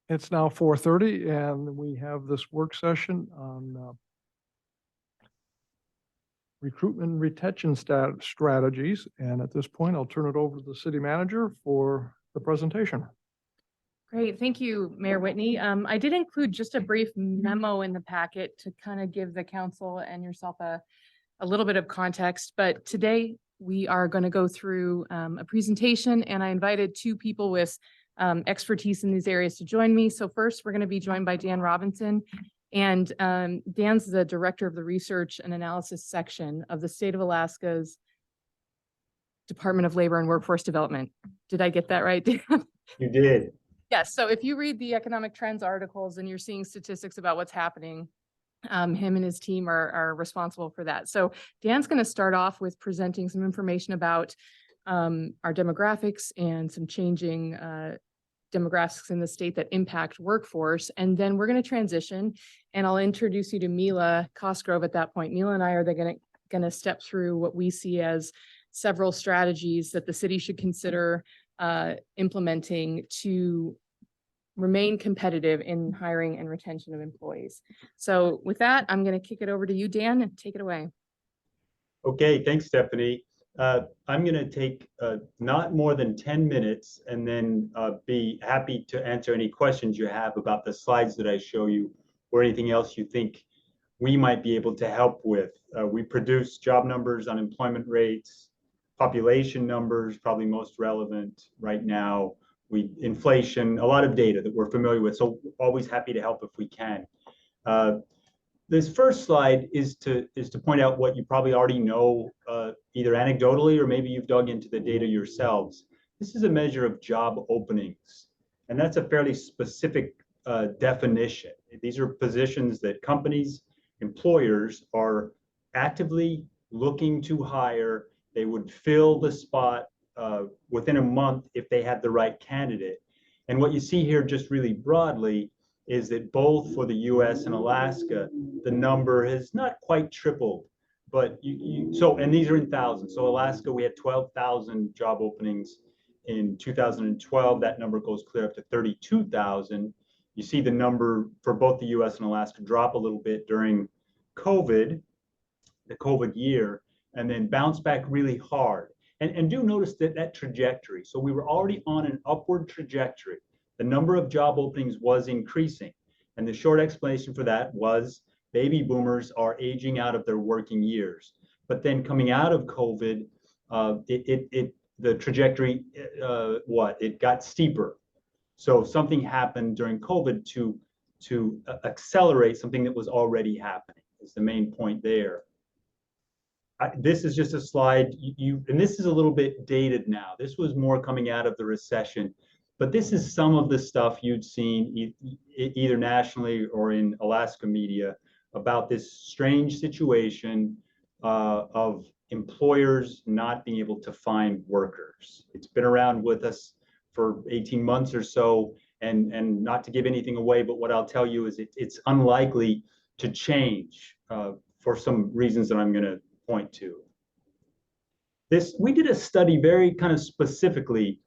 It's now 4:30 and we have this work session on recruitment and retention strategies. And at this point, I'll turn it over to the city manager for the presentation. Great. Thank you, Mayor Whitney. I did include just a brief memo in the packet to kind of give the council and yourself a little bit of context. But today we are going to go through a presentation, and I invited two people with expertise in these areas to join me. So first, we're going to be joined by Dan Robinson. And Dan's the director of the research and analysis section of the state of Alaska's Department of Labor and Workforce Development. Did I get that right, Dan? You did. Yes. So if you read the economic trends articles and you're seeing statistics about what's happening, him and his team are responsible for that. So Dan's going to start off with presenting some information about our demographics and some changing demographics in the state that impact workforce. And then we're going to transition, and I'll introduce you to Mila Cosgrove at that point. Mila and I are going to step through what we see as several strategies that the city should consider implementing to remain competitive in hiring and retention of employees. So with that, I'm going to kick it over to you, Dan, and take it away. Okay, thanks, Stephanie. I'm going to take not more than 10 minutes and then be happy to answer any questions you have about the slides that I show you or anything else you think we might be able to help with. We produce job numbers, unemployment rates, population numbers, probably most relevant right now. Inflation, a lot of data that we're familiar with. So always happy to help if we can. This first slide is to point out what you probably already know, either anecdotally or maybe you've dug into the data yourselves. This is a measure of job openings, and that's a fairly specific definition. These are positions that companies, employers are actively looking to hire. They would fill the spot within a month if they had the right candidate. And what you see here just really broadly is that both for the US and Alaska, the number has not quite tripled, but and these are in thousands. So Alaska, we had 12,000 job openings in 2012. That number goes clear up to 32,000. You see the number for both the US and Alaska drop a little bit during COVID, the COVID year, and then bounce back really hard. And do notice that trajectory. So we were already on an upward trajectory. The number of job openings was increasing. And the short explanation for that was baby boomers are aging out of their working years. But then coming out of COVID, the trajectory, it got steeper. So something happened during COVID to accelerate something that was already happening, is the main point there. This is just a slide, and this is a little bit dated now. This was more coming out of the recession, but this is some of the stuff you'd seen either nationally or in Alaska media about this strange situation of employers not being able to find workers. It's been around with us for 18 months or so, and not to give anything away, but what I'll tell you is it's unlikely to change for some reasons that I'm going to point to. We did a study very kind of specifically.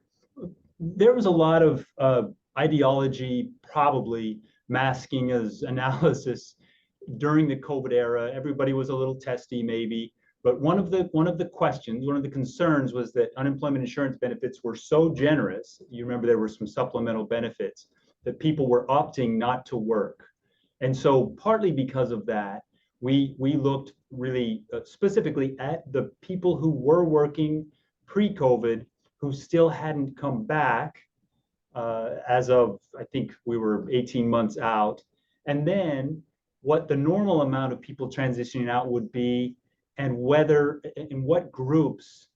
There was a lot of ideology probably masking as analysis during the COVID era. Everybody was a little testy maybe, but one of the questions, one of the concerns was that unemployment insurance benefits were so generous. You remember there were some supplemental benefits that people were opting not to work. And so partly because of that, we looked really specifically at the people who were working pre-COVID who still hadn't come back as of, I think we were 18 months out, and then what the normal amount of people transitioning out would be, and whether in what groups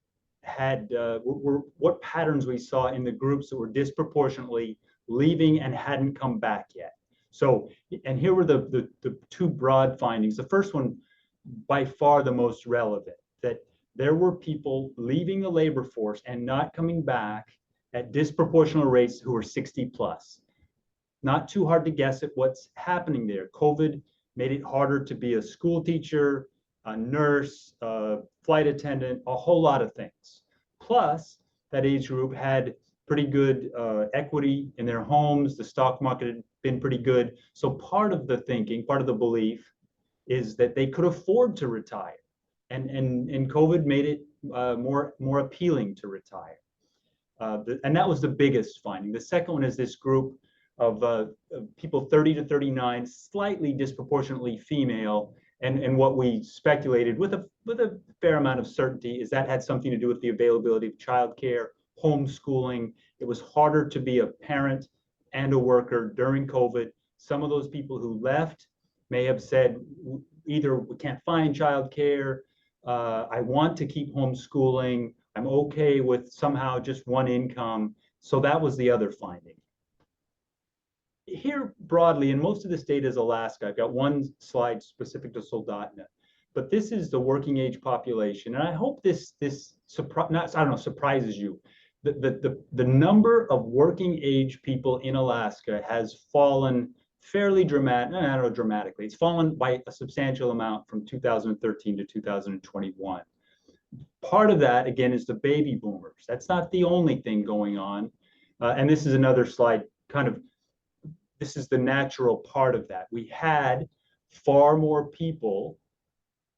had what patterns we saw in the groups that were disproportionately leaving and hadn't come back yet. So, and here were the two broad findings. The first one, by far the most relevant, that there were people leaving the labor force and not coming back at disproportional rates who were 60 plus. Not too hard to guess at what's happening there. COVID made it harder to be a school teacher, a nurse, a flight attendant, a whole lot of things. Plus, that age group had pretty good equity in their homes. The stock market had been pretty good. So part of the thinking, part of the belief is that they could afford to retire. And COVID made it more appealing to retire. And that was the biggest finding. The second one is this group of people 30 to 39, slightly disproportionately female. And what we speculated with a fair amount of certainty is that had something to do with the availability of childcare, homeschooling. It was harder to be a parent and a worker during COVID. Some of those people who left may have said, either we can't find childcare, I want to keep homeschooling, I'm okay with somehow just one income. So that was the other finding. Here broadly, and most of this data is Alaska. I've got one slide specific to Soldotna, but this is the working age population. And I hope this surprises you. The number of working age people in Alaska has fallen fairly dramatically. It's fallen by a substantial amount from 2013 to 2021. Part of that, again, is the baby boomers. That's not the only thing going on. And this is another slide, this is the natural part of that. We had far more people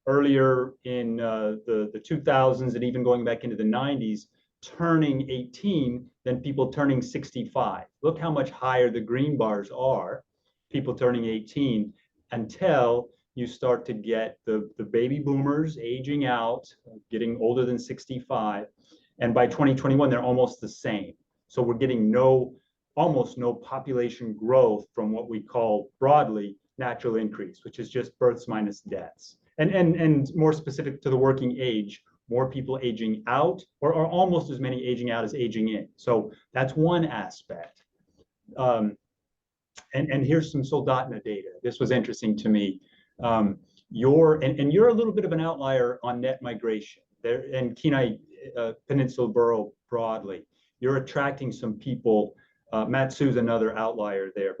earlier in the 2000s and even going back into the 90s turning 18 than people turning 65. Look how much higher the green bars are, people turning 18, until you start to get the baby boomers aging out, getting older than 65. And by 2021, they're almost the same. So we're getting almost no population growth from what we call broadly natural increase, which is just births minus deaths. And more specific to the working age, more people aging out, or almost as many aging out as aging in. So that's one aspect. And here's some Soldotna data. This was interesting to me. You're a little bit of an outlier on net migration there, and Kenai Peninsula Borough broadly. You're attracting some people. Matsu's another outlier there,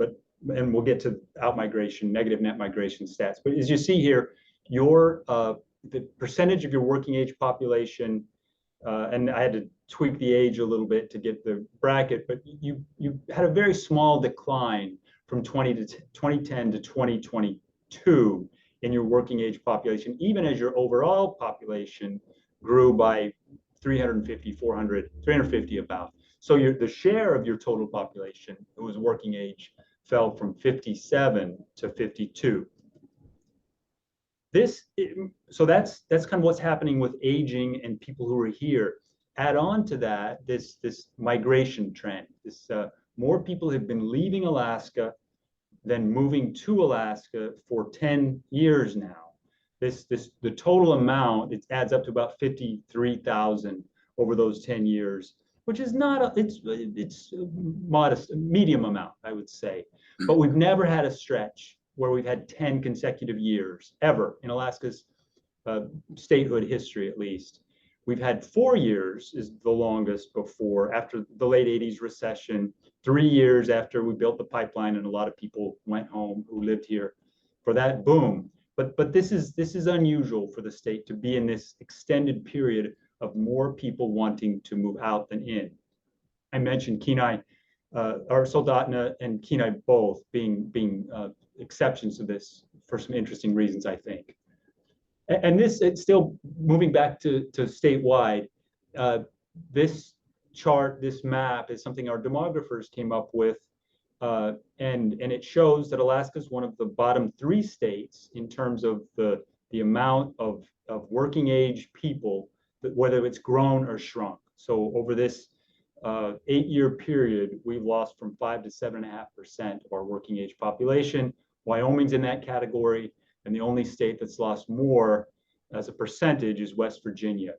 and we'll get to outmigration, negative net migration stats. But as you see here, the percentage of your working age population, and I had to tweak the age a little bit to get the bracket, but you had a very small decline from 2010 to 2022 in your working age population, even as your overall population grew by 350 about. So the share of your total population who was working age fell from 57 to 52. So that's kind of what's happening with aging and people who are here. Add on to that this migration trend. More people have been leaving Alaska than moving to Alaska for 10 years now. The total amount, it adds up to about 53,000 over those 10 years, which is not it's modest, medium amount, I would say. But we've never had a stretch where we've had 10 consecutive years ever in Alaska's statehood history, at least. We've had 4 years is the longest before, after the late 80s recession, 3 years after we built the pipeline and a lot of people went home who lived here for that boom. But this is unusual for the state to be in this extended period of more people wanting to move out than in. I mentioned Kenai, or Soldotna and Kenai both being exceptions to this for some interesting reasons, I think. And this, it's still moving back to statewide. This chart, this map is something our demographers came up with, and it shows that Alaska is one of the bottom 3 states in terms of the amount of working age people, whether it's grown or shrunk. So over this 8-year period, we've lost from 5 to 7.5% of our working age population. Wyoming's in that category, and the only state that's lost more as a percentage is West Virginia.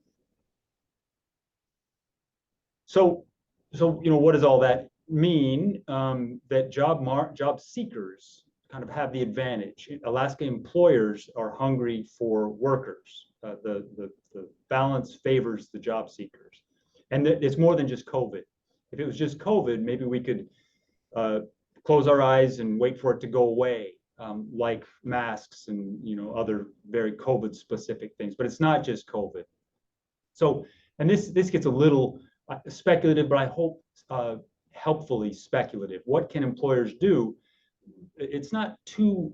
So what does all that mean? That job seekers kind of have the advantage. Alaska employers are hungry for workers. The balance favors the job seekers. And it's more than just COVID. If it was just COVID, maybe we could close our eyes and wait for it to go away, like masks and other very COVID specific things. But it's not just COVID. So, and this gets a little speculative, but I hope helpfully speculative. What can employers do? It's not too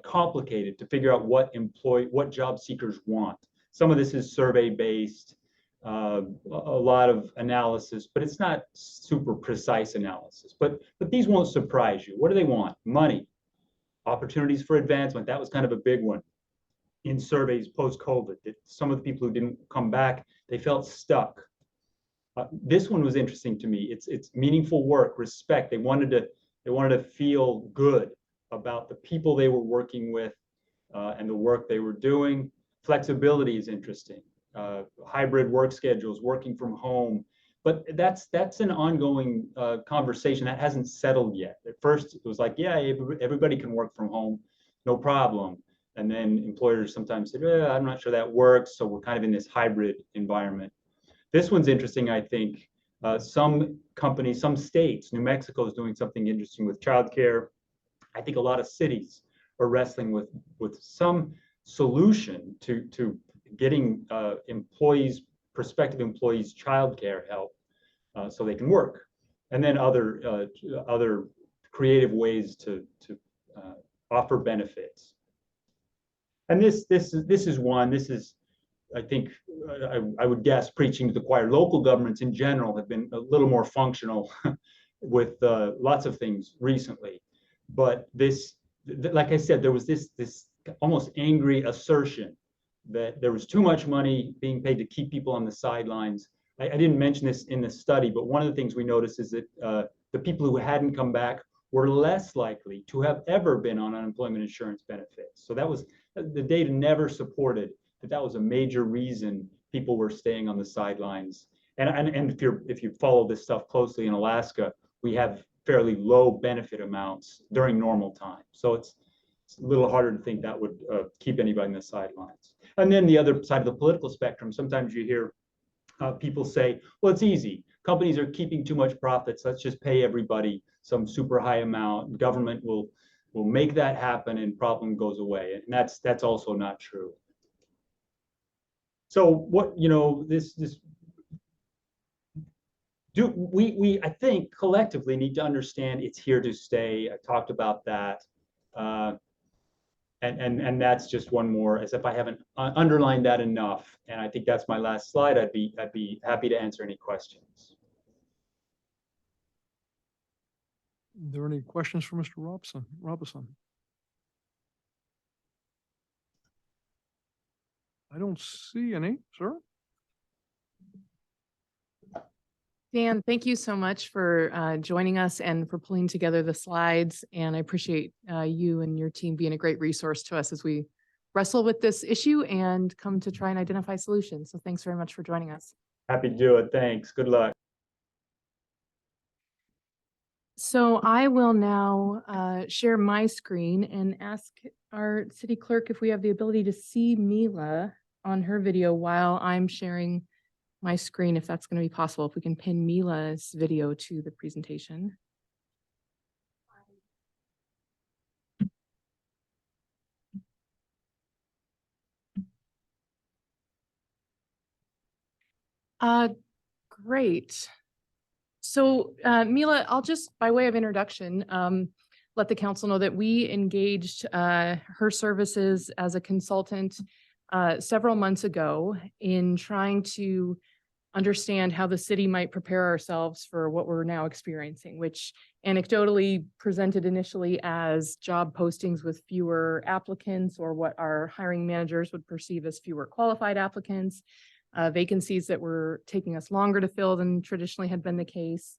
complicated to figure out what job seekers want. Some of this is survey based, a lot of analysis, but it's not super precise analysis. But these won't surprise you. What do they want? Money, opportunities for advancement. That was kind of a big one in surveys post-COVID. Some of the people who didn't come back, they felt stuck. This one was interesting to me. It's meaningful work, respect. They wanted to feel good about the people they were working with and the work they were doing. Flexibility is interesting. Hybrid work schedules, working from home. But that's an ongoing conversation that hasn't settled yet. At first, it was like, yeah, everybody can work from home, no problem. And then employers sometimes said, I'm not sure that works. So we're kind of in this hybrid environment. This one's interesting, I think. Some companies, some states, New Mexico is doing something interesting with childcare. I think a lot of cities are wrestling with some solution to getting prospective employees childcare help so they can work, and then other creative ways to offer benefits. And this is one. This is, I think, I would guess, preaching to the choir. Local governments in general have been a little more functional with lots of things recently. But like I said, there was this almost angry assertion that there was too much money being paid to keep people on the sidelines. I didn't mention this in the study, but one of the things we noticed is that the people who hadn't come back were less likely to have ever been on unemployment insurance benefits. So the data never supported that was a major reason people were staying on the sidelines. And if you follow this stuff closely in Alaska, we have fairly low benefit amounts during normal time. So it's a little harder to think that would keep anybody on the sidelines. And then the other side of the political spectrum, sometimes you hear people say, well, it's easy. Companies are keeping too much profits. Let's just pay everybody some super high amount. Government will make that happen and problem goes away. And that's also not true. So we I think collectively need to understand it's here to stay. I talked about that. And that's just one more, as if I haven't underlined that enough. And I think that's my last slide. I'd be happy to answer any questions. Are there any questions for Mr. Robison? I don't see any, sir. Dan, thank you so much for joining us and for pulling together the slides. And I appreciate you and your team being a great resource to us as we wrestle with this issue and come to try and identify solutions. So thanks very much for joining us. Happy to do it. Thanks. Good luck. So I will now share my screen and ask our city clerk if we have the ability to see Mila on her video while I'm sharing my screen, if that's going to be possible, if we can pin Mila's video to the presentation. Great. So Mila, I'll just, by way of introduction, let the council know that we engaged her services as a consultant several months ago in trying to understand how the city might prepare ourselves for what we're now experiencing, which anecdotally presented initially as job postings with fewer applicants, or what our hiring managers would perceive as fewer qualified applicants, vacancies that were taking us longer to fill than traditionally had been the case,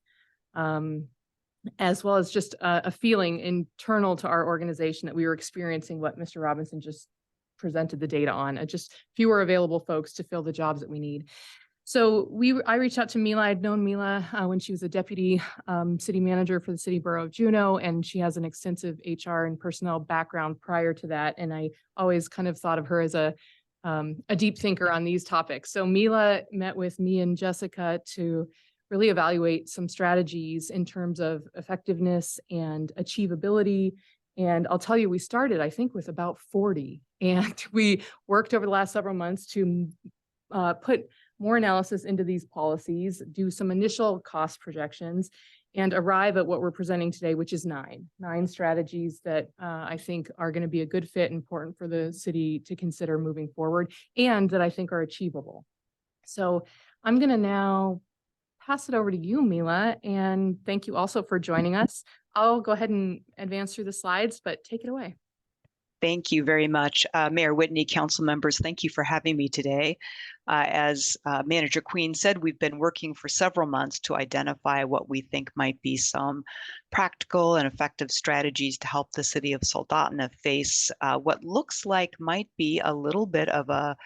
as well as just a feeling internal to our organization that we were experiencing what Mr. Robinson just presented the data on, just fewer available folks to fill the jobs that we need. So I reached out to Mila. I'd known Mila when she was a deputy city manager for the city borough of Juneau, and she has an extensive HR and personnel background prior to that. And I always kind of thought of her as a deep thinker on these topics. So Mila met with me and Jessica to really evaluate some strategies in terms of effectiveness and achievability. And I'll tell you, we started, I think, with about 40, and we worked over the last several months to put more analysis into these policies, do some initial cost projections, and arrive at what we're presenting today, which is nine strategies that I think are going to be a good fit, important for the city to consider moving forward, and that I think are achievable. So I'm going to now pass it over to you, Mila, and thank you also for joining us. I'll go ahead and advance through the slides, but take it away. Thank you very much. Mayor Whitney, council members, thank you for having me today. As Manager Queen said, we've been working for several months to identify what we think might be some practical and effective strategies to help the city of Soldotna face what looks like might be a little bit of a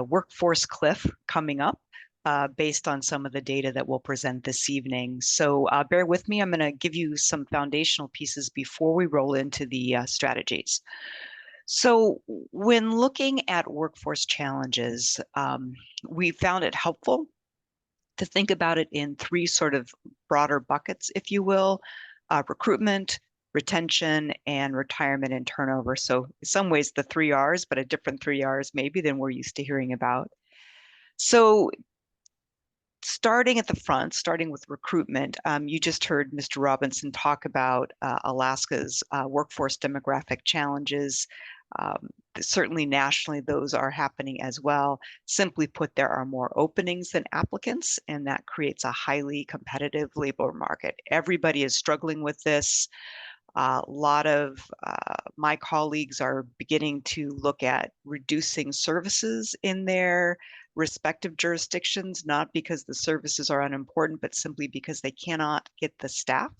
workforce cliff coming up. Based on some of the data that we'll present this evening. So bear with me, I'm going to give you some foundational pieces before we roll into the strategies. So when looking at workforce challenges, we found it helpful to think about it in three sort of broader buckets, if you will: recruitment, retention, and retirement and turnover. So in some ways the 3 R's, but a different 3 R's maybe than we're used to hearing about. So starting at the front, starting with recruitment, you just heard Mr. Robinson talk about Alaska's workforce demographic challenges. Certainly nationally, those are happening as well. Simply put, there are more openings than applicants, and that creates a highly competitive labor market. Everybody is struggling with this. A lot of my colleagues are beginning to look at reducing services in their respective jurisdictions, not because the services are unimportant, but simply because they cannot get the staff,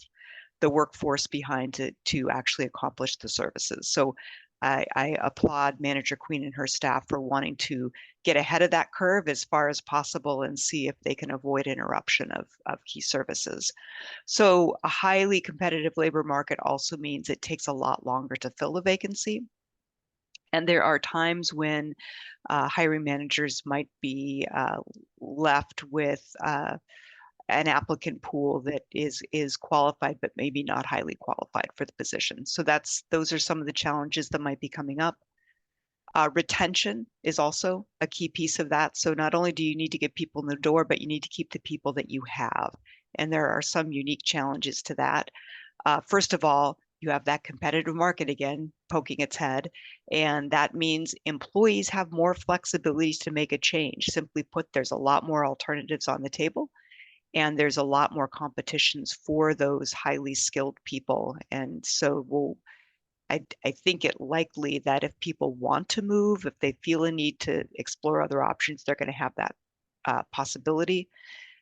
the workforce behind to actually accomplish the services. So I applaud Manager Queen and her staff for wanting to get ahead of that curve as far as possible and see if they can avoid interruption of key services. So a highly competitive labor market also means it takes a lot longer to fill a vacancy. And there are times when hiring managers might be left with an applicant pool that is qualified, but maybe not highly qualified for the position. So those are some of the challenges that might be coming up. Retention is also a key piece of that. So not only do you need to get people in the door, but you need to keep the people that you have. And there are some unique challenges to that. First of all, you have that competitive market again poking its head, and that means employees have more flexibility to make a change. Simply put, there's a lot more alternatives on the table, and there's a lot more competitions for those highly skilled people. And so I think it likely that if people want to move, if they feel a need to explore other options, they're going to have that possibility.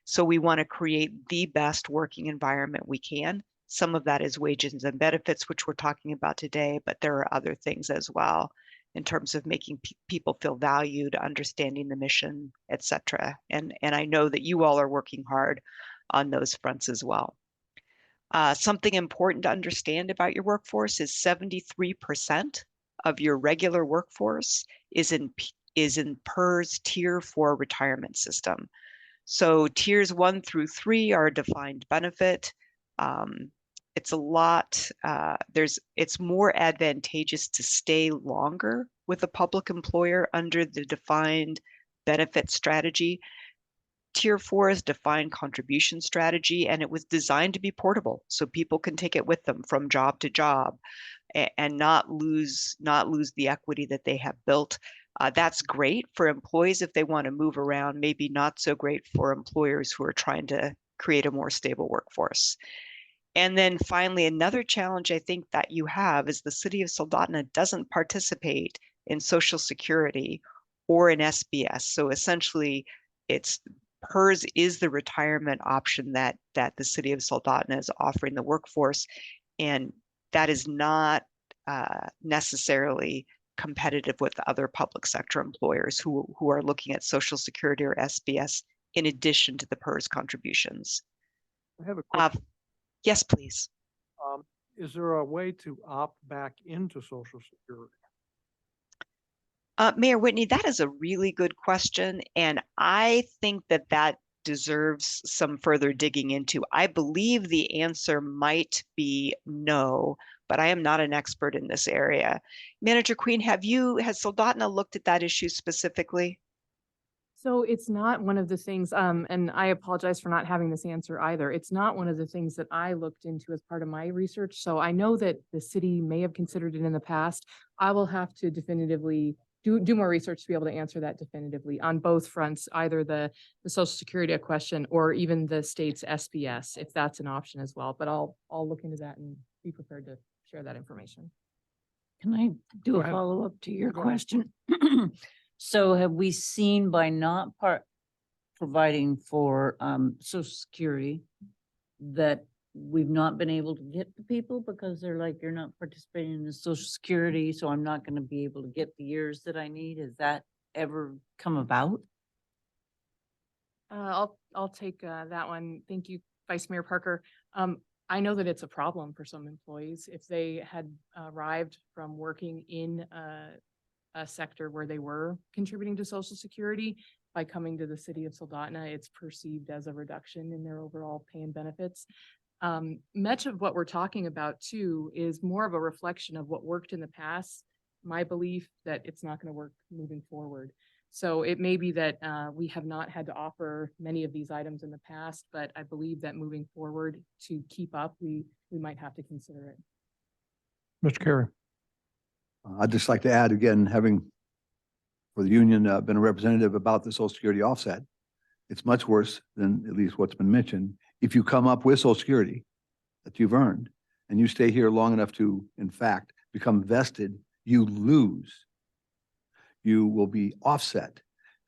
So we want to create the best working environment we can. Some of that is wages and benefits, which we're talking about today, but there are other things as well in terms of making people feel valued, understanding the mission, et cetera. And I know that you all are working hard on those fronts as well. Something important to understand about your workforce is 73% of your regular workforce is in PERS Tier 4 retirement system. So tiers 1 through 3 are a defined benefit. It's a lot, it's more advantageous to stay longer with a public employer under the defined benefit strategy. Tier 4 is defined contribution strategy, and it was designed to be portable so people can take it with them from job to job and not lose the equity that they have built. That's great for employees if they want to move around, maybe not so great for employers who are trying to create a more stable workforce. And then finally, another challenge I think that you have is the city of Soldotna doesn't participate in Social Security or in SBS. So essentially, PERS is the retirement option that the city of Soldotna is offering the workforce, and that is not necessarily competitive with other public sector employers who are looking at Social Security or SBS in addition to the PERS contributions. I have a question. Yes, please. Is there a way to opt back into Social Security? Mayor Whitney, that is a really good question, and I think that deserves some further digging into. I believe the answer might be no, but I am not an expert in this area. Manager Queen, has Soldotna looked at that issue specifically? So it's not one of the things, and I apologize for not having this answer either. It's not one of the things that I looked into as part of my research. So I know that the city may have considered it in the past. I will have to definitively do more research to be able to answer that definitively on both fronts, either the social security question or even the state's SBS, if that's an option as well. But I'll look into that and be prepared to share that information. Can I do Go a ahead. follow-up to your Go ahead. question? So have we seen by not providing for social security that we've not been able to get the people because they're like, you're not participating in the social security, so I'm not gonna be able to get the years that I need? Has that ever come about? I'll take that one. Thank you, Vice Mayor Parker. I know that it's a problem for some employees. If they had arrived from working in a sector where they were contributing to Social Security, by coming to the city of Soldotna, it's perceived as a reduction in their overall pay and benefits. Much of what we're talking about too is more of a reflection of what worked in the past. My belief that it's not going to work moving forward. So it may be that we have not had to offer many of these items in the past, but I believe that moving forward to keep up, we might have to consider it. Mr. Carey. I'd just like to add again, having for the union been a representative about the Social Security offset, it's much worse than at least what's been mentioned. If you come up with Social Security that you've earned and you stay here long enough to, in fact, become vested, you lose. You will be offset.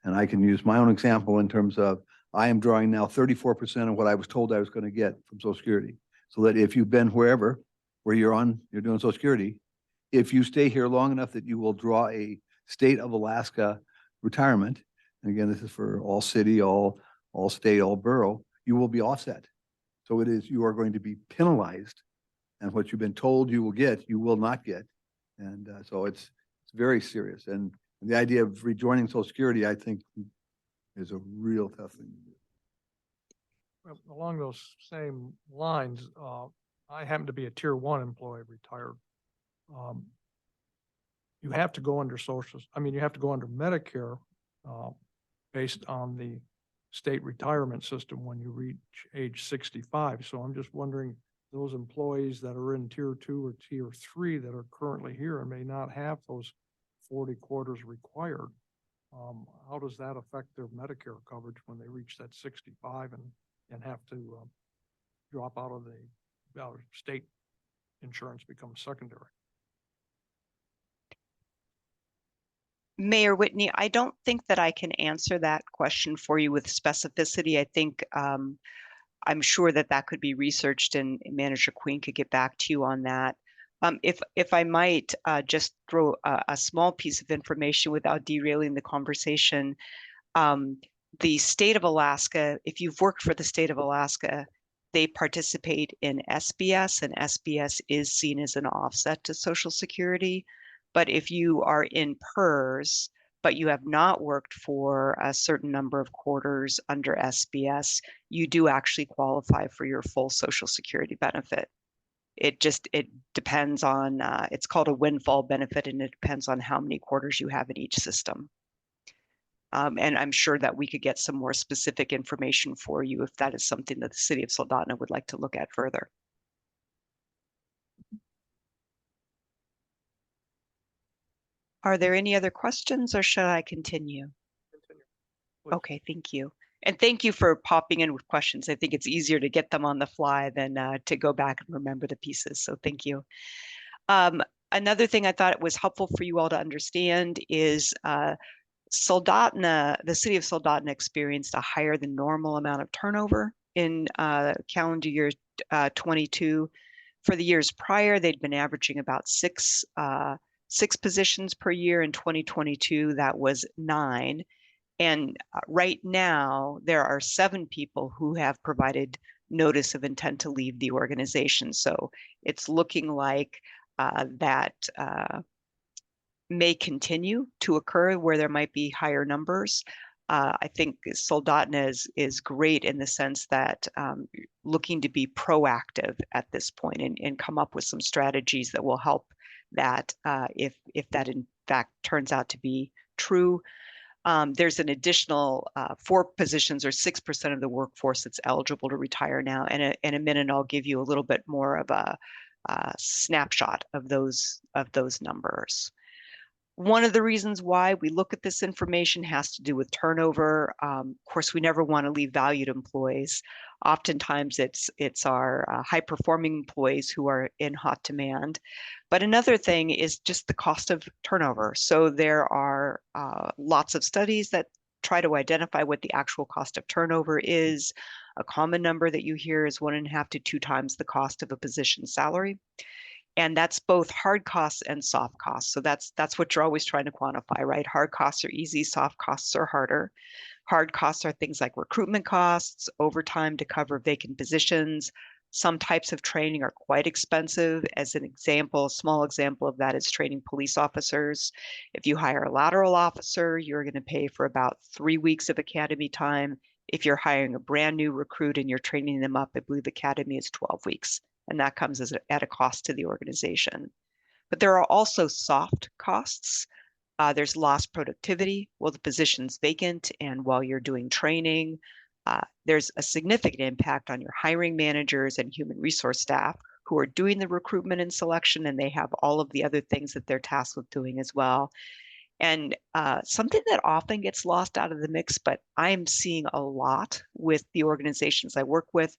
And I can use my own example in terms of I am drawing now 34% of what I was told I was going to get from Social Security. So that if you've been where you're doing Social Security, if you stay here long enough that you will draw a state of Alaska retirement, and again, this is for all city, all state, all borough, you will be offset. So you are going to be penalized, and what you've been told you will get, you will not get. And so it's very serious. And the idea of rejoining Social Security, I think, is a real tough thing to do. Well, along those same lines, I happen to be a tier 1 employee, retired. You have to go under you have to go under Medicare based on the state retirement system when you reach age 65. So I'm just wondering, those employees that are in tier 2 or tier 3 that are currently here and may not have those 40 quarters required, how does that affect their Medicare coverage when they reach that 65 and have to drop out of the state insurance becomes secondary? Mayor Whitney, I don't think that I can answer that question for you with specificity. I think I'm sure that could be researched and Manager Queen could get back to you on that. If I might just throw a small piece of information without derailing the conversation. The state of Alaska, if you've worked for the state of Alaska, they participate in SBS, and SBS is seen as an offset to Social Security. But if you are in PERS, but you have not worked for a certain number of quarters under SBS, you do actually qualify for your full Social Security benefit. It depends on, it's called a windfall benefit, and it depends on how many quarters you have in each system. And I'm sure that we could get some more specific information for you if that is something that the city of Soldotna would like to look at further. Are there any other questions, or should I continue? Continue, please. Okay, thank you. And thank you for popping in with questions. I think it's easier to get them on the fly than to go back and remember the pieces. So thank you. Another thing I thought it was helpful for you all to understand is Soldotna, the city of Soldotna experienced a higher than normal amount of turnover in calendar year 22. For the years prior, they'd been averaging about six positions per year. In 2022, that was 9. And right now, there are 7 people who have provided notice of intent to leave the organization. So it's looking like that may continue to occur where there might be higher numbers. I think Soldotna is great in the sense that looking to be proactive at this point and come up with some strategies that will help that if that in fact turns out to be true. There's an additional 4 positions or 6% of the workforce that's eligible to retire now. And in a minute, I'll give you a little bit more of a snapshot of those numbers. One of the reasons why we look at this information has to do with turnover. Of course, we never want to leave valued employees. Oftentimes, it's our high-performing employees who are in hot demand. But another thing is just the cost of turnover. So there are lots of studies that try to identify what the actual cost of turnover is. A common number that you hear is 1.5 to 2 times the cost of a position salary. And that's both hard costs and soft costs. So that's what you're always trying to quantify, right? Hard costs are easy, soft costs are harder. Hard costs are things like recruitment costs, overtime to cover vacant positions. Some types of training are quite expensive. As an example, a small example of that is training police officers. If you hire a lateral officer, you're going to pay for about 3 weeks of academy time. If you're hiring a brand new recruit and you're training them up, I believe academy is 12 weeks. And that comes at a cost to the organization. But there are also soft costs. There's lost productivity while the position's vacant and while you're doing training. There's a significant impact on your hiring managers and human resource staff who are doing the recruitment and selection, and they have all of the other things that they're tasked with doing as well. And something that often gets lost out of the mix, but I'm seeing a lot with the organizations I work with,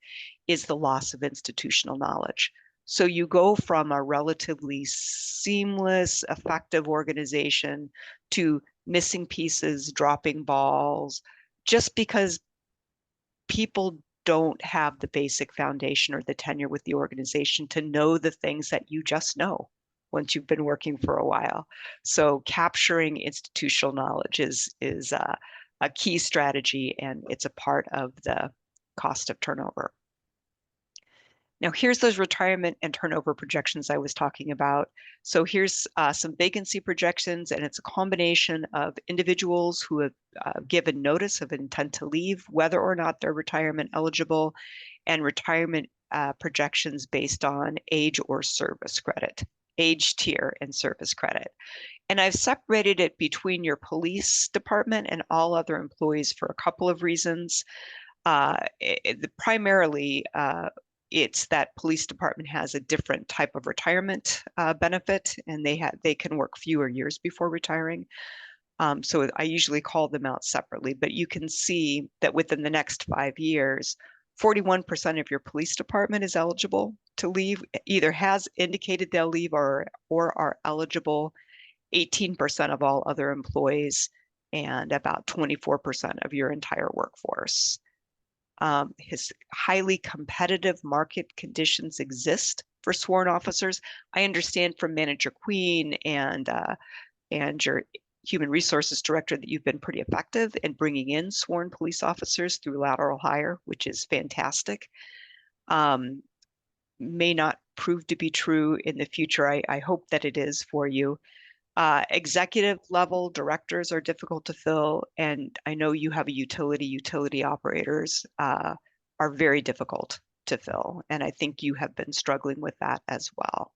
is the loss of institutional knowledge. So you go from a relatively seamless, effective organization to missing pieces, dropping balls, just because people don't have the basic foundation or the tenure with the organization to know the things that you just know once you've been working for a while. So capturing institutional knowledge is a key strategy, and it's a part of the cost of turnover. Now, here's those retirement and turnover projections I was talking about. So here's some vacancy projections, and it's a combination of individuals who have given notice of intent to leave, whether or not they're retirement eligible, and retirement projections based on age or service credit. Age tier and service credit. And I've separated it between your police department and all other employees for a couple of reasons. Primarily, it's that police department has a different type of retirement benefit, and they can work fewer years before retiring. So I usually call them out separately, but you can see that within the next 5 years, 41% of your police department is eligible to leave, either has indicated they'll leave or are eligible, 18% of all other employees, and about 24% of your entire workforce. His highly competitive market conditions exist for sworn officers. I understand from Manager Queen and your Human Resources Director that you've been pretty effective in bringing in sworn police officers through lateral hire, which is fantastic. May not prove to be true in the future. I hope that it is for you. Executive level directors are difficult to fill, and I know you have a utility operators are very difficult to fill, and I think you have been struggling with that as well.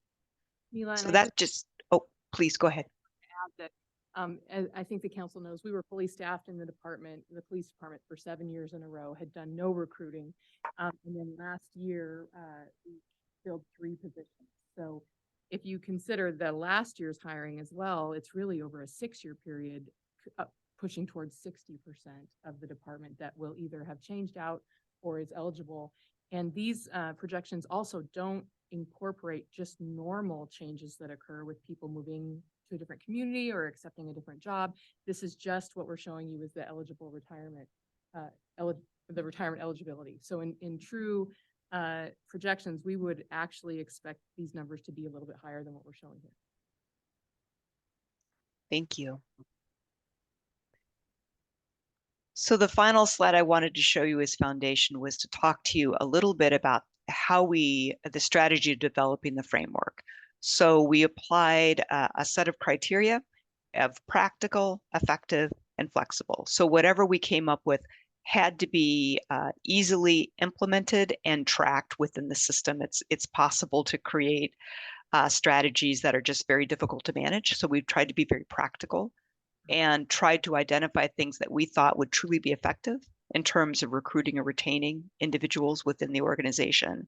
Mila, So that just, oh, please go ahead. add that as I think the council knows, we were fully staffed in the police department for 7 years in a row, had done no recruiting. And then last year, we filled 3 positions. So if you consider the last year's hiring as well, it's really over a 6-year period, pushing towards 60% of the department that will either have changed out or is eligible. And these projections also don't incorporate just normal changes that occur with people moving to a different community or accepting a different job. This is just what we're showing you is the eligible retirement, the retirement eligibility. So in true projections, we would actually expect these numbers to be a little bit higher than what we're showing here. Thank you. So the final slide I wanted to show you as foundation was to talk to you a little bit about how the strategy of developing the framework. So we applied a set of criteria of practical, effective, and flexible. So whatever we came up with had to be easily implemented and tracked within the system. It's possible to create strategies that are just very difficult to manage. So we've tried to be very practical. and tried to identify things that we thought would truly be effective in terms of recruiting or retaining individuals within the organization.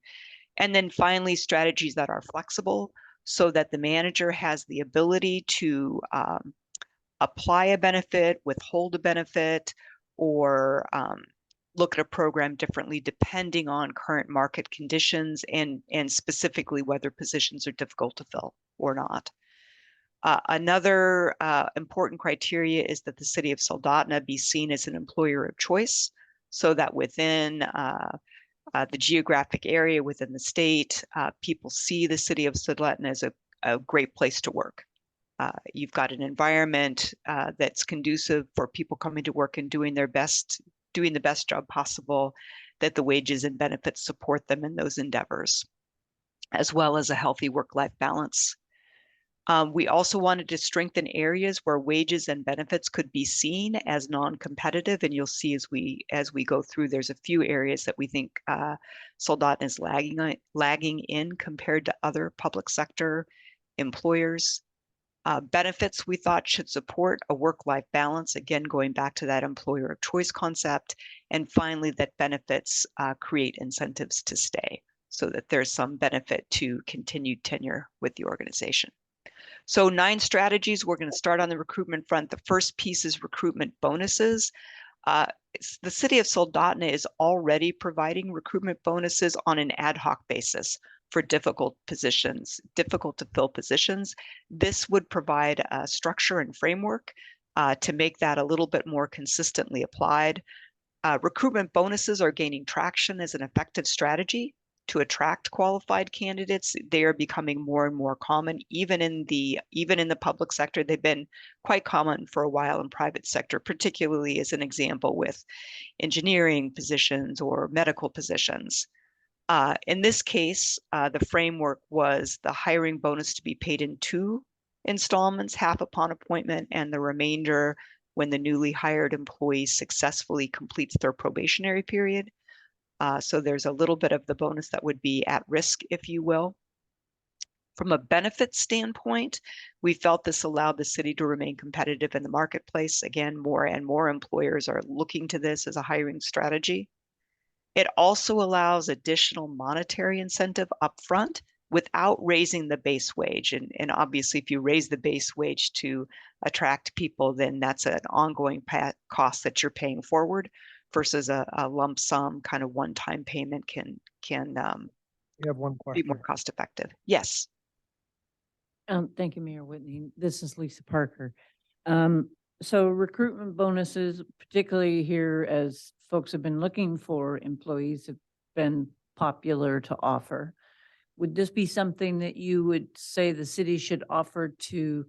And then finally, strategies that are flexible so that the manager has the ability to apply a benefit, withhold a benefit, or look at a program differently depending on current market conditions and specifically whether positions are difficult to fill or not. Another important criteria is that the city of Soldotna be seen as an employer of choice, so that within the geographic area within the state, people see the city of Soldotna as a great place to work. You've got an environment that's conducive for people coming to work and doing the best job possible, that the wages and benefits support them in those endeavors, as well as a healthy work-life balance. We also wanted to strengthen areas where wages and benefits could be seen as non-competitive, and you'll see as we go through, there's a few areas that we think Soldotna is lagging in compared to other public sector employers. Benefits we thought should support a work-life balance, again going back to that employer of choice concept, and finally that benefits create incentives to stay, so that there's some benefit to continued tenure with the organization. So 9 strategies. We're going to start on the recruitment front. The first piece is recruitment bonuses. The city of Soldotna is already providing recruitment bonuses on an ad hoc basis for difficult to fill positions. This would provide a structure and framework to make that a little bit more consistently applied. Recruitment bonuses are gaining traction as an effective strategy to attract qualified candidates. They are becoming more and more common, even in the public sector. They've been quite common for a while in private sector, particularly as an example with engineering positions or medical positions. In this case, the framework was the hiring bonus to be paid in 2 installments, half upon appointment and the remainder when the newly hired employee successfully completes their probationary period. So there's a little bit of the bonus that would be at risk, if you will. From a benefits standpoint, we felt this allowed the city to remain competitive in the marketplace. Again, more and more employers are looking to this as a hiring strategy. It also allows additional monetary incentive upfront without raising the base wage. And obviously, if you raise the base wage to attract people, then that's an ongoing cost that you're paying forward, versus a lump sum kind of one-time payment can You have one be question. more cost effective. Yes. Thank you, Mayor Whitney. This is Lisa Parker. So recruitment bonuses, particularly here as folks have been looking for employees, have been popular to offer. Would this be something that you would say the city should offer to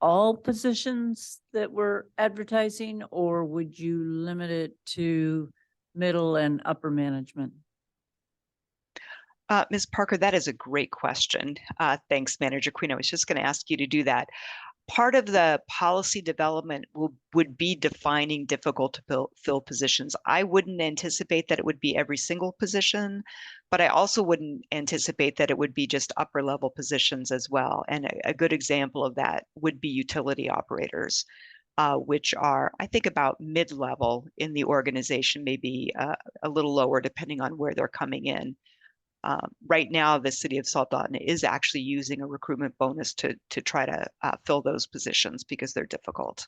all positions that we're advertising, or would you limit it to middle and upper management? Ms. Parker, that is a great question. Thanks, Manager Queen. I was just going to ask you to do that. Part of the policy development would be defining difficult to fill positions. I wouldn't anticipate that it would be every single position, but I also wouldn't anticipate that it would be just upper level positions as well. And a good example of that would be utility operators, which are, I think, about mid-level in the organization, maybe a little lower depending on where they're coming in. Right now, the city of Soldotna is actually using a recruitment bonus to try to fill those positions because they're difficult.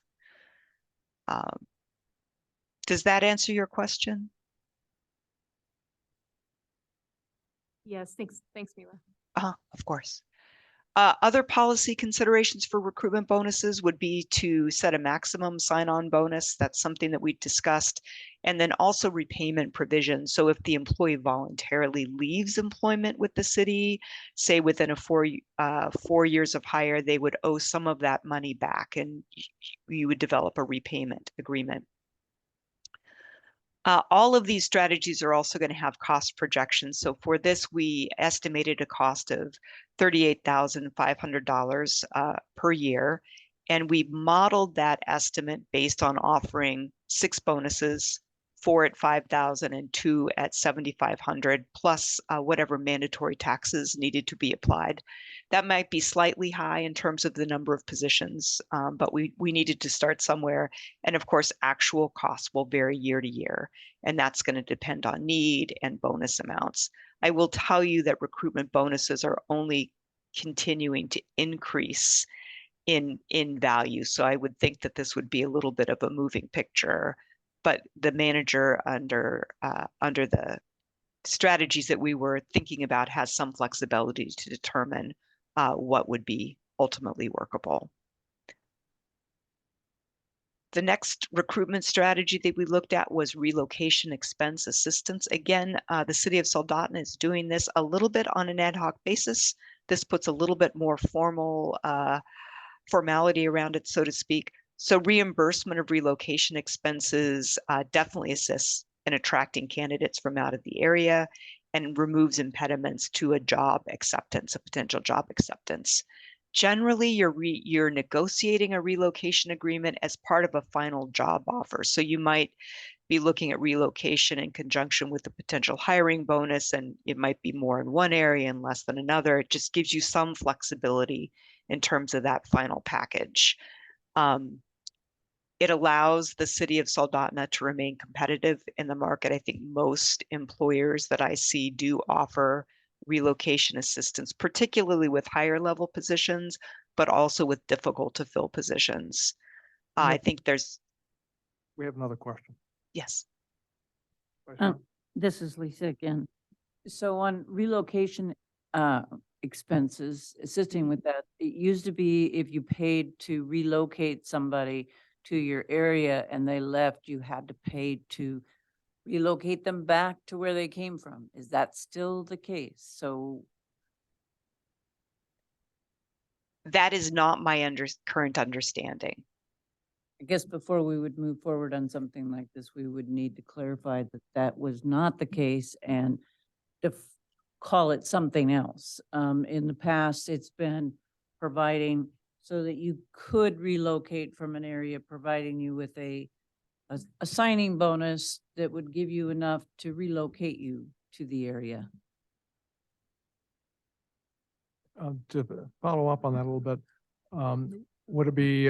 Does that answer your question? Yes, thanks, Mila. Of course. Other policy considerations for recruitment bonuses would be to set a maximum sign-on bonus. That's something that we discussed. And then also repayment provisions. So if the employee voluntarily leaves employment with the city, say within 4 years of hire, they would owe some of that money back, and you would develop a repayment agreement. All of these strategies are also going to have cost projections. So for this, we estimated a cost of $38,500 per year. And we modeled that estimate based on offering 6 bonuses, 4 at 5,000 and 2 at 7,500, plus whatever mandatory taxes needed to be applied. That might be slightly high in terms of the number of positions, but we needed to start somewhere. And of course, actual costs will vary year to year, and that's going to depend on need and bonus amounts. I will tell you that recruitment bonuses are only continuing to increase in value. So I would think that this would be a little bit of a moving picture, but the manager under the strategies that we were thinking about has some flexibility to determine what would be ultimately workable. The next recruitment strategy that we looked at was relocation expense assistance. Again, the city of Soldotna is doing this a little bit on an ad hoc basis. This puts a little bit more formality around it, so to speak. So reimbursement of relocation expenses definitely assists in attracting candidates from out of the area and removes impediments to a job acceptance, a potential job acceptance. Generally, you're negotiating a relocation agreement as part of a final job offer. So you might be looking at relocation in conjunction with a potential hiring bonus, and it might be more in one area and less than another. It just gives you some flexibility in terms of that final package. It allows the city of Soldotna to remain competitive in the market. I think most employers that I see do offer relocation assistance, particularly with higher level positions, but also with difficult to fill positions. I think We have another question. yes. This is Lisa again. So on relocation expenses, assisting with that, it used to be if you paid to relocate somebody to your area and they left, you had to pay to relocate them back to where they came from. Is that still the case? So That is not my current understanding. I guess before we would move forward on something like this, we would need to clarify that that was not the case and call it something else. In the past, it's been providing so that you could relocate from an area, providing you with a signing bonus that would give you enough to relocate you to the area. To follow up on that a little bit, would it be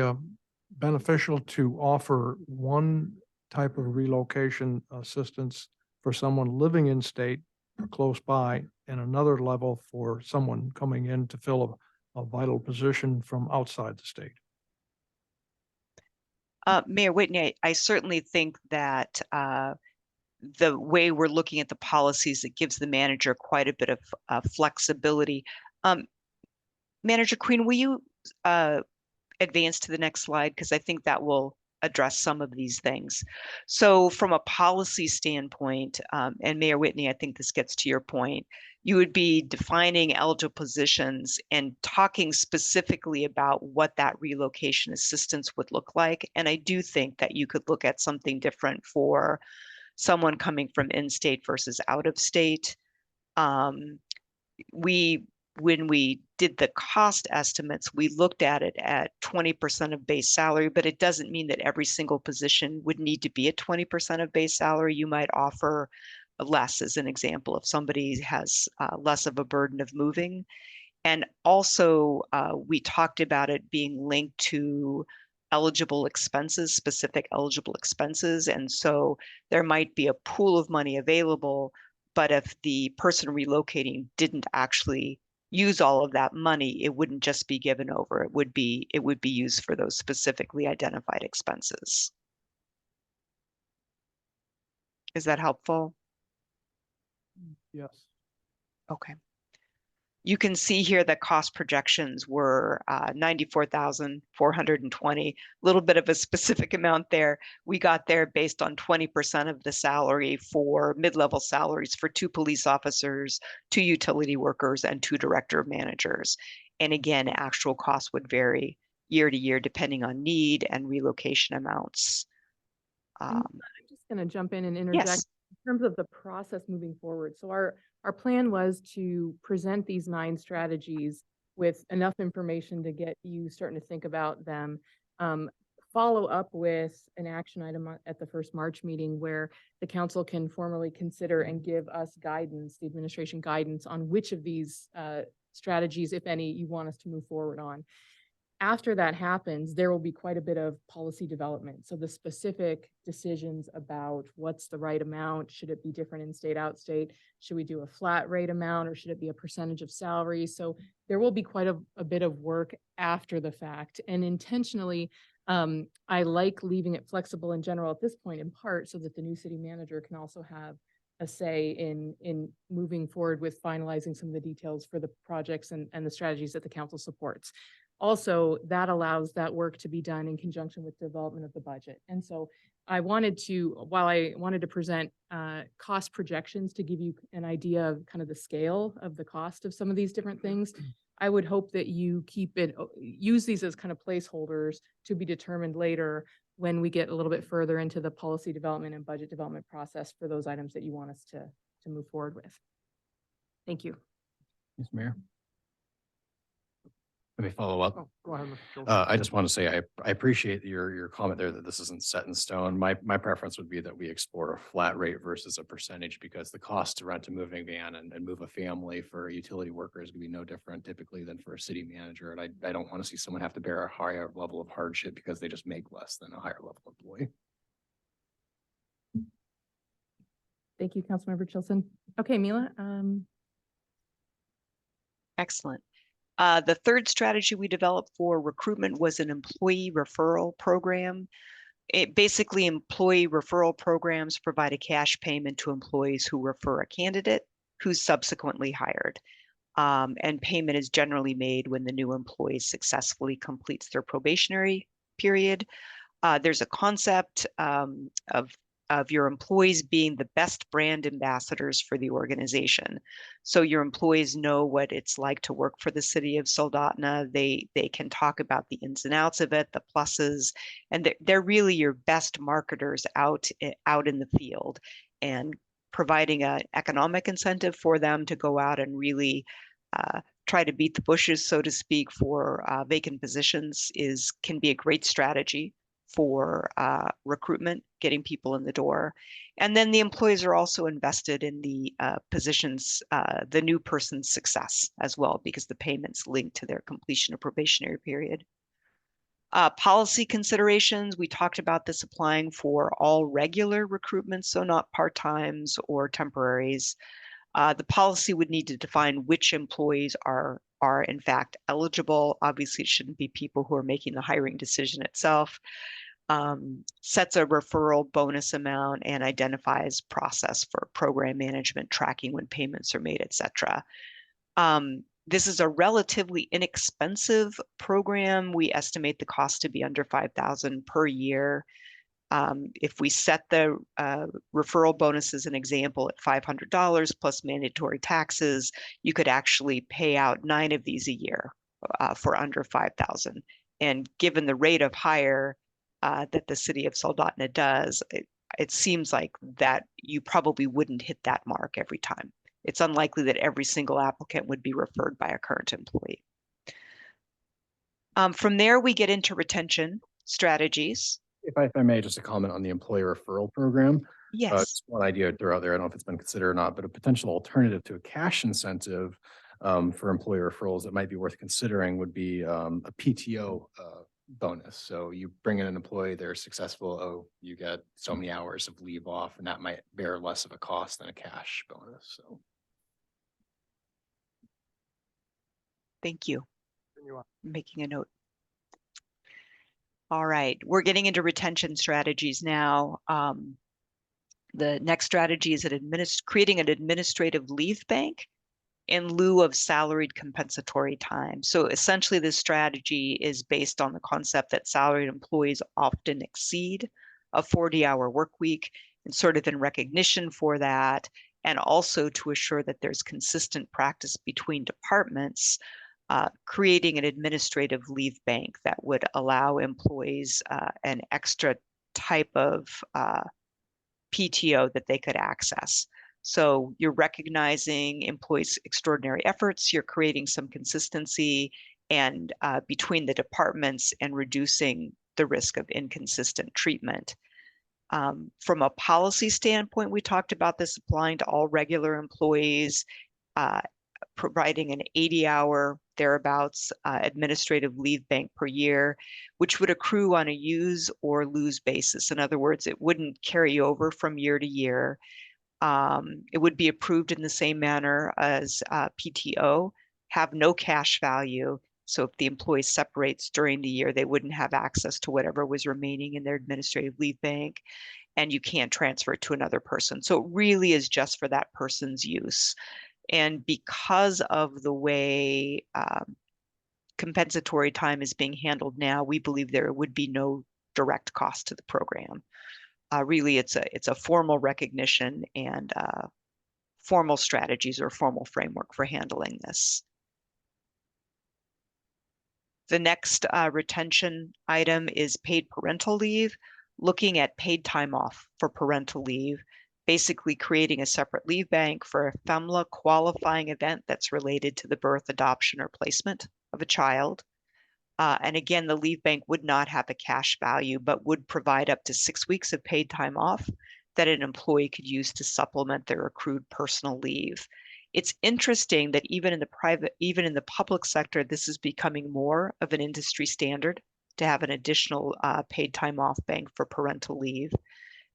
beneficial to offer one type of relocation assistance for someone living in state or close by and another level for someone coming in to fill a vital position from outside the state? Mayor Whitney, I certainly think that the way we're looking at the policies, it gives the manager quite a bit of flexibility. Manager Queen, will you advance to the next slide? Because I think that will address some of these things. So from a policy standpoint, and Mayor Whitney, I think this gets to your point, you would be defining eligible positions and talking specifically about what that relocation assistance would look like. And I do think that you could look at something different for someone coming from in-state versus out of state. When we did the cost estimates, we looked at it at 20% of base salary, but it doesn't mean that every single position would need to be at 20% of base salary. You might offer less, as an example, if somebody has less of a burden of moving. And also, we talked about it being linked to eligible expenses, specific eligible expenses. And so there might be a pool of money available, but if the person relocating didn't actually use all of that money, it wouldn't just be given over. It would be used for those specifically identified expenses. Is that helpful? Yes. Okay. You can see here that cost projections were 94,420, a little bit of a specific amount there. We got there based on 20% of the salary for mid-level salaries for 2 police officers, 2 utility workers, and 2 director of managers. And again, actual costs would vary year to year depending on need and relocation amounts. I'm just going to jump in and interject. Yes. In terms of the process moving forward. So our plan was to present these 9 strategies with enough information to get you starting to think about them. follow up with an action item at the first March meeting where the council can formally consider and give us guidance, the administration guidance on which of these strategies, if any, you want us to move forward on. After that happens, there will be quite a bit of policy development. So the specific decisions about what's the right amount, should it be different in state, out state? Should we do a flat rate amount or should it be a percentage of salary? So there will be quite a bit of work after the fact, and intentionally, I like leaving it flexible in general at this point, in part so that the new city manager can also have a say in moving forward with finalizing some of the details for the projects and the strategies that the council supports. Also, that allows that work to be done in conjunction with development of the budget. And so while I wanted to present cost projections to give you an idea of kind of the scale of the cost of some of these different things, I would hope that you use these as kind of placeholders to be determined later when we get a little bit further into the policy development and budget development process for those items that you want us to move forward with. Thank you. Yes, Mayor. Let me follow up. Oh, go ahead, Mr. Chilton. I just want to say I appreciate your comment there that this isn't set in stone. My preference would be that we explore a flat rate versus a percentage, because the cost to rent a moving van and move a family for utility workers would be no different typically than for a city manager. And I don't want to see someone have to bear a higher level of hardship because they just make less than a higher level employee. Thank you, Councilmember Chilson. Okay, Mila. Excellent. The third strategy we developed for recruitment was an employee referral program. Basically, employee referral programs provide a cash payment to employees who refer a candidate who's subsequently hired. And payment is generally made when the new employee successfully completes their probationary period. There's a concept of your employees being the best brand ambassadors for the organization. So your employees know what it's like to work for the city of Soldotna. They can talk about the ins and outs of it, the pluses, and they're really your best marketers out in the field, and providing an economic incentive for them to go out and really try to beat the bushes, so to speak, for vacant positions can be a great strategy for recruitment, getting people in the door. And then the employees are also invested in the positions, the new person's success as well, because the payment's linked to their completion of probationary period. Policy considerations, we talked about this applying for all regular recruitments, so not part-times or temporaries. The policy would need to define which employees are in fact eligible. Obviously, it shouldn't be people who are making the hiring decision itself. Sets a referral bonus amount and identifies process for program management, tracking when payments are made, etc. This is a relatively inexpensive program. We estimate the cost to be under $5,000 per year. If we set the referral bonus as an example at $500 plus mandatory taxes, you could actually pay out 9 of these a year for under $5,000. And given the rate of hire that the city of Soldotna does, it seems like that you probably wouldn't hit that mark every time. It's unlikely that every single applicant would be referred by a current employee. From there, we get into retention strategies. If I may, just a comment on the employee referral program. Yes. Just one idea to throw out there. I don't know if it's been considered or not, but a potential alternative to a cash incentive for employee referrals that might be worth considering would be a PTO bonus. So you bring in an employee, they're successful, you get so many hours of leave off, and that might bear less of a cost than a cash bonus. So Thank you. Continue on. Making a note. All right, we're getting into retention strategies now. The next strategy is creating an administrative leave bank in lieu of salaried compensatory time. So essentially, this strategy is based on the concept that salaried employees often exceed a 40-hour work week, and sort of in recognition for that, and also to assure that there's consistent practice between departments, creating an administrative leave bank that would allow employees an extra type of PTO that they could access. So you're recognizing employees' extraordinary efforts, you're creating some consistency and between the departments and reducing the risk of inconsistent treatment. From a policy standpoint, we talked about this applying to all regular employees, providing an 80-hour thereabouts administrative leave bank per year, which would accrue on a use or lose basis. In other words, it wouldn't carry over from year to year. It would be approved in the same manner as PTO, have no cash value. So if the employee separates during the year, they wouldn't have access to whatever was remaining in their administrative leave bank, and you can't transfer it to another person. So it really is just for that person's use. And because of the way compensatory time is being handled now, we believe there would be no direct cost to the program. Really, it's a formal recognition and formal strategies or formal framework for handling this. The next retention item is paid parental leave, looking at paid time off for parental leave, basically creating a separate leave bank for a FEMLA qualifying event that's related to the birth, adoption, or placement of a child. And again, the leave bank would not have a cash value, but would provide up to 6 weeks of paid time off that an employee could use to supplement their accrued personal leave. It's interesting that even in the public sector, this is becoming more of an industry standard to have an additional paid time off bank for parental leave.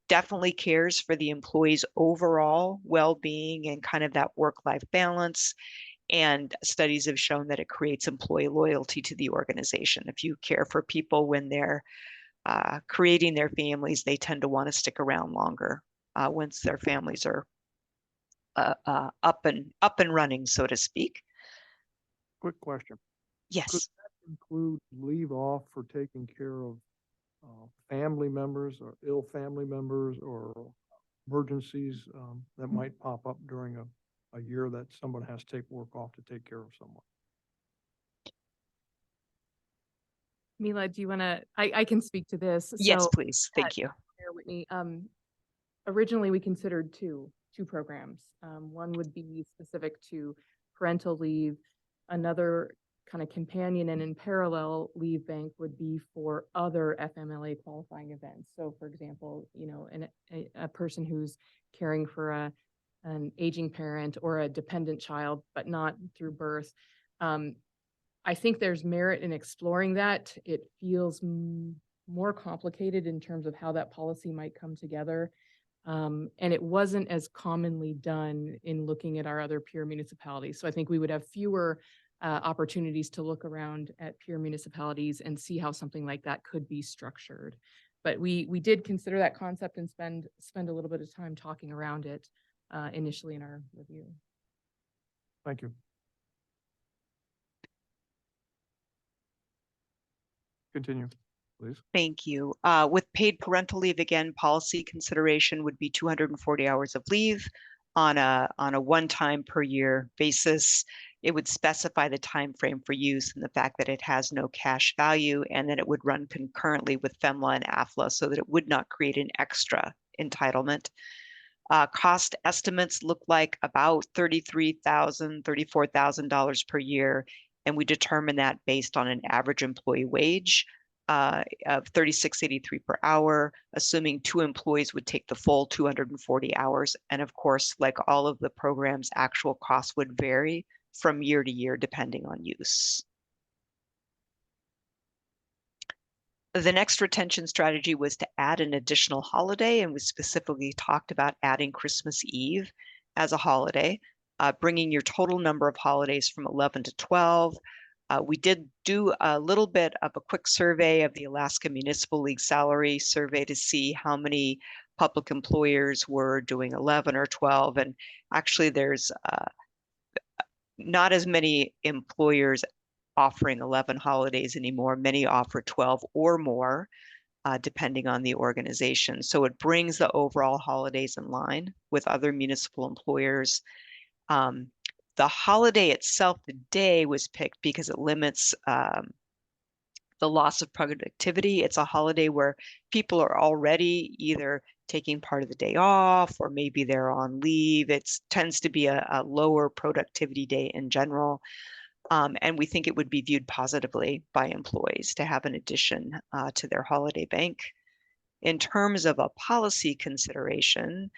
Definitely cares for the employee's overall well-being and kind of that work-life balance. And studies have shown that it creates employee loyalty to the organization. If you care for people when they're creating their families, they tend to want to stick around longer once their families are up and running, so to speak. Quick question. Yes. Include leave off for taking care of family members or ill family members or emergencies that might pop up during a year that someone has to take work off to take care of someone. Mila, do you want to, I can speak to this. Yes, So, please. Thank you. Mayor Whitney, originally we considered two programs. One would be specific to parental leave. Another kind of companion and in parallel leave bank would be for other FMLA qualifying events. So for example, you know, a person who's caring for an aging parent or a dependent child, but not through birth. I think there's merit in exploring that. It feels more complicated in terms of how that policy might come together. And it wasn't as commonly done in looking at our other peer municipalities. So I think we would have fewer opportunities to look around at peer municipalities and see how something like that could be structured. But we did consider that concept and spend a little bit of time talking around it initially in our review. Thank you. Continue, please. Thank you. With paid parental leave, again, policy consideration would be 240 hours of leave on a one-time per year basis. It would specify the time frame for use and the fact that it has no cash value, and that it would run concurrently with FEMLA and AFLA so that it would not create an extra entitlement. Cost estimates look like about $33,000, $34,000 per year, and we determine that based on an average employee wage of $36.83 per hour, assuming 2 employees would take the full 240 hours. And of course, like all of the programs, actual costs would vary from year to year depending on use. The next retention strategy was to add an additional holiday, and we specifically talked about adding Christmas Eve as a holiday, bringing your total number of holidays from 11 to 12. We did do a little bit of a quick survey of the Alaska Municipal League salary survey to see how many public employers were doing 11 or 12. And actually there's not as many employers offering 11 holidays anymore. Many offer 12 or more, depending on the organization. So it brings the overall holidays in line with other municipal employers. The holiday itself, the day, was picked because it limits the loss of productivity. It's a holiday where people are already either taking part of the day off or maybe they're on leave. It tends to be a lower productivity day in general. And we think it would be viewed positively by employees to have an addition to their holiday bank. In terms of a policy consideration,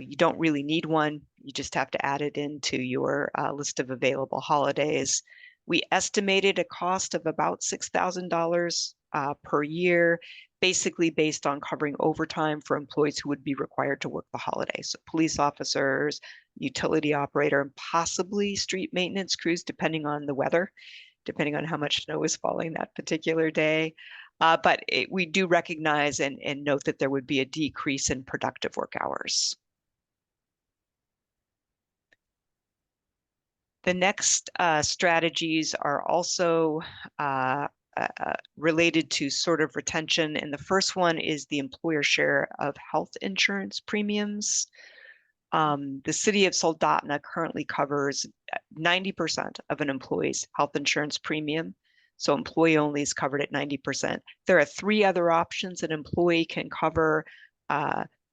you don't really need one. You just have to add it into your list of available holidays. We estimated a cost of about $6,000 per year, basically based on covering overtime for employees who would be required to work the holiday. So police officers, utility operator, and possibly street maintenance crews, depending on the weather, depending on how much snow is falling that particular day. But we do recognize and note that there would be a decrease in productive work hours. The next strategies are also related to sort of retention. And the first one is the employer share of health insurance premiums. The city of Soldotna currently covers 90% of an employee's health insurance premium. So employee only is covered at 90%. There are 3 other options an employee can cover: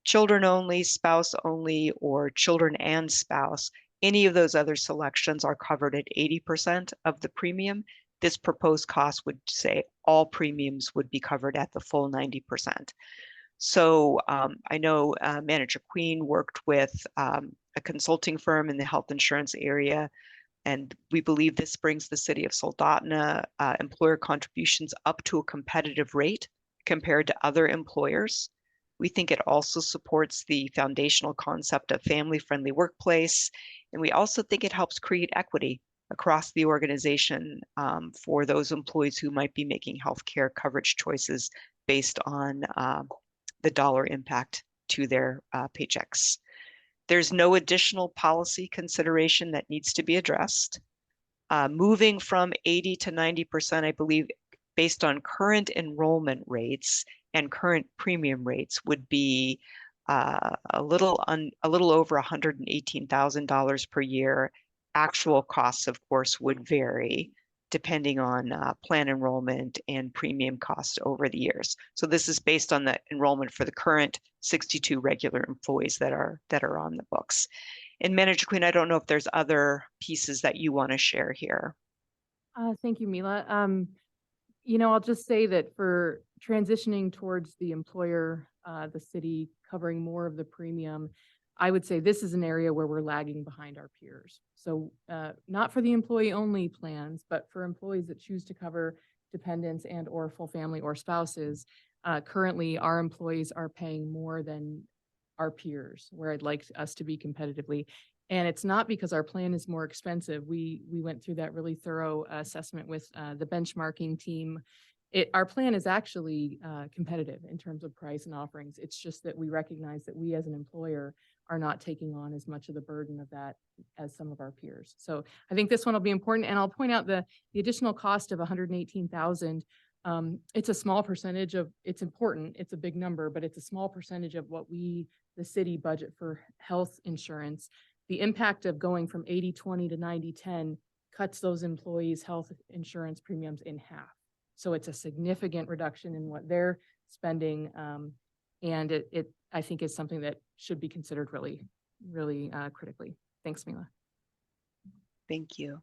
children only, spouse only, or children and spouse. Any of those other selections are covered at 80% of the premium. This proposed cost would say all premiums would be covered at the full 90%. So I know Manager Queen worked with a consulting firm in the health insurance area, and we believe this brings the city of Soldotna employer contributions up to a competitive rate compared to other employers. We think it also supports the foundational concept of family-friendly workplace, and we also think it helps create equity across the organization for those employees who might be making healthcare coverage choices based on the dollar impact to their paychecks. There's no additional policy consideration that needs to be addressed. Moving from 80 to 90%, I believe, based on current enrollment rates and current premium rates, would be a little over $118,000 per year. Actual costs, of course, would vary depending on plan enrollment and premium costs over the years. So this is based on the enrollment for the current 62 regular employees that are on the books. And Manager Queen, I don't know if there's other pieces that you want to share here. Thank you, Mila. I'll just say that for transitioning towards the employer, the city covering more of the premium, I would say this is an area where we're lagging behind our peers. So not for the employee-only plans, but for employees that choose to cover dependents and or full family or spouses. Currently, our employees are paying more than our peers, where I'd like us to be competitively. And it's not because our plan is more expensive. We went through that really thorough assessment with the benchmarking team. Our plan is actually competitive in terms of price and offerings. It's just that we recognize that we as an employer are not taking on as much of the burden of that as some of our peers. So I think this one will be important. And I'll point out the additional cost of $118,000. It's a small percentage of, it's important, it's a big number, but it's a small percentage of what the city budget for health insurance. The impact of going from 80-20 to 90-10 cuts those employees' health insurance premiums in half. So it's a significant reduction in what they're spending. And it I think is something that should be considered really, really critically. Thanks, Mila. Thank you.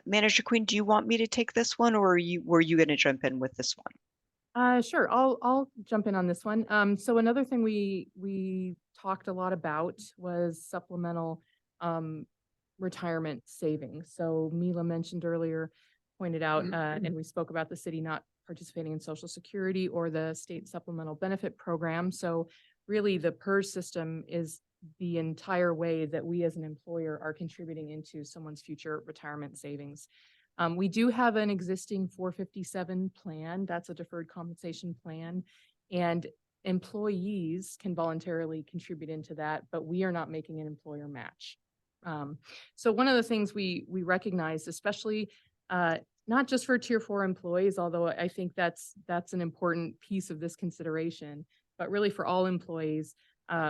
Manager Queen, do you want me to take this one, or were you going to jump in with this one? Sure, I'll jump in on this one. So another thing we talked a lot about was supplemental retirement savings. So Mila mentioned earlier, pointed out, and we spoke about the city not participating in Social Security or the state supplemental benefit program. So really the PERS system is the entire way that we as an employer are contributing into someone's future retirement savings. We do have an existing 457 plan. That's a deferred compensation plan, and employees can voluntarily contribute into that, but we are not making an employer match. So one of the things we recognize, especially not just for Tier 4 employees, although I think that's an important piece of this consideration, but really for all employees,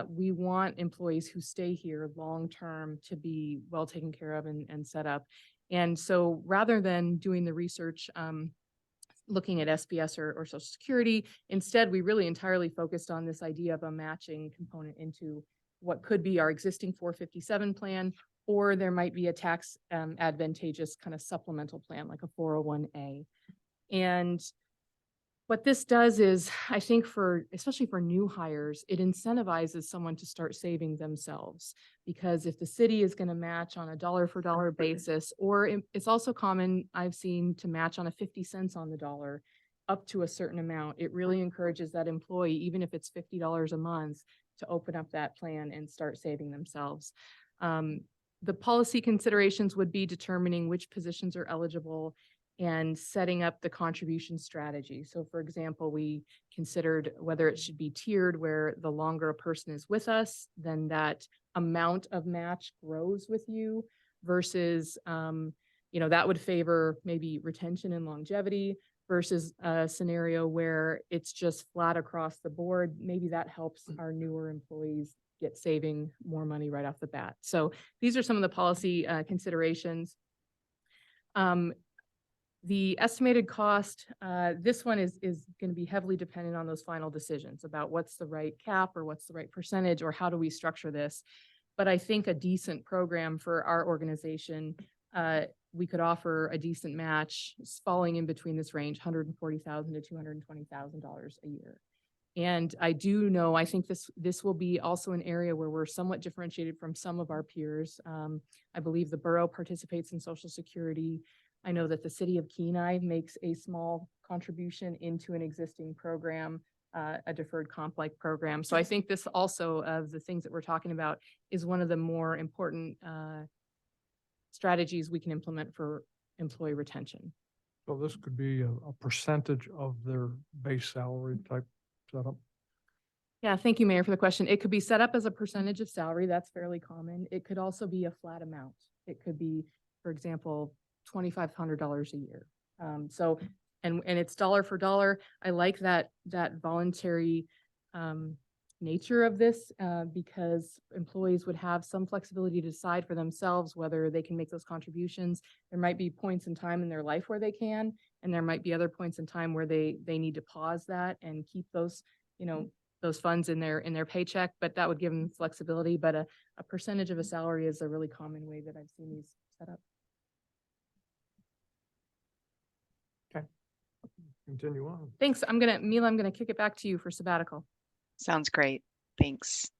we want employees who stay here long-term to be well taken care of and set up. And so rather than doing the research, looking at SBS or Social Security, instead, we really entirely focused on this idea of a matching component into what could be our existing 457 plan or there might be a tax advantageous kind of supplemental plan, like a 401A. And what this does is, I think especially for new hires, it incentivizes someone to start saving themselves. Because if the city is going to match on a dollar for dollar basis, or it's also common, I've seen, to match on a 50 cents on the dollar up to a certain amount, it really encourages that employee, even if it's $50 a month, to open up that plan and start saving themselves. The policy considerations would be determining which positions are eligible and setting up the contribution strategy. So for example, we considered whether it should be tiered, where the longer a person is with us, then that amount of match grows with you, versus, that would favor maybe retention and longevity, versus a scenario where it's just flat across the board. Maybe that helps our newer employees get saving more money right off the bat. So these are some of the policy considerations. The estimated cost, this one is going to be heavily dependent on those final decisions about what's the right cap or what's the right percentage or how do we structure this. But I think a decent program for our organization, we could offer a decent match falling in between this range, $140,000 to $220,000 a year. And I do know, I think this will be also an area where we're somewhat differentiated from some of our peers. I believe the borough participates in Social Security. I know that the city of Kenai makes a small contribution into an existing program, a deferred comp-like program. So I think this also, of the things that we're talking about, is one of the more important strategies we can implement for employee retention. So this could be a percentage of their base salary type setup. Yeah, thank you, Mayor, for the question. It could be set up as a percentage of salary. That's fairly common. It could also be a flat amount. It could be, for example, $2,500 a year. And it's dollar for dollar. I like that voluntary nature of this because employees would have some flexibility to decide for themselves whether they can make those contributions. There might be points in time in their life where they can, and there might be other points in time where they need to pause that and keep those, those funds in their paycheck, but that would give them flexibility. But a percentage of a salary is a really common way that I've seen these set up. Continue on. Thanks. Mila, I'm gonna kick it back to you for sabbatical. Sounds great. Thanks.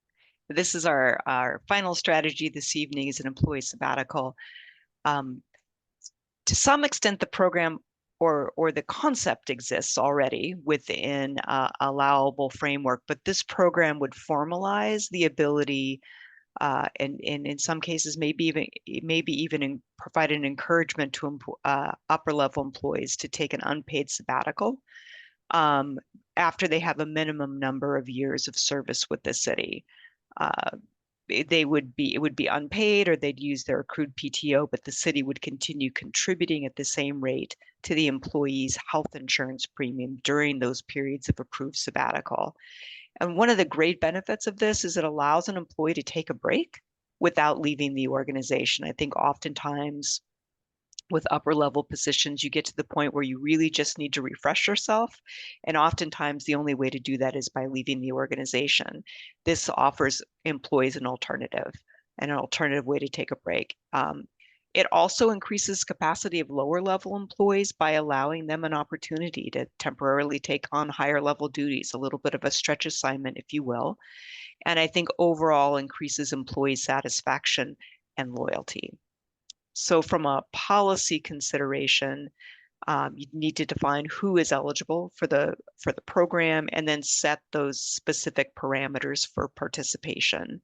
This is our final strategy this evening, is an employee sabbatical. To some extent, the program or the concept exists already within allowable framework, but this program would formalize the ability and in some cases, maybe even provide an encouragement to upper level employees to take an unpaid sabbatical after they have a minimum number of years of service with the city. It would be unpaid, or they'd use their accrued PTO, but the city would continue contributing at the same rate to the employee's health insurance premium during those periods of approved sabbatical. And one of the great benefits of this is it allows an employee to take a break without leaving the organization. I think oftentimes with upper level positions, you get to the point where you really just need to refresh yourself. And oftentimes the only way to do that is by leaving the organization. This offers employees an alternative way to take a break. It also increases capacity of lower level employees by allowing them an opportunity to temporarily take on higher level duties, a little bit of a stretch assignment, if you will. And I think overall increases employee satisfaction and loyalty. So from a policy consideration, you need to define who is eligible for the program and then set those specific parameters for participation.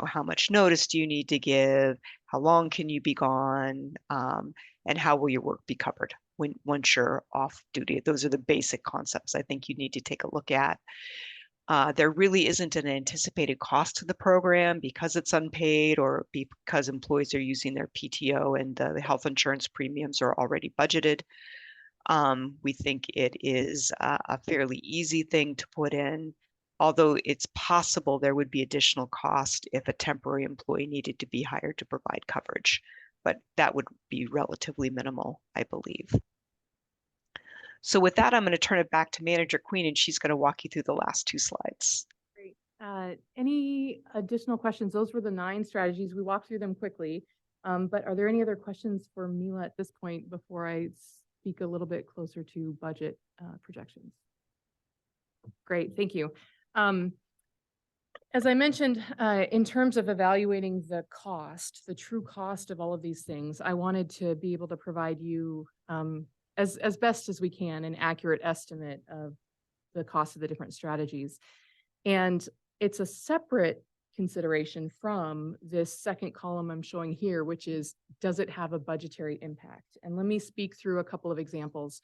How much notice do you need to give? How long can you be gone? And how will your work be covered once you're off duty? Those are the basic concepts I think you need to take a look at. There really isn't an anticipated cost to the program because it's unpaid or because employees are using their PTO and the health insurance premiums are already budgeted. We think it is a fairly easy thing to put in, although it's possible there would be additional cost if a temporary employee needed to be hired to provide coverage, but that would be relatively minimal, I believe. So with that, I'm going to turn it back to Manager Queen, and she's going to walk you through the last two slides. Great. Any additional questions? Those were the 9 strategies. We walked through them quickly. But are there any other questions for Mila at this point before I speak a little bit closer to budget projections? Great, thank you. As I mentioned, in terms of evaluating the cost, the true cost of all of these things, I wanted to be able to provide you as best as we can an accurate estimate of the cost of the different strategies. And it's a separate consideration from this second column I'm showing here, which is, does it have a budgetary impact? And let me speak through a couple of examples.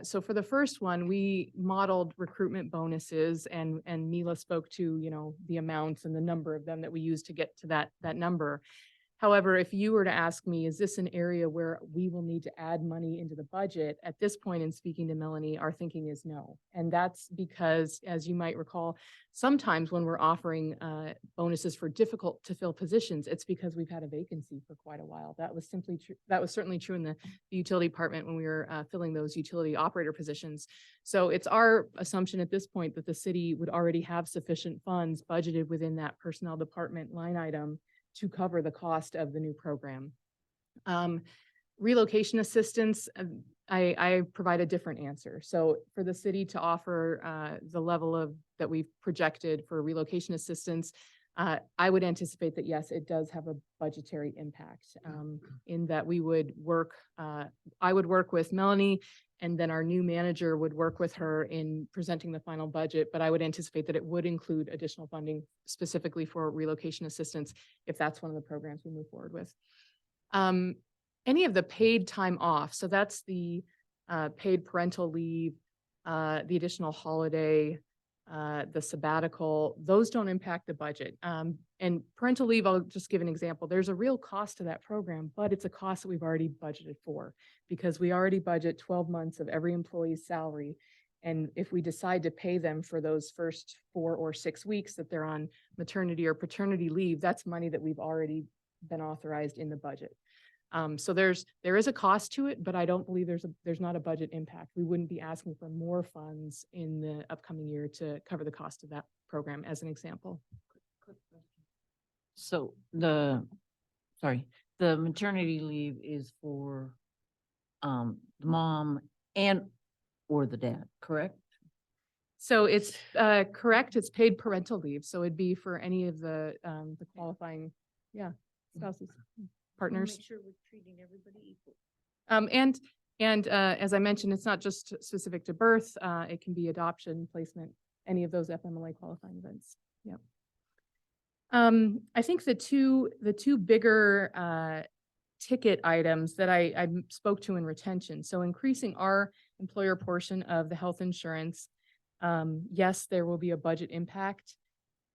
So for the first one, we modeled recruitment bonuses and Mila spoke to, the amounts and the number of them that we use to get to that number. However, if you were to ask me, is this an area where we will need to add money into the budget? At this point in speaking to Melanie, our thinking is no. And that's because, as you might recall, sometimes when we're offering bonuses for difficult to fill positions, it's because we've had a vacancy for quite a while. That was simply true. That was certainly true in the utility department when we were filling those utility operator positions. So it's our assumption at this point that the city would already have sufficient funds budgeted within that personnel department line item to cover the cost of the new program. Relocation assistance, I provide a different answer. So for the city to offer the level of that we've projected for relocation assistance, I would anticipate that yes, it does have a budgetary impact in that we would work, I would work with Melanie, and then our new manager would work with her in presenting the final budget, but I would anticipate that it would include additional funding specifically for relocation assistance if that's one of the programs we move forward with. Any of the paid time off, so that's the paid parental leave, the additional holiday, the sabbatical, those don't impact the budget. And parental leave, I'll just give an example. There's a real cost to that program, but it's a cost that we've already budgeted for because we already budget 12 months of every employee's salary. And if we decide to pay them for those first 4 or 6 weeks that they're on maternity or paternity leave, that's money that we've already been authorized in the budget. So there is a cost to it, but I don't believe there's not a budget impact. We wouldn't be asking for more funds in the upcoming year to cover the cost of that program, as an example. So the maternity leave is for the mom and or the dad, correct? So it's correct. It's paid parental leave. So it'd be for any of the qualifying, spouses, partners. Make sure we're treating everybody equal. And as I mentioned, it's not just specific to birth. It can be adoption, placement, any of those FMLA qualifying events. Yep. I think the two bigger ticket items that I spoke to in retention. So increasing our employer portion of the health insurance. Yes, there will be a budget impact.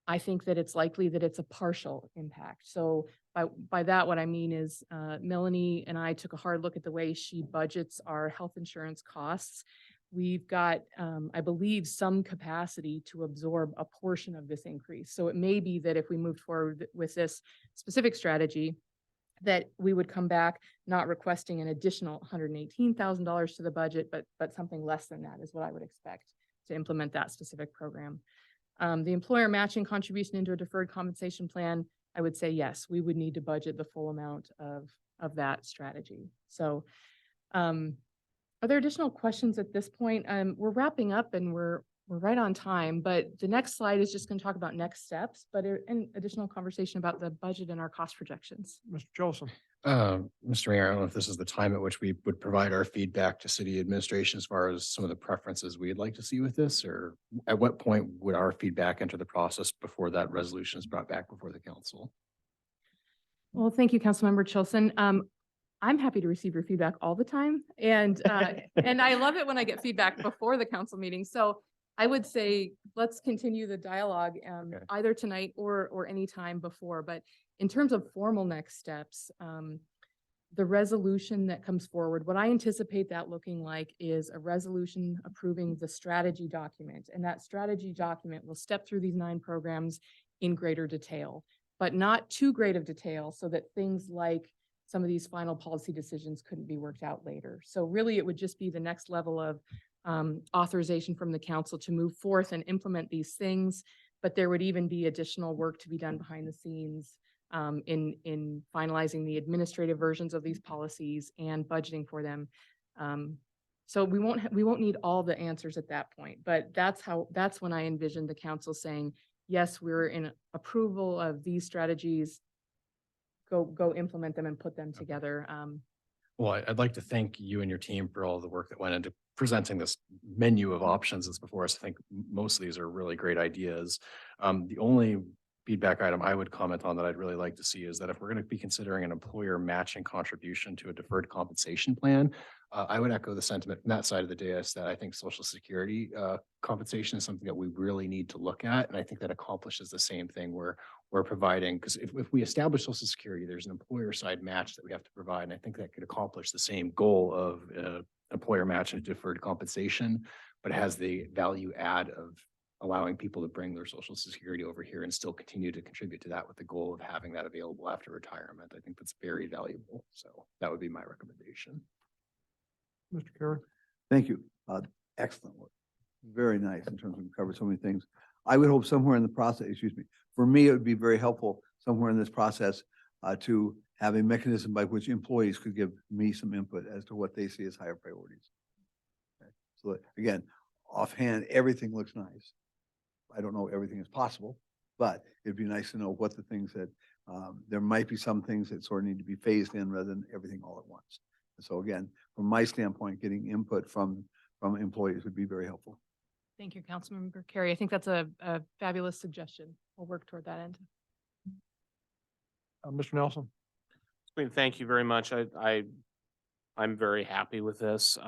I think that it's likely that it's a partial impact. So by that, what I mean is Melanie and I took a hard look at the way she budgets our health insurance costs. We've got, I believe, some capacity to absorb a portion of this increase. So it may be that if we moved forward with this specific strategy, that we would come back not requesting an additional $118,000 to the budget, but something less than that is what I would expect to implement that specific program. The employer matching contribution into a deferred compensation plan, I would say yes, we would need to budget the full amount of that strategy. So are there additional questions at this point? We're wrapping up and we're right on time, but the next slide is just going to talk about next steps, but an additional conversation about the budget and our cost projections. Mr. Jolson. Mr. Mayor, I don't know if this is the time at which we would provide our feedback to city administration as far as some of the preferences we'd like to see with this, or at what point would our feedback enter the process before that resolution is brought back before the council? Well, thank you, Councilmember Chilson. I'm happy to receive your feedback all the time. And I love it when I get feedback before the council meeting. So I would say, let's continue the dialogue either tonight or any time before. But in terms of formal next steps, the resolution that comes forward, what I anticipate that looking like is a resolution approving the strategy document. And that strategy document will step through these 9 programs in greater detail, but not too great of detail so that things like some of these final policy decisions couldn't be worked out later. So really, it would just be the next level of authorization from the council to move forth and implement these things. but there would even be additional work to be done behind the scenes in finalizing the administrative versions of these policies and budgeting for them. So we won't need all the answers at that point, but that's when I envisioned the council saying, yes, we're in approval of these strategies. Go implement them and put them together. Well, I'd like to thank you and your team for all the work that went into presenting this menu of options that's before us. I think most of these are really great ideas. The only feedback item I would comment on that I'd really like to see is that if we're going to be considering an employer matching contribution to a deferred compensation plan, I would echo the sentiment from that side of the dais that I think Social Security compensation is something that we really need to look at. And I think that accomplishes the same thing where we're providing, because if we establish Social Security, there's an employer side match that we have to provide. And I think that could accomplish the same goal of employer match and deferred compensation, but it has the value add of allowing people to bring their Social Security over here and still continue to contribute to that with the goal of having that available after retirement. I think that's very valuable. So that would be my recommendation. Mr. Carey? Thank you. Excellent work. Very nice in terms of cover so many things. I would hope somewhere in the process, excuse me, for me, it would be very helpful somewhere in this process to have a mechanism by which employees could give me some input as to what they see as higher priorities. Okay. So again, offhand, everything looks nice. I don't know everything is possible, but it'd be nice to know what the things that there might be some things that sort of need to be phased in rather than everything all at once. And so again, from my standpoint, getting input from employees would be very helpful. Thank you, Councilmember Carey. I think that's a fabulous suggestion. We'll work toward that end. Mr. Nelson? Thank you very much. I'm very happy with this.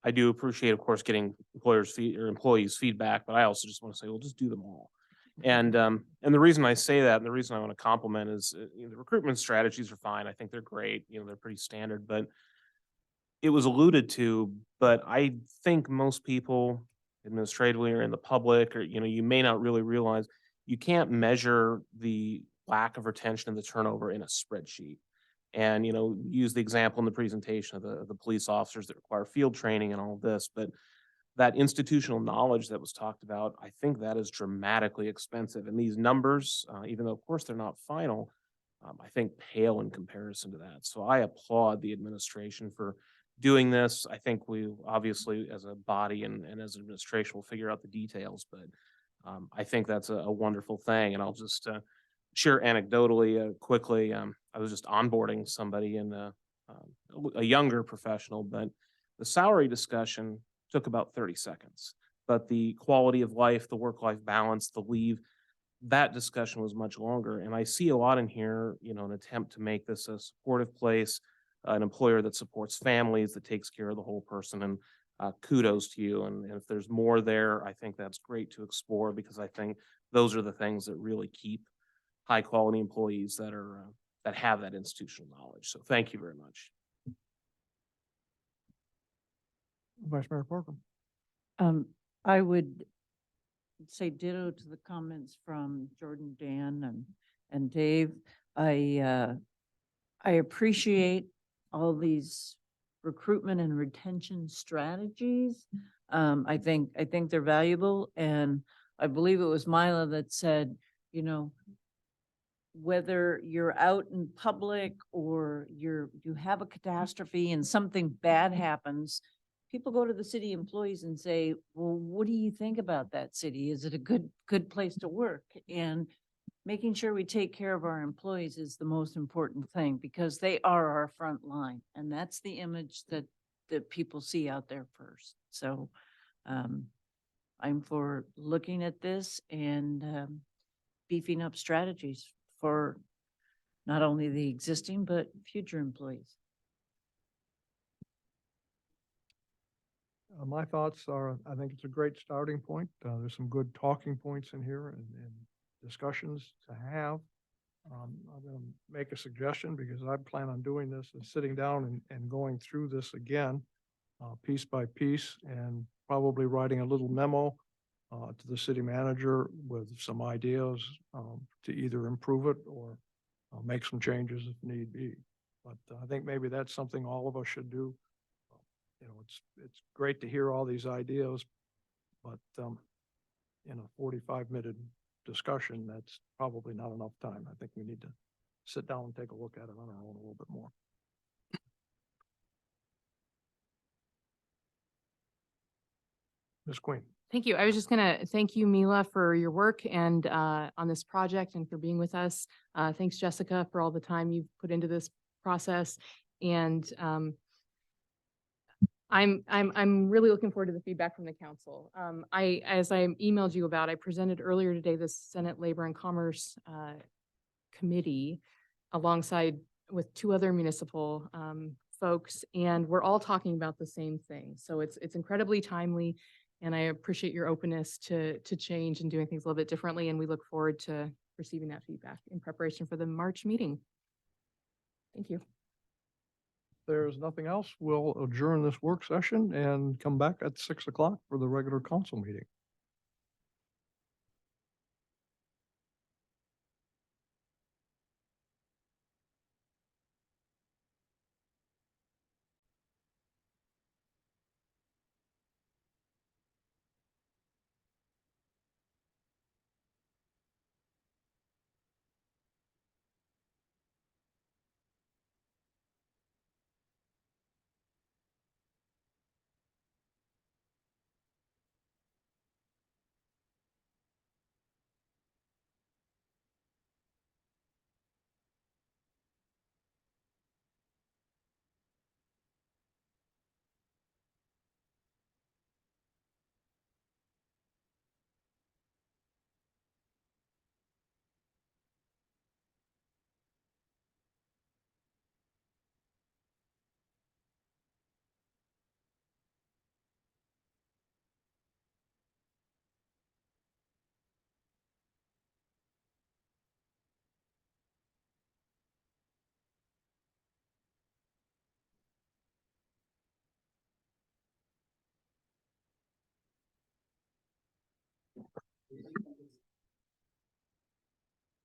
I do appreciate, of course, getting employees feedback, but I also just want to say, well, just do them all. And the reason I say that, and the reason I want to compliment is the recruitment strategies are fine. I think they're great. They're pretty standard, but it was alluded to, but I think most people administratively or in the public, or, you may not really realize you can't measure the lack of retention and the turnover in a spreadsheet. And, use the example in the presentation of the police officers that require field training and all of this, but that institutional knowledge that was talked about, I think that is dramatically expensive. And these numbers, even though of course they're not final, I think pale in comparison to that. So I applaud the administration for doing this. I think we obviously as a body and as an administration will figure out the details, but I think that's a wonderful thing. And I'll just share anecdotally quickly. I was just onboarding somebody in a younger professional, but the salary discussion took about 30 seconds. But the quality of life, the work-life balance, the leave, that discussion was much longer. And I see a lot in here, an attempt to make this a supportive place, an employer that supports families, that takes care of the whole person. And kudos to you. And if there's more there, I think that's great to explore, because I think those are the things that really keep high quality employees that are that have that institutional knowledge. So thank you very much. Vice Mayor Parker? I would say ditto to the comments from Jordan, Dan, and Dave. I appreciate all these recruitment and retention strategies. I think they're valuable, and I believe it was Mila that said, whether you're out in public or you have a catastrophe and something bad happens, people go to the city employees and say, well, what do you think about that city? Is it a good place to work? And making sure we take care of our employees is the most important thing, because they are our front line. And that's the image that people see out there first. So I'm for looking at this and beefing up strategies for not only the existing, but future employees. My thoughts are, I think it's a great starting point. There's some good talking points in here and discussions to have. I'm going to make a suggestion, because I plan on doing this and sitting down and going through this again, piece by piece, and probably writing a little memo to the city manager with some ideas to either improve it or make some changes if need be. But I think maybe that's something all of us should do. It's great to hear all these ideas, but in a 45-minute discussion, that's probably not enough time. I think we need to sit down and take a look at it on our own a little bit more. Ms. Queen. Thank you. I was just gonna thank you, Mila, for your work and on this project and for being with us. Thanks, Jessica, for all the time you've put into this process. And I'm really looking forward to the feedback from the council. As I emailed you about, I presented earlier today the Senate Labor and Commerce Committee alongside with two other municipal folks, and we're all talking about the same thing. So it's incredibly timely. And I appreciate your openness to change and doing things a little bit differently. And we look forward to receiving that feedback in preparation for the March meeting. Thank you. There's nothing else. We'll adjourn this work session and come back at 6 o'clock for the regular council meeting.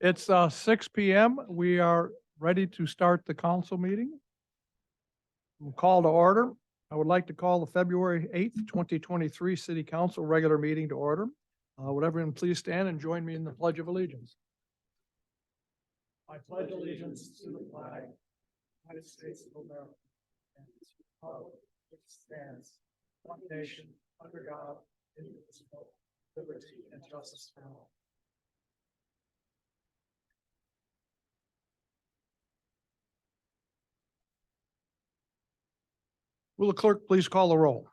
It's 6 PM. We are ready to start the council meeting. We'll call to order. I would like to call the February 8th, 2023 City Council regular meeting to order. Would everyone please stand and join me in the Pledge of Allegiance? I pledge allegiance to the flag, United States of America, and to the republic which stands one nation under God, indivisible, liberty and justice for all. Will the clerk please call the roll?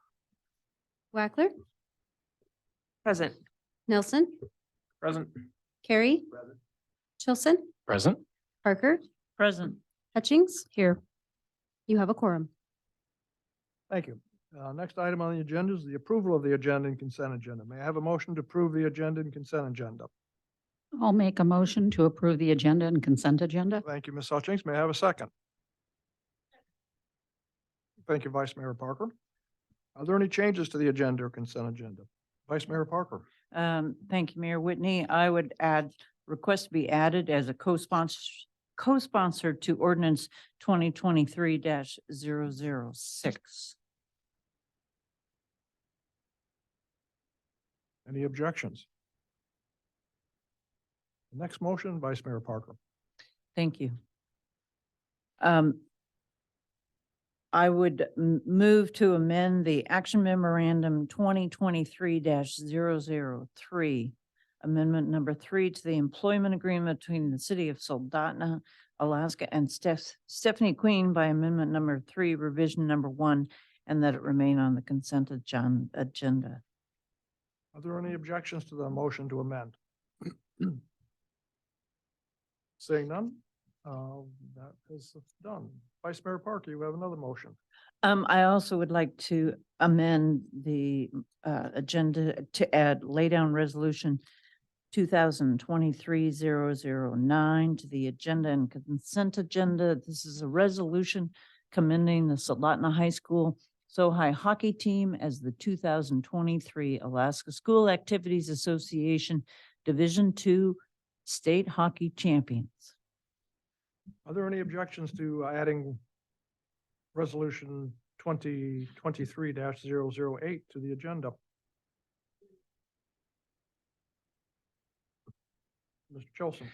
Wackler, Present. Nelson, Present. Carey, Chilson, Present. Parker, Present. Hutchings, here. You have a quorum. Thank you. Next item on the agenda is the approval of the agenda and consent agenda. May I have a motion to approve the agenda and consent agenda? I'll make a motion to approve the agenda and consent agenda. Thank you, Ms. Hutchings. May I have a second? Thank you, Vice Mayor Parker. Are there any changes to the agenda or consent agenda? Vice Mayor Parker. Thank you, Mayor Whitney. I would add, request to be added as a co-sponsor to ordinance 2023-006. Any objections? The next motion, Vice Mayor Parker. Thank you. I would move to amend the action memorandum 2023-003, amendment number 3 to the employment agreement between the city of Soldotna, Alaska and Stephanie Queen by amendment number 3, revision number 1, and that it remain on the consent agenda. Are there any objections to the motion to amend? Seeing none, that is done. Vice Mayor Parker, you have another motion. I also would like to amend the agenda to add lay down resolution 2023-009 to the agenda and consent agenda. This is a resolution commending the Soldotna High School Sohai hockey team as the 2023 Alaska School Activities Association Division II State Hockey Champions. Are there any objections to adding resolution 2023-008 to the agenda? Mr. Chilson.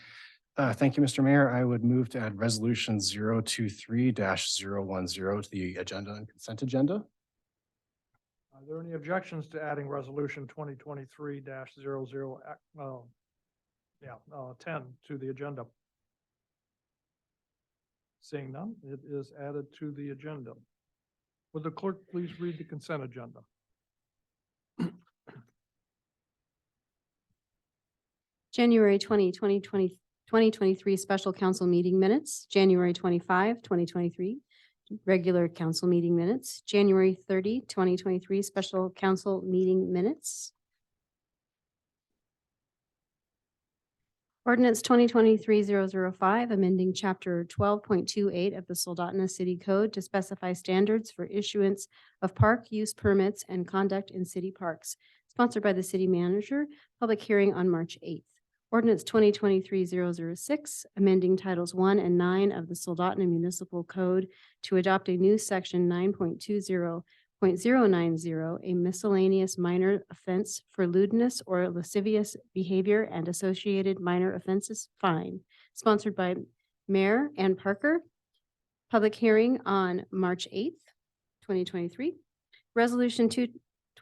Thank you, Mr. Mayor. I would move to add resolution 023-010 to the agenda and consent agenda. Are there any objections to adding resolution 2023-00, 10 to the agenda? Seeing none, it is added to the agenda. Would the clerk please read the consent agenda? January 2023 special council meeting minutes, January 25, 2023, regular council meeting minutes, January 30, 2023 special council meeting minutes. Ordinance 2023-005, amending chapter 12.28 of the Soldotna City Code to specify standards for issuance of park use permits and conduct in city parks, sponsored by the city manager, public hearing on March 8th. Ordinance 2023-006, amending titles 1 and 9 of the Soldotna Municipal Code to adopt a new section 9.20.090, a miscellaneous minor offense for lewdness or lascivious behavior and associated minor offenses fine, sponsored by Mayor Ann Parker. Public hearing on March 8th, 2023. Resolution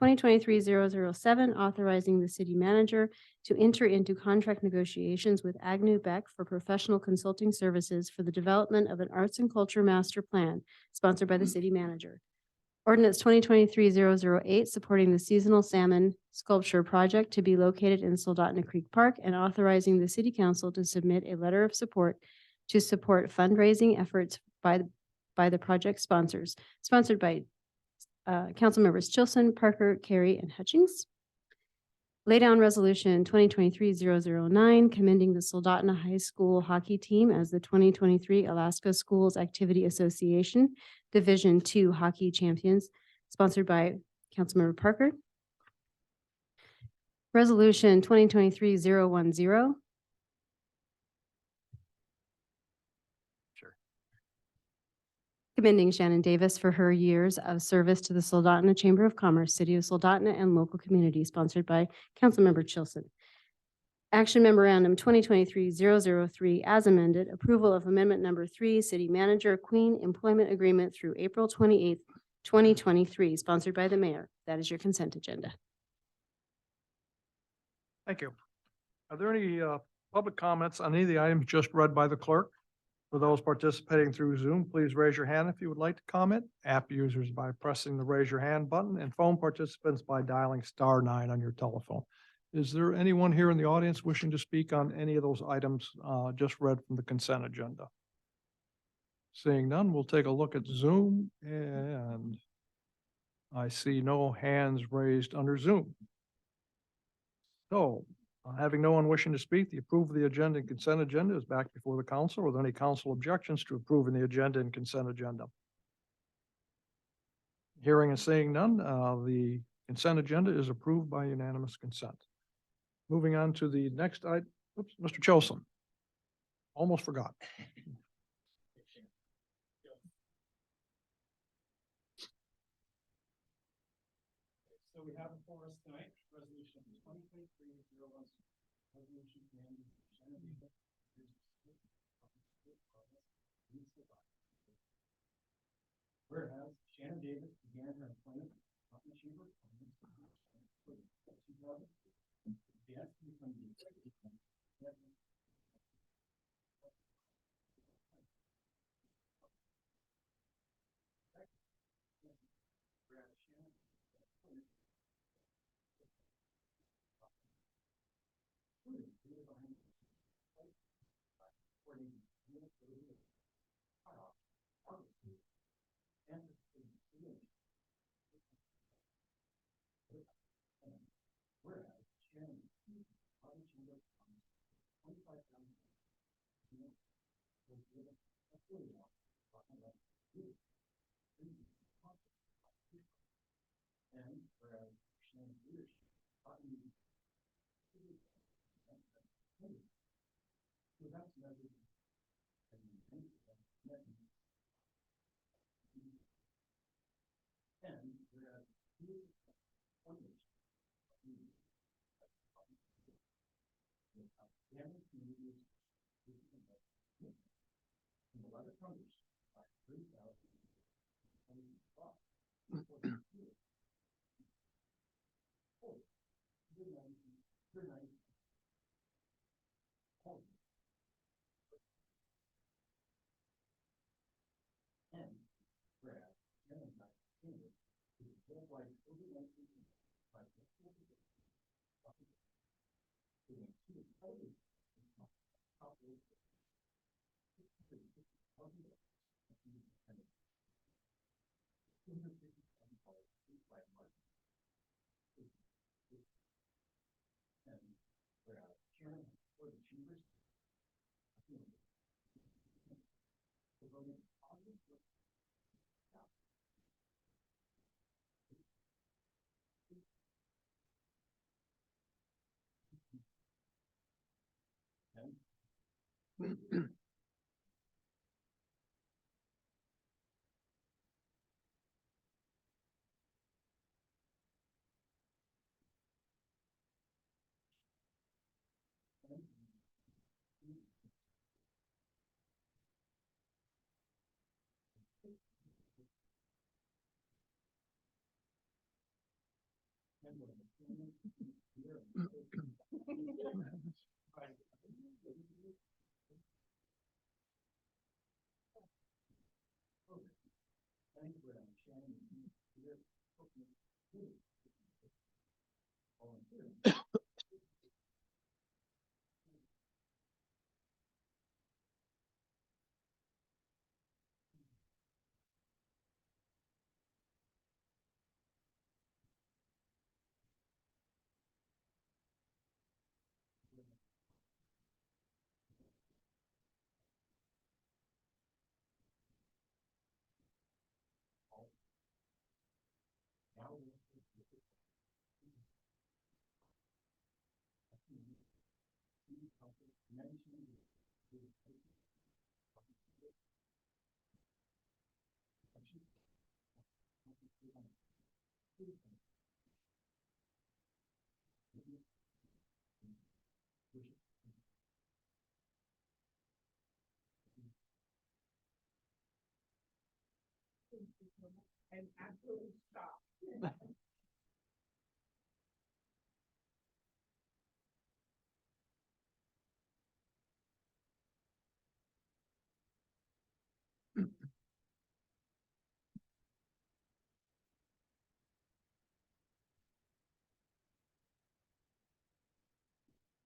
2023-007, authorizing the city manager to enter into contract negotiations with Agnew Beck for professional consulting services for the development of an arts and culture master plan, sponsored by the city manager. Ordinance 2023-008, supporting the seasonal salmon sculpture project to be located in Soldotna Creek Park and authorizing the city council to submit a letter of support to support fundraising efforts by the project sponsors, sponsored by council members Chilson, Parker, Carey, and Hutchings. Lay down resolution 2023-009, commending the Soldotna High School hockey team as the 2023 Alaska Schools Activity Association Division II hockey champions, sponsored by Councilmember Parker. Resolution 2023-010. Commending Shannon Davis for her years of service to the Soldotna Chamber of Commerce, City of Soldotna, and local community, sponsored by Councilmember Chilson. Action Memorandum 2023-003 as amended, approval of amendment number 3, City Manager Queen Employment Agreement through April 28th, 2023, sponsored by the mayor. That is your consent agenda. Thank you. Are there any public comments on any of the items just read by the clerk? For those participating through Zoom, please raise your hand if you would like to comment. App users by pressing the raise your hand button, and phone participants by dialing *9 on your telephone. Is there anyone here in the audience wishing to speak on any of those items just read from the consent agenda? Seeing none, we'll take a look at Zoom, and I see no hands raised under Zoom. So, having no one wishing to speak, the approval of the agenda and consent agenda is back before the council. Are there any council objections to approving the agenda and consent agenda? Hearing and seeing none, the consent agenda is approved by unanimous consent. Moving on to the next item, Mr. Chilson. Almost forgot. So we have before us tonight, resolution 2023-010. Resolution commanding Shannon Davis whereas Shannon Davis began her employment at the Chamber of Commerce in 2000, advanced to become the executive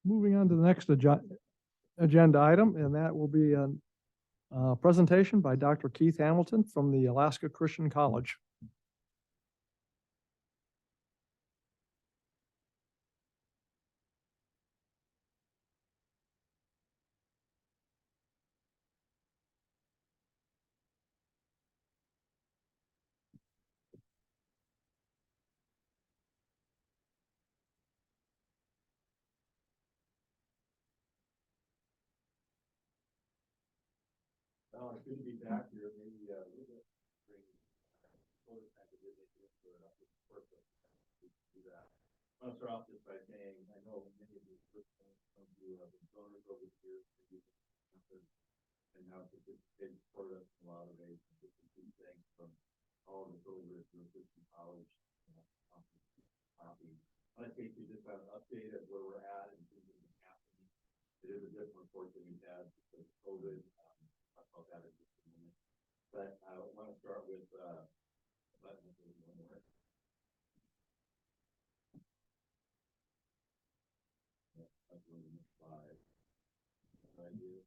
Moving on to the next agenda item, and that will be a presentation by Dr. Keith Hamilton from the Alaska Christian College. It's good to be back here. Maybe I want to start off just by saying, I know many of you, some of you have been donors over the years, and now participate and support us in a lot of ways. Just a few things from all of the donors to Christian College. I want to take you just an update of where we're at and things that have been happening. It is a different report than we've had because of COVID. Talk about that in just a minute. But I want to start with one more. That's one of the next slide. Right here.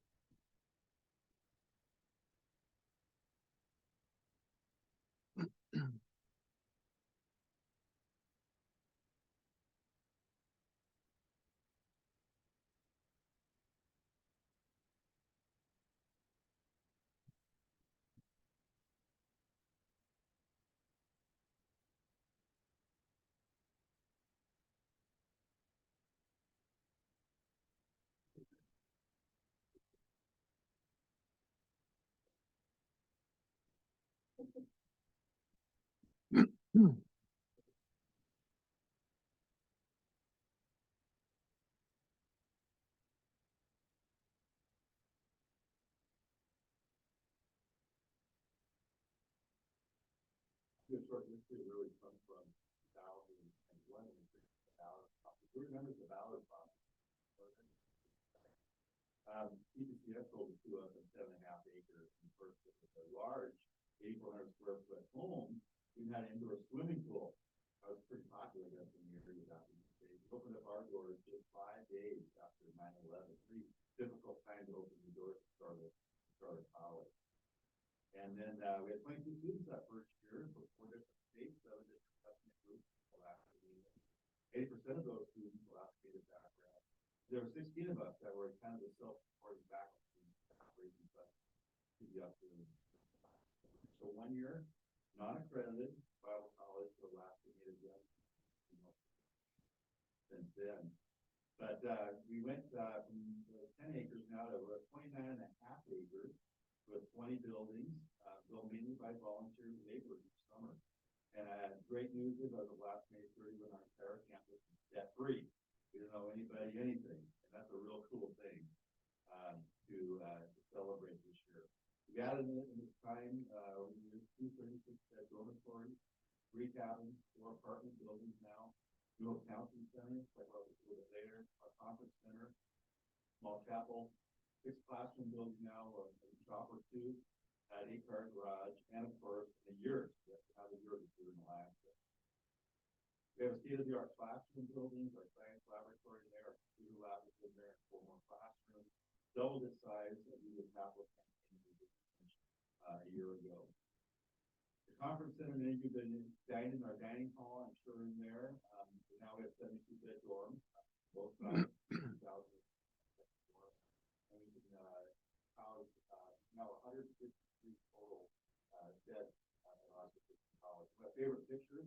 do a short history, really comes from 2001. Who remembers the Ballard Farm? PPCS sold it to us at 7.5 acres and purchased a large 8,400 square foot home. We had an indoor swimming pool. That was pretty popular, I guess, in the area back in the day. We opened up our doors just 5 days after 9/11. Pretty difficult time to open the doors to start a college. And then we had 22 students that first year from 4 different states, 7 different ethnic groups. 80% of those students were Alaska background. There were 16 of us that were kind of the self-supporting faculty operating to be up there. So 1 year, non-accredited Bible College for Alaska Native young since then. But we went from 10 acres now to 29.5 acres with 20 buildings, built mainly by volunteer labor each summer. And great news is as of last May 30, when our entire campus is debt-free. We don't owe anybody anything, and that's a real cool thing to celebrate this year. We added in this time, we have 236-bed dormitories, 3 cabins, 4 apartment buildings now, new counseling centers, like what was there, our conference center, small chapel, 6 classroom buildings now, a shop or 2, an 8-car garage, and of course, a yurt. We have to have a yurt here in Alaska. We have a state-of-the-art classroom buildings, our science laboratory there, our computer lab is in there, 4 more classrooms, double the size of the capital campaign we just finished a year ago. The conference center, many of you have been dining in our dining hall, I'm sure in there. Now we have 72-bed dorms, both sides, 2,000. And we can house now 153 total beds at Alaska College. My favorite picture,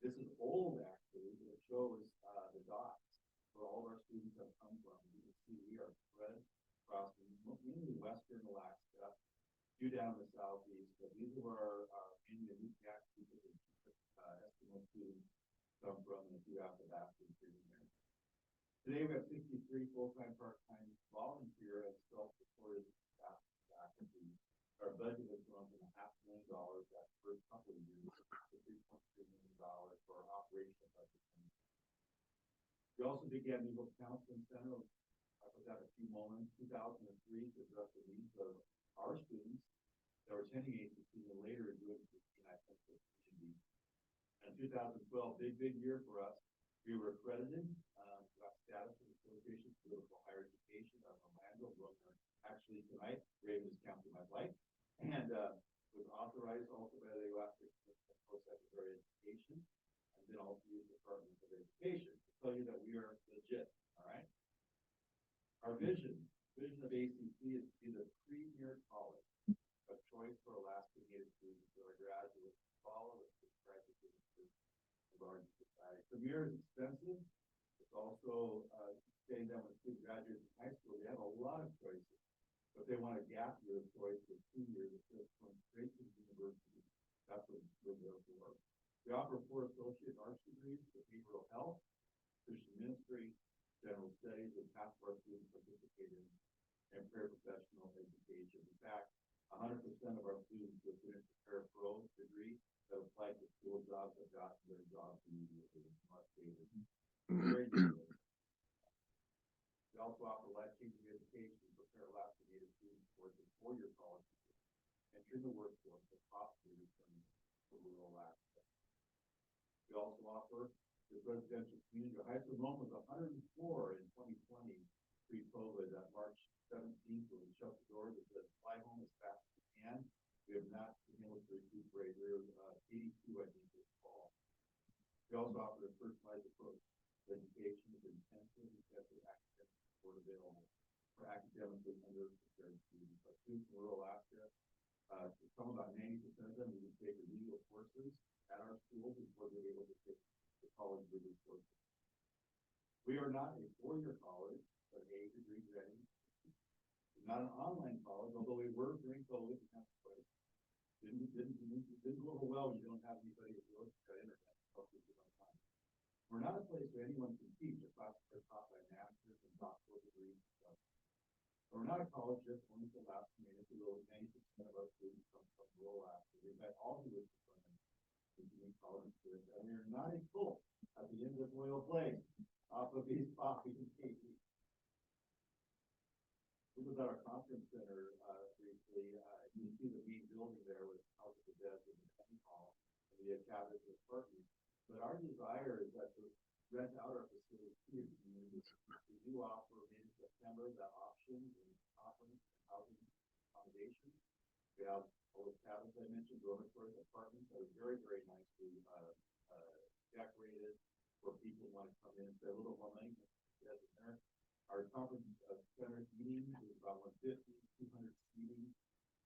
this is old actually, but it shows the dots where all of our students have come from. You can see we are spread across mainly western Alaska, few down the southeast, but these are our Indian people, Eskimo students come from, and a few out the Basque in there. Today we have 63 full-time, part-time volunteer and self-supported staff faculty. Our budget has grown from $500,000 that first couple of years to $3.3 million for our operational budget. We also began the Eagle Counseling Center. I put that a few moments, 2003, to address the needs of our students that were attending ACC and later doing the community. And 2012, big year for us. We were accredited, got status of Association for Political Higher Education out of Orlando, actually tonight, Ravens County, my life, and was authorized also by the Alaska Post-Secondary Education, and then also the Department of Education to tell you that we are legit, all right? Our vision of ACC is to be the premier college of choice for Alaska Native students who are graduates follow and subscribe to the larger society. Premier is expensive. It's also getting them when students graduate from high school. They have a lot of choices, but they want a gap year of choice with 2 years instead of going straight to the university. That's what we're there for. We offer 4 associate arts degrees in behavioral health, Christian ministry, general studies, and half of our students participate in paraprofessional education. In fact, 100% of our students who finish the parapro degree that apply to school jobs have gotten their jobs immediately. Very good. We also offer life-changing education to prepare Alaska Native students for the 4-year college entering the workforce that possibly return to rural Alaska. We also offer this residential community. High school enrollment was 104 in 2020 pre-COVID. That March 17th, when we shut the doors, it said fly home as fast as you can. We have not been able to recuperate. We're 82, I think, this fall. We also offer a personalized approach to education with intensive and tested academic support available for academically underprepared students. Our students in rural Alaska, some about 90% of them will take remedial courses at our school before they're able to take the college degree courses. We are not a 4-year college, but a degree ready. It's not an online college, although we were during COVID. Didn't go over well when you don't have anybody at work to internet. We're not a place where anyone can teach. A class is taught by masters and doctoral degrees and stuff. We're not a college just only for Alaska Native. 90% of our students come from rural Alaska. We invite all who wish to come in community college students, and they're not in full at the end of Royal Place off of East Poppy and Casey. This was at our conference center, briefly. You see the main building there with House of the Dead and the Penny Hall and the cabinet apartment. But our desire is that to rent out our facility to the community. We do offer in September the options and conference and housing accommodation. We have all the cabins I mentioned, dormitory apartments that are very, very nicely decorated where people want to come in, spend a little more money. There. Our conference center seating is about 150, 200 seating.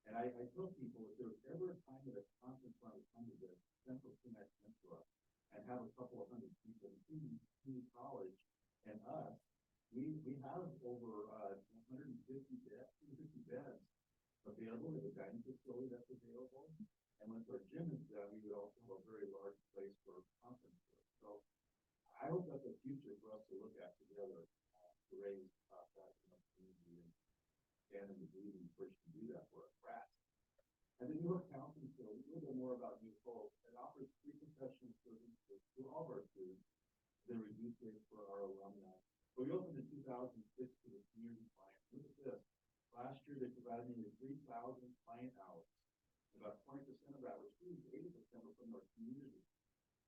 And I tell people if there's ever a time that a conference wanted to come to the Central Connect Peninsula and have a couple of hundred people, including community college and us, we have over 150 beds available. We have a dining facility that's available. And once our gym is done, we would also have a very large place for conferences. So I hope that's a future for us to look at together to raise that in our community and stand in the lead and push to do that for us. And the New York County Facility, a little bit more about New Hope. It offers free professional services to all of our students, then reduced rates for our alumni. So we opened in 2006 to the community client. Look at this. Last year, they provided nearly 3,000 client hours. About 20% of that were students, 80% were from our community.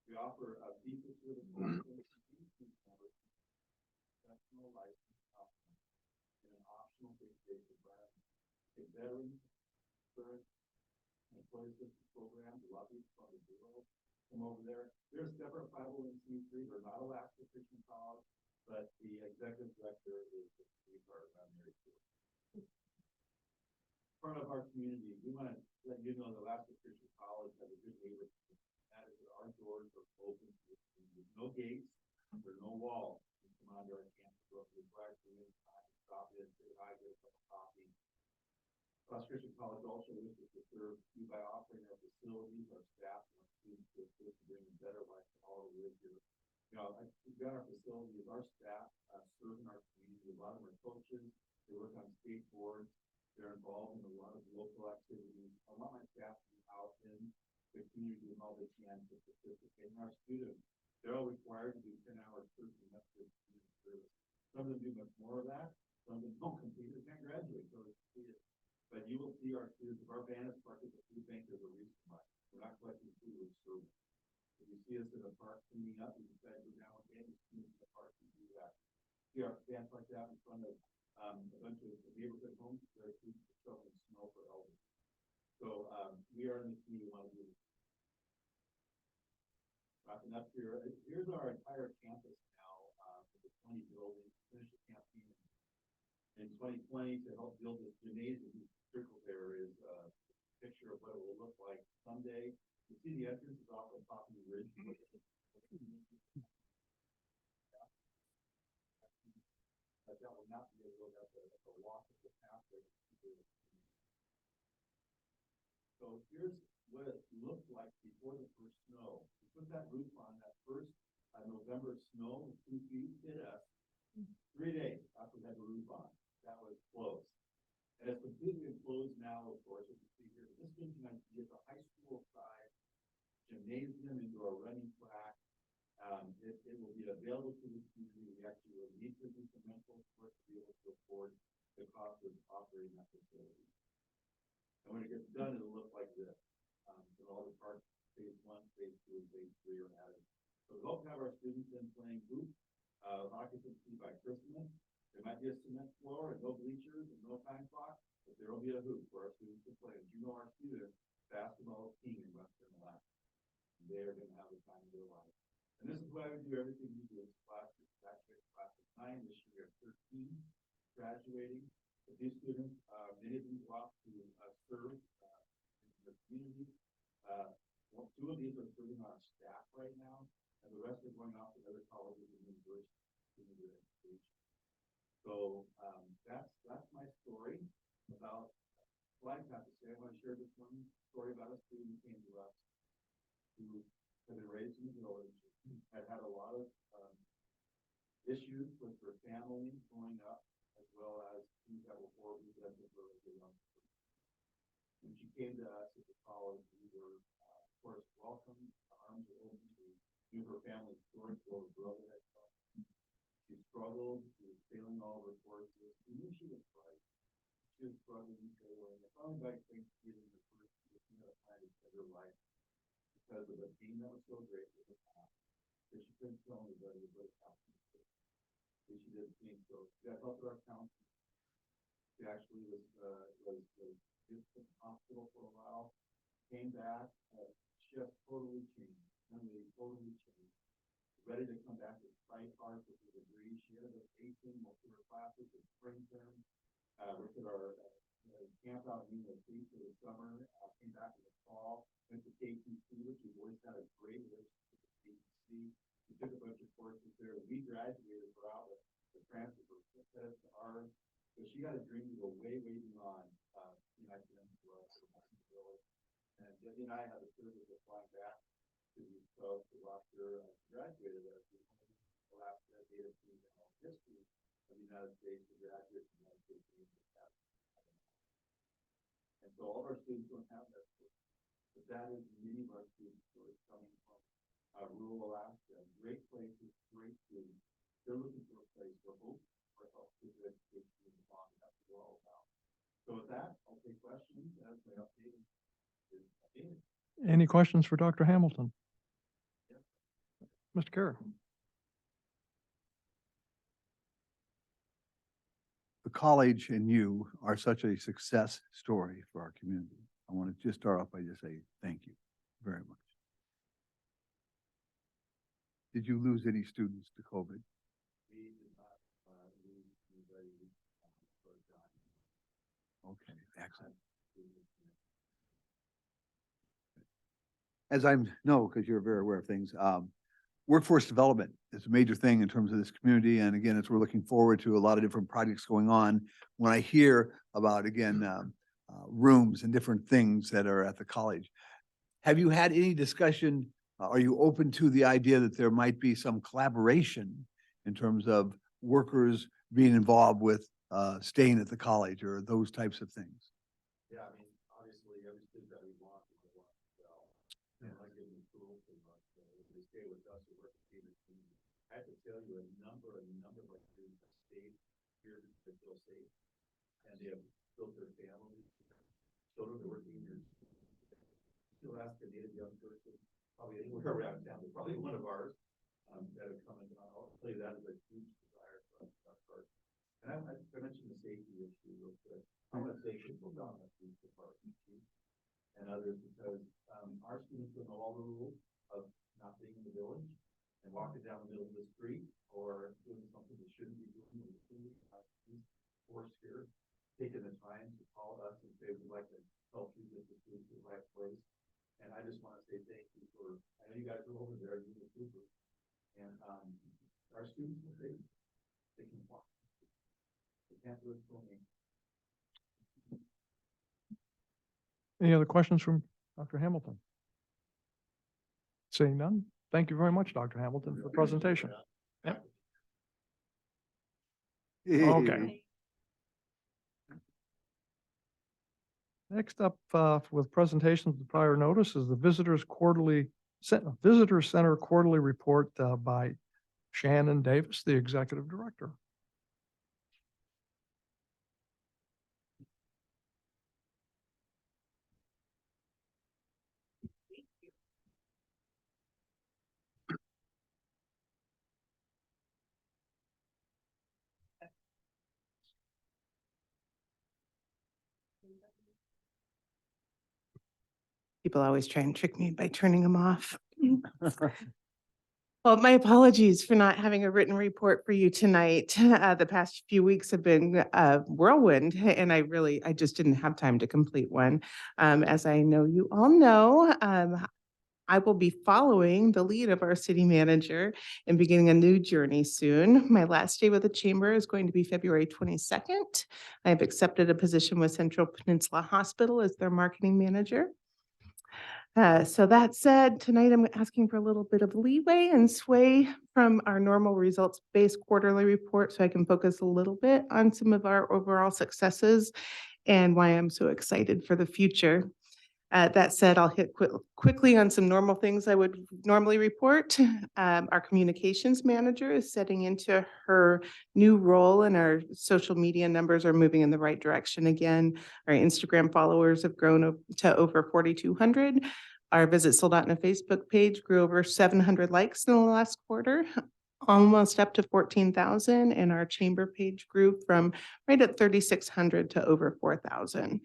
We offer a visa service professional license option and an optional base environment. A veteran, current, employee assistance program, the lobbyists from the bureau come over there. They're a separate 501c3. They're not a last Christian college, but the executive director is the sweetheart I'm married to. Part of our community, we want to let you know the last Christian college has a good neighborhood. That is that our doors are open to the community. No gates, there's no walls. You come onto our campus, go up to the drive-thru, stop in, say hi, get a cup of coffee. Cross Christian College also wishes to serve you by offering our facilities, our staff, and our students to assist in bringing better life to all who live here. You know, we've got our facilities, our staff serving our community. A lot of our coaches, they work on skateboards. They're involved in a lot of local activities. I want my staff to be out in the community and all they can to participate. And our students, they're all required to do 10 hours per semester of community service. Some of them do much more of that. Some of them don't complete it, can't graduate. So it's completed. But you will see our students, if our van is parked at the food bank, there's a reason why. We're not collecting food, we're serving. If you see us in the park cleaning up, you decide to go down again, the students in the park can do that. See our van parked out in front of a bunch of neighborhood homes where students are shoveling snow for elders. So we are in the community one of these. Wrapping up here, here's our entire campus now with the 20 buildings. Finished the campaign in 2020 to help build this gymnasium. Circle there is a picture of what it will look like someday. You see the entrance is off of Poppy Ridge. But that will not be able to go up the walkable pathway. So here's what it looked like before the first snow. We put that roof on that first November snow, 2 feet hit us 3 days after we had the roof on. That was closed. And it's completely enclosed now, of course, as you see here. This gives you an idea of a high school size gymnasium into a running track. It will be available to the community. We actually will need to do some rental for it to be able to afford the cost of operating that facility. And when it gets done, it'll look like this. So all the parts, phase 1, phase 2, and phase 3 are added. So we hope to have our students in playing hoop, occupancy by Christmas. There might be a cement floor and no bleachers and no time clock, but there will be a hoop for our students to play. As you know, our students, basketball is king in Western Alaska. They are going to have the time of their life. And this is why we do everything we do. It's class of 9. This year we have 13 graduating. But these students, many of them go off to serve in the community. 2 of these are serving on our staff right now, and the rest are going off to other colleges and universities to do their education. So that's my story about Glide Path. I want to share this one story about a student who came to us who had been raised in the village, had had a lot of issues with her family growing up, as well as things that were horribly presented for her as a young person. When she came to us at the college, we were, of course, welcomed comes to OMG, knew her family's story, so her brother had come. She struggled, she was failing all of her courses, she knew she was bright. She was struggling, failing, and finally by Thanksgiving, the first year, she had a plan to set her life because of the pain that was so great with her past. That she couldn't tell anybody what happened to her. So she did pain, so she got help with our counselor. She actually was just in the hospital for a while, came back, she has totally changed, Emily totally changed. Ready to come back to fight hard with her degree. She ended up acing most of her classes in spring term. Worked at our camp out in the Creek for the summer, came back in the fall, went to KTC, which we've always had a great relationship with KTC. We took a bunch of courses there. We graduated her out with the transfer from Princess to ours. So she got a dream to go way, way beyond United for us. And Debbie and I had the privilege of flying back to the East Coast to watch her graduated as the last data female history of the United States to graduate from the United States. And so all of our students don't have that story. But that is many of our students' stories coming from rural Alaska, great places, great students. They're looking for a place for hope, for help, for education, and the bond that's what we're all about. So with that, I'll take questions as my update is updated. Any questions for Dr. Hamilton? Mr. Carey? The college and you are such a success story for our community. I want to just start off by just saying thank you very much. Did you lose any students to COVID? We did not lose anybody for a time. Okay, excellent. As I know, because you're very aware of things, workforce development is a major thing in terms of this community. And again, as we're looking forward to a lot of different projects going on, when I hear about, again, rooms and different things that are at the college, have you had any discussion? Are you open to the idea that there might be some collaboration in terms of workers being involved with staying at the college or those types of things? Yeah, I mean, obviously, every student that we want, we want to sell. And I give them tools to they stay with us, we work with the team. I have to tell you, a number of our students have stayed here to feel safe. And they have built their families. Children are working here. Still ask a native young person, probably anywhere around town, but probably one of ours that have come and gone. I'll tell you that is a huge desire for us. And I mentioned the safety issue real quick. I want to say people down at the department and others because our students don't know all the rules of not being in the village and walking down the middle of the street or doing something they shouldn't be doing. Force here, taking the time to call us and say we'd like to help you get the students to the right place. And I just want to say thank you for. I know you guys are over there, you're the super, and our students they can walk. They can't do it for me. Any other questions from Dr. Hamilton? Seeing none, thank you very much, Dr. Hamilton, for the presentation. Yep. Okay. Next up, with presentations of prior notice is the Visitor Center Quarterly Report by Shannon Davis, the Executive Director. People always try and trick me by turning them off. Well, my apologies for not having a written report for you tonight. The past few weeks have been a whirlwind, and I just didn't have time to complete one. As I know you all know, I will be following the lead of our city manager and beginning a new journey soon. My last day with the chamber is going to be February 22nd. I have accepted a position with Central Peninsula Hospital as their marketing manager. So that said, tonight I'm asking for a little bit of leeway and sway from our normal results-based quarterly report so I can focus a little bit on some of our overall successes and why I'm so excited for the future. That said, I'll hit quickly on some normal things I would normally report. Our communications manager is setting into her new role, and our social media numbers are moving in the right direction again. Our Instagram followers have grown to over 4,200. Our Visit Soldotna Facebook page grew over 700 likes in the last quarter, almost up to 14,000, and our chamber page grew from right at 3,600 to over 4,000.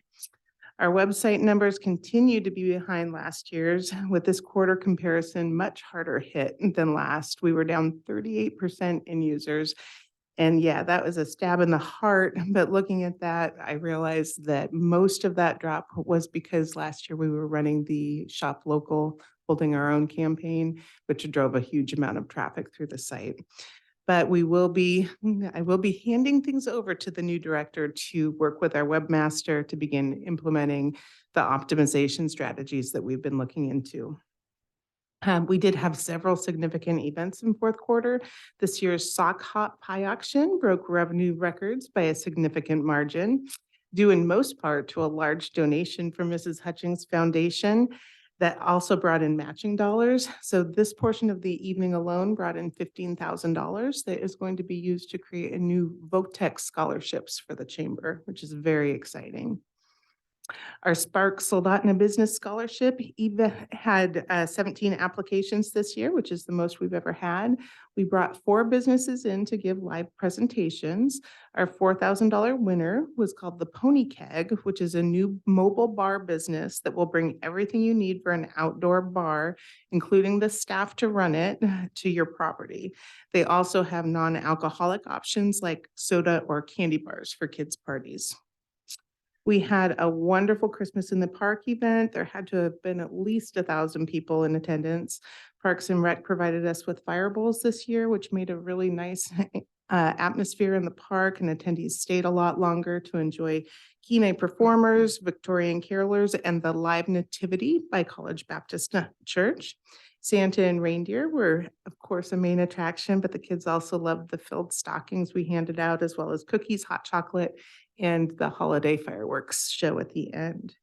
Our website numbers continue to be behind last year's, with this quarter comparison much harder hit than last. We were down 38% in users. And yeah, that was a stab in the heart. But looking at that, I realized that most of that drop was because last year we were running the Shop Local, holding our own campaign, which drove a huge amount of traffic through the site. But I will be handing things over to the new director to work with our webmaster to begin implementing the optimization strategies that we've been looking into. We did have several significant events in fourth quarter. This year's Sock Hop Pie Auction broke revenue records by a significant margin, due in most part to a large donation from Mrs. Hutchings Foundation that also brought in matching dollars. So this portion of the evening alone brought in $15,000 that is going to be used to create a new VOTEC scholarships for the chamber, which is very exciting. Our Spark Soldotna Business Scholarship had 17 applications this year, which is the most we've ever had. We brought 4 businesses in to give live presentations. Our $4,000 winner was called the Pony Keg, which is a new mobile bar business that will bring everything you need for an outdoor bar, including the staff to run it, to your property. They also have non-alcoholic options like soda or candy bars for kids' parties. We had a wonderful Christmas in the Park event. There had to have been at least 1,000 people in attendance. Parks and Rec provided us with fire bowls this year, which made a really nice atmosphere in the park, and attendees stayed a lot longer to enjoy key performers, Victorian carolers, and the live nativity by College Baptist Church. Santa and reindeer were, of course, a main attraction, but the kids also loved the filled stockings we handed out, as well as cookies, hot chocolate, and the holiday fireworks show at the end.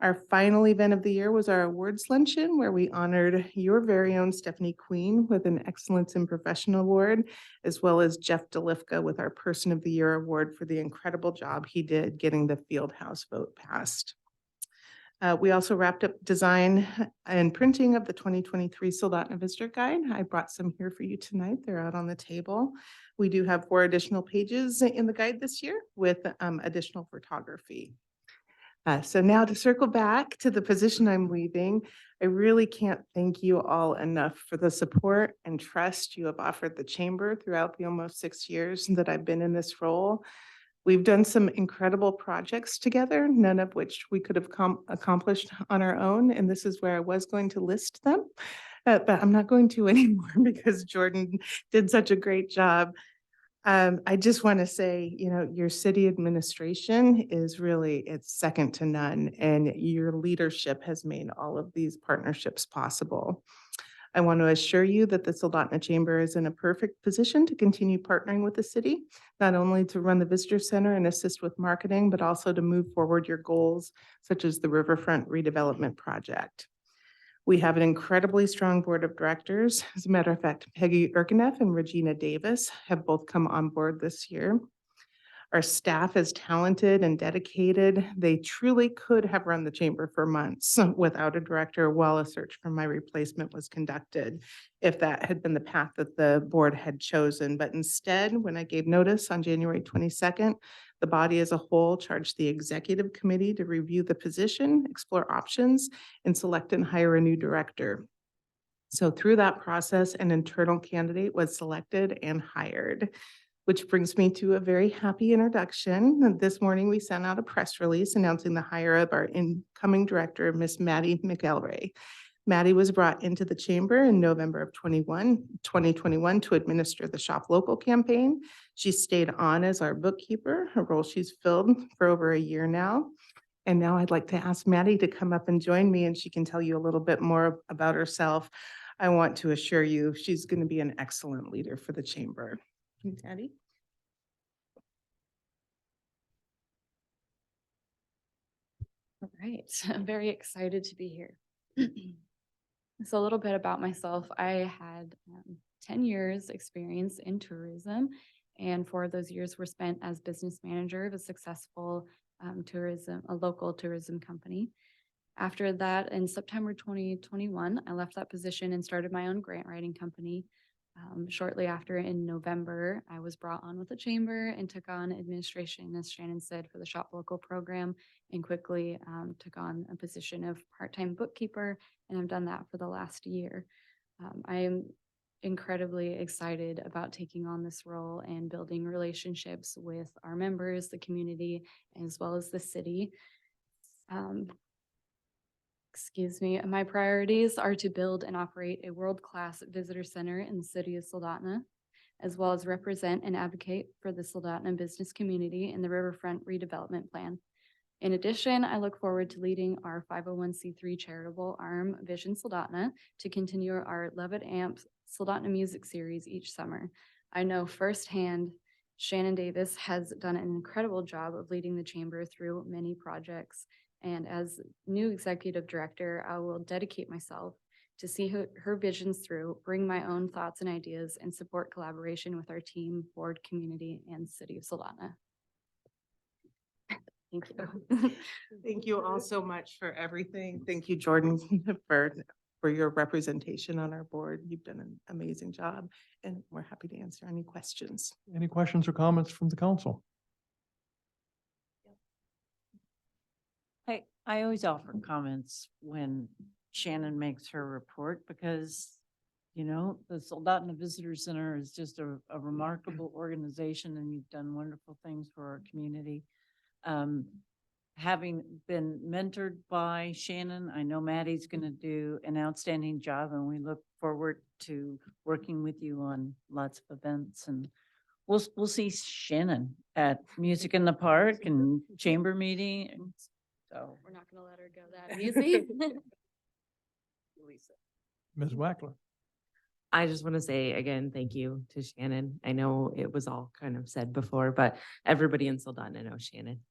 Our final event of the year was our awards luncheon, where we honored your very own Stephanie Queen with an Excellence in Professional Award, as well as Jeff Delifka with our Person of the Year Award for the incredible job he did getting the Field House vote passed. We also wrapped up design and printing of the 2023 Soldotna Visitor Guide. I brought some here for you tonight. They're out on the table. We do have 4 additional pages in the guide this year with additional photography. So now to circle back to the position I'm leaving, I really can't thank you all enough for the support and trust you have offered the chamber throughout the almost 6 years that I've been in this role. We've done some incredible projects together, none of which we could have accomplished on our own. And this is where I was going to list them, but I'm not going to anymore because Jordan did such a great job. I just want to say, your city administration is really, it's second to none, and your leadership has made all of these partnerships possible. I want to assure you that the Soldotna Chamber is in a perfect position to continue partnering with the city, not only to run the visitor center and assist with marketing, but also to move forward your goals, such as the Riverfront redevelopment project. We have an incredibly strong board of directors. As a matter of fact, Peggy Erkeneff and Regina Davis have both come on board this year. Our staff is talented and dedicated. They truly could have run the chamber for months without a director while a search for my replacement was conducted, if that had been the path that the board had chosen. But instead, when I gave notice on January 22nd, the body as a whole charged the executive committee to review the position, explore options, and select and hire a new director. So through that process, an internal candidate was selected and hired. Which brings me to a very happy introduction. This morning, we sent out a press release announcing the hire of our incoming director, Miss Maddie McElray. Maddie was brought into the chamber in November of 2021 to administer the Shop Local campaign. She stayed on as our bookkeeper, a role she's filled for over a year now. And now I'd like to ask Maddie to come up and join me, and she can tell you a little bit more about herself. I want to assure you she's going to be an excellent leader for the chamber. Maddie? All right, I'm very excited to be here. So a little bit about myself. I had 10 years experience in tourism, and 4 of those years were spent as business manager of a successful a local tourism company. After that, in September 2021, I left that position and started my own grant writing company. Shortly after, in November, I was brought on with the chamber and took on administration, as Shannon said, for the Shop Local program, and quickly took on a position of part-time bookkeeper, and I've done that for the last year. I am incredibly excited about taking on this role and building relationships with our members, the community, as well as the city. Excuse me, my priorities are to build and operate a world-class visitor center in the city of Soldotna, as well as represent and advocate for the Soldotna business community in the Riverfront redevelopment plan. In addition, I look forward to leading our 501c3 charitable arm, Vision Soldotna, to continue our Levitt Amp Soldotna music series each summer. I know firsthand Shannon Davis has done an incredible job of leading the chamber through many projects. And as new executive director, I will dedicate myself to see her visions through, bring my own thoughts and ideas, and support collaboration with our team, board, community, and city of Soldotna. Thank you. Thank you all so much for everything. Thank you, Jordan, for your representation on our board. You've done an amazing job, and we're happy to answer any questions. Any questions or comments from the council? I always offer comments when Shannon makes her report because, you know, the Soldotna Visitor Center is just a remarkable organization, and you've done wonderful things for our community. Having been mentored by Shannon, I know Maddie's going to do an outstanding job, and we look forward to working with you on lots of events, and we'll see Shannon at Music in the Park and chamber meetings. So We're not gonna let her go that easy. Ms. Wackler? I just want to say again, thank you to Shannon. I know it was all kind of said before, but everybody in Soldotna knows Shannon.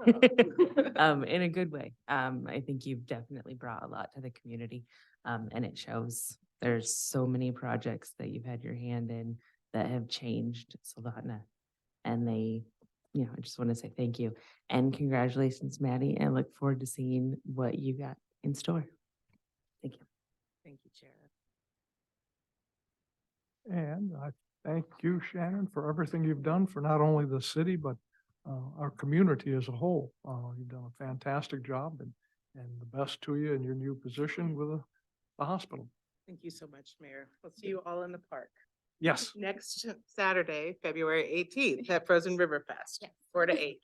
In a good way. I think you've definitely brought a lot to the community. And it shows. There's so many projects that you've had your hand in that have changed Soldotna. And they, you know, I just want to say thank you and congratulations, Maddie, and look forward to seeing what you got in store. Thank you. Thank you, Chair. And I thank you, Shannon, for everything you've done for not only the city, but our community as a whole. You've done a fantastic job, and the best to you in your new position with the hospital. Thank you so much, Mayor. We'll see you all in the park. Yes. Next Saturday, February 18th at Frozen River Fest, 4 to 8.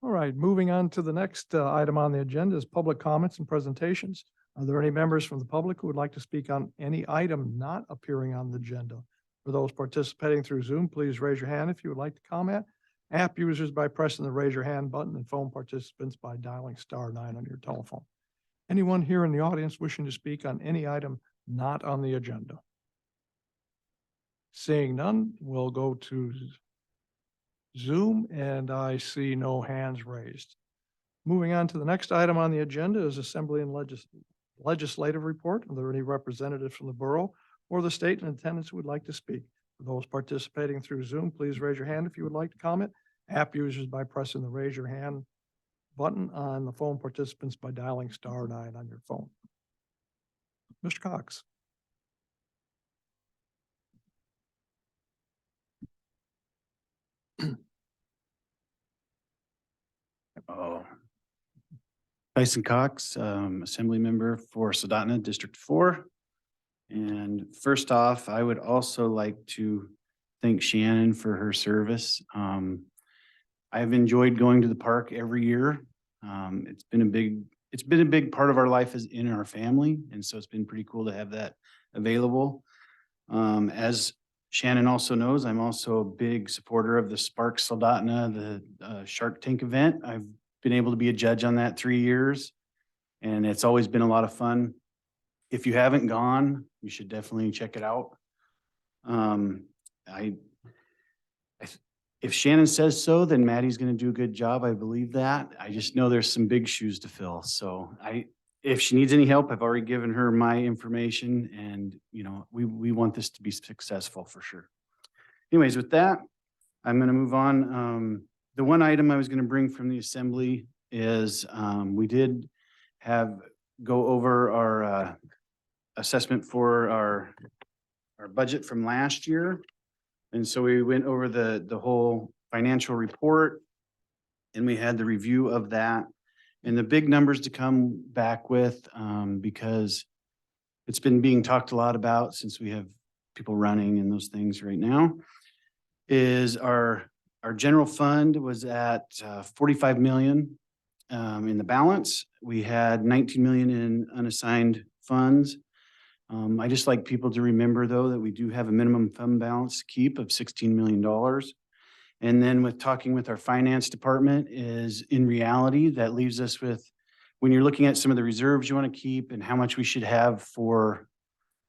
All right, moving on to the next item on the agenda is public comments and presentations. Are there any members from the public who would like to speak on any item not appearing on the agenda? For those participating through Zoom, please raise your hand if you would like to comment. App users by pressing the raise your hand button, and phone participants by dialing *9 on your telephone. Anyone here in the audience wishing to speak on any item not on the agenda? Seeing none, we'll go to Zoom, and I see no hands raised. Moving on to the next item on the agenda is Assembly and Legislative Report. Are there any representatives from the borough or the state in attendance who would like to speak? For those participating through Zoom, please raise your hand if you would like to comment. App users by pressing the raise your hand button, on the phone participants by dialing *9 on your phone. Mr. Cox. Tyson Cox, Assembly Member for Soldotna District 4. And first off, I would also like to thank Shannon for her service. I've enjoyed going to the park every year. It's been a big part of our life as in our family, and so it's been pretty cool to have that available. As Shannon also knows, I'm also a big supporter of the Spark Soldotna, the Shark Tank event. I've been able to be a judge on that 3 years, and it's always been a lot of fun. If you haven't gone, you should definitely check it out. I if Shannon says so, then Maddie's gonna do a good job. I believe that. I just know there's some big shoes to fill. So if she needs any help, I've already given her my information and, we want this to be successful for sure. Anyways, with that, I'm gonna move on. The one item I was gonna bring from the assembly is, we did go over our, assessment for our budget from last year. And so we went over the whole financial report and we had the review of that and the big numbers to come back with, because it's been being talked a lot about since we have people running and those things right now, is our general fund was at 45 million in the balance. We had 19 million in unassigned funds. I just like people to remember though, that we do have a minimum fund balance to keep of $16 million. And then with talking with our finance department is in reality, that leaves us with, when you're looking at some of the reserves you want to keep and how much we should have for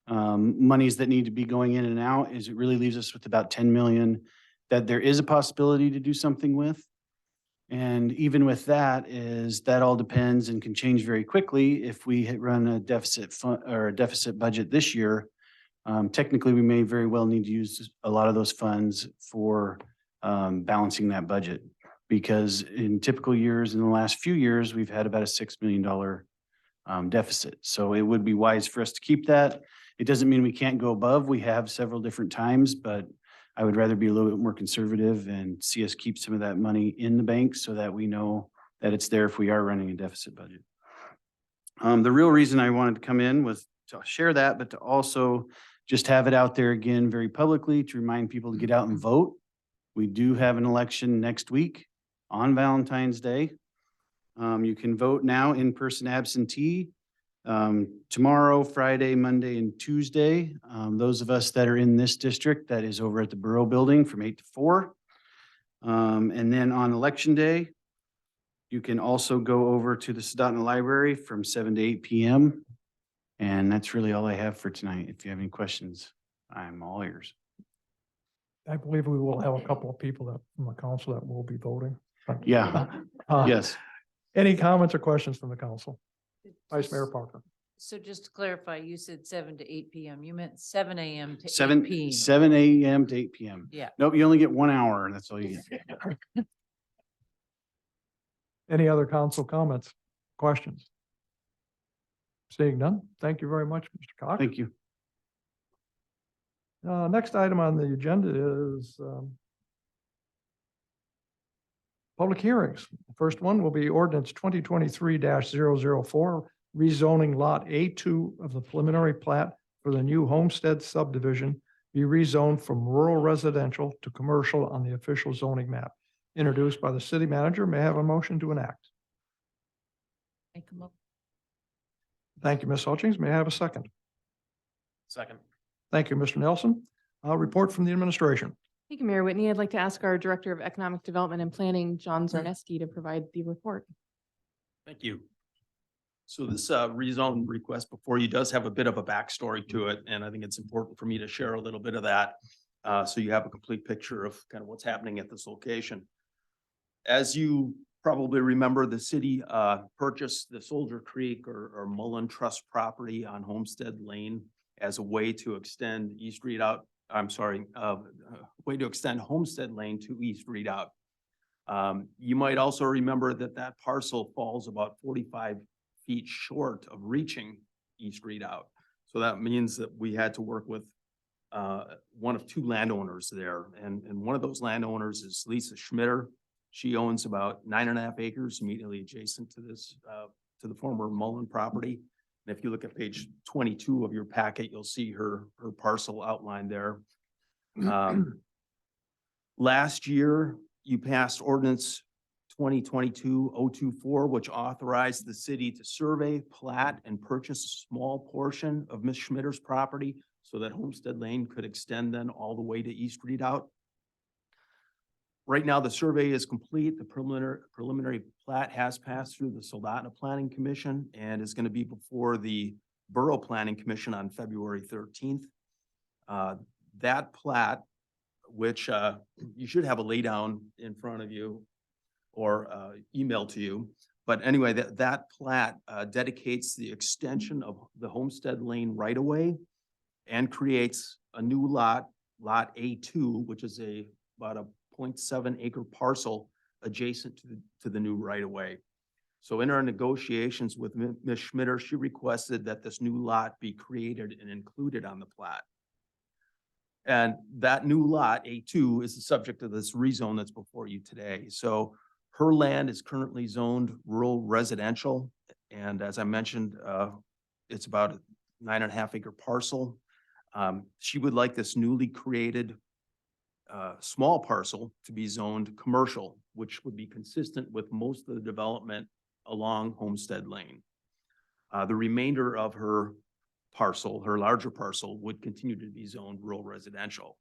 monies that need to be going in and out, is it really leaves us with about 10 million that there is a possibility to do something with. And even with that, is that all depends and can change very quickly. If we run a deficit fund or a deficit budget this year, technically we may very well need to use a lot of those funds for balancing that budget. Because in typical years, in the last few years, we've had about a $6 million deficit. So it would be wise for us to keep that. It doesn't mean we can't go above. We have several different times, but I would rather be a little bit more conservative and see us keep some of that money in the bank so that we know that it's there if we are running a deficit budget. The real reason I wanted to come in was to share that, but to also just have it out there again very publicly to remind people to get out and vote. We do have an election next week on Valentine's Day. You can vote now in person absentee. Tomorrow, Friday, Monday, and Tuesday. Those of us that are in this district, that is over at the Borough Building from 8 to 4. And then on election day, you can also go over to the Soldotna Library from 7 to 8 p.m. And that's really all I have for tonight. If you have any questions, I'm all ears. I believe we will have a couple of people from the council that will be voting. Yeah, yes. Any comments or questions from the council? Vice Mayor Parker. So just to clarify, you said 7 to 8 PM. You meant 7 AM to 7 8 PM. 7 a.m. to 8 p.m. Yeah. Nope, you only get 1 hour and that's all you get. Any other council comments, questions? Seeing none, thank you very much, Mr. Cox. Thank you. Next item on the agenda is public hearings. The first one will be ordinance 2023-004, rezoning lot A2 of the preliminary plat for the new Homestead subdivision be rezoned from rural residential to commercial on the official zoning map. Introduced by the city manager. May I have a motion to enact? Thank you, Ms. Hutchings. May I have a second? Second. Thank you, Mr. Nelson. Report from the administration. Thank you, Mayor Whitney. I'd like to ask our Director of Economic Development and Planning, John Zarneski, to provide the report. Thank you. So this rezone request before you does have a bit of a backstory to it, and I think it's important for me to share a little bit of that. So you have a complete picture of kind of what's happening at this location. As you probably remember, the city purchased the Soldier Creek or Mullen Trust property on Homestead Lane as a way to extend East Redoubt. I'm sorry, way to extend Homestead Lane to East Redoubt. You might also remember that that parcel falls about 45 feet short of reaching East Redoubt. So that means that we had to work with one of two landowners there. And one of those landowners is Lisa Schmitter. She owns about 9.5 acres immediately adjacent to this, to the former Mullen property. And if you look at page 22 of your packet, you'll see her parcel outlined there. Last year, you passed ordinance 2022-024, which authorized the city to survey, plat, and purchase a small portion of Ms. Schmitter's property so that Homestead Lane could extend then all the way to East Redoubt. Right now, the survey is complete. The preliminary plat has passed through the Soldotna Planning Commission and is going to be before the Borough Planning Commission on February 13th. That plat which you should have a laydown in front of you or emailed to you. But anyway, that plat dedicates the extension of the Homestead Lane right-of-way and creates a new lot, Lot A2, which is about a 0.7 acre parcel adjacent to the new right-of-way. So in our negotiations with Ms. Schmitter, she requested that this new lot be created and included on the plat. And that new lot, A2, is the subject of this rezone that's before you today. So her land is currently zoned rural residential. And as I mentioned, it's about a 9.5 acre parcel. She would like this newly created small parcel to be zoned commercial, which would be consistent with most of the development along Homestead Lane. The remainder of her parcel, her larger parcel, would continue to be zoned rural residential.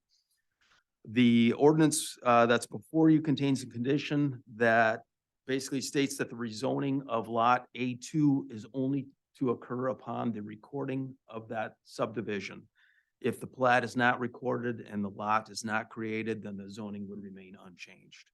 The ordinance that's before you contains a condition that basically states that the rezoning of Lot A2 is only to occur upon the recording of that subdivision. If the plat is not recorded and the lot is not created, then the zoning would remain unchanged.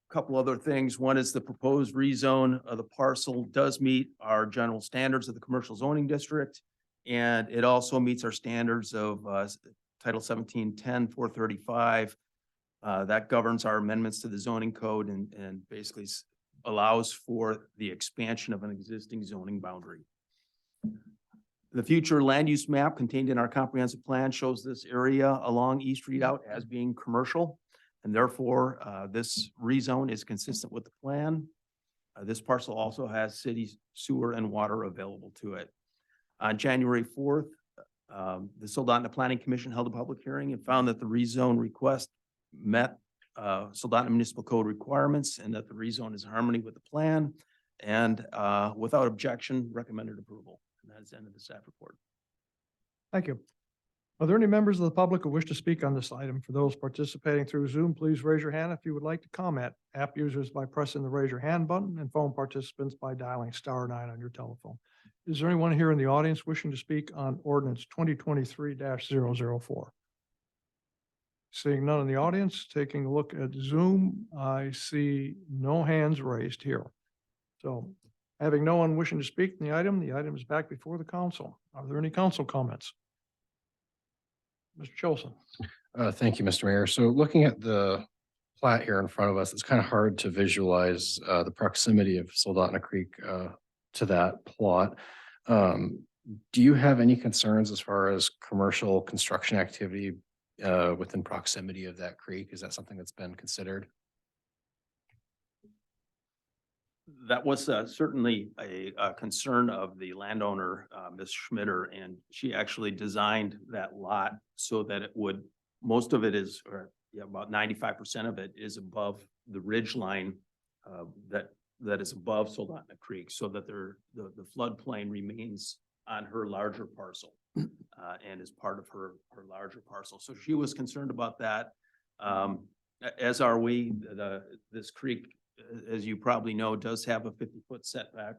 Couple other things. One is the proposed rezone of the parcel does meet our general standards of the commercial zoning district. And it also meets our standards of Title 1710 435. That governs our amendments to the zoning code and basically allows for the expansion of an existing zoning boundary. The future land use map contained in our comprehensive plan shows this area along East Redoubt as being commercial. And therefore, this rezone is consistent with the plan. This parcel also has city sewer and water available to it. On January 4th, the Soldotna Planning Commission held a public hearing and found that the rezone request met Soldotna Municipal Code requirements and that the rezone is in harmony with the plan and without objection recommended approval. And that is the end of the staff report. Thank you. Are there any members of the public who wish to speak on this item? For those participating through Zoom, please raise your hand if you would like to comment. App users by pressing the raise your hand button and phone participants by dialing *9 on your telephone. Is there anyone here in the audience wishing to speak on ordinance 2023-004? Seeing none in the audience, taking a look at Zoom, I see no hands raised here. So having no one wishing to speak on the item is back before the council. Are there any council comments? Mr. Chilson. Thank you, Mr. Mayor. So looking at the plat here in front of us, it's kind of hard to visualize the proximity of Soldotna Creek to that plot. Do you have any concerns as far as commercial construction activity within proximity of that creek? Is that something that's been considered? That was certainly a concern of the landowner, Ms. Schmitter, and she actually designed that lot so that it would, most of it is, or yeah, about 95% of it is above the ridge line that is above Soldotna Creek, so that the floodplain remains on her larger parcel and is part of her larger parcel. So she was concerned about that, as are we. This creek, as you probably know, does have a 50-foot setback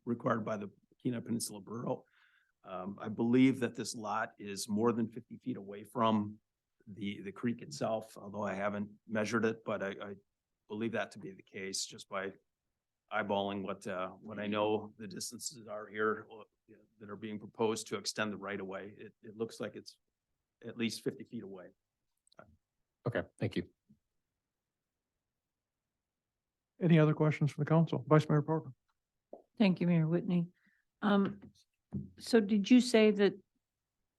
required by the Kenai Peninsula Borough. I believe that this lot is more than 50 feet away from the creek itself, although I haven't measured it, but I believe that to be the case just by eyeballing what I know the distances are here that are being proposed to extend the right of way. It looks like it's at least 50 feet away. Okay, thank you. Any other questions from the council? Vice Mayor Parker. Thank you, Mayor Whitney. So did you say that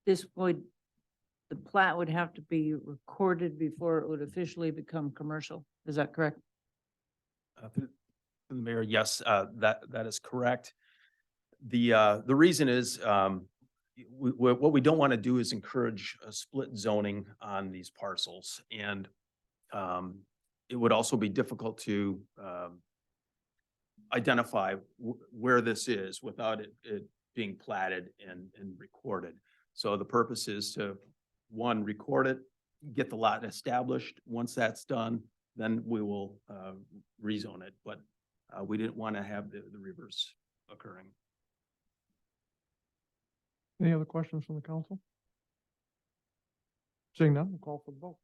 the plat would have to be recorded before it would officially become commercial? Is that correct? Through the mayor, yes, that is correct. The reason is what we don't want to do is encourage a split zoning on these parcels, and it would also be difficult to identify where this is without it being platted and recorded. So the purpose is to, one, record it, get the lot established. Once that's done, then we will rezone it. But we didn't want to have the reverse occurring. Any other questions from the council? Seeing none, we'll call for the vote.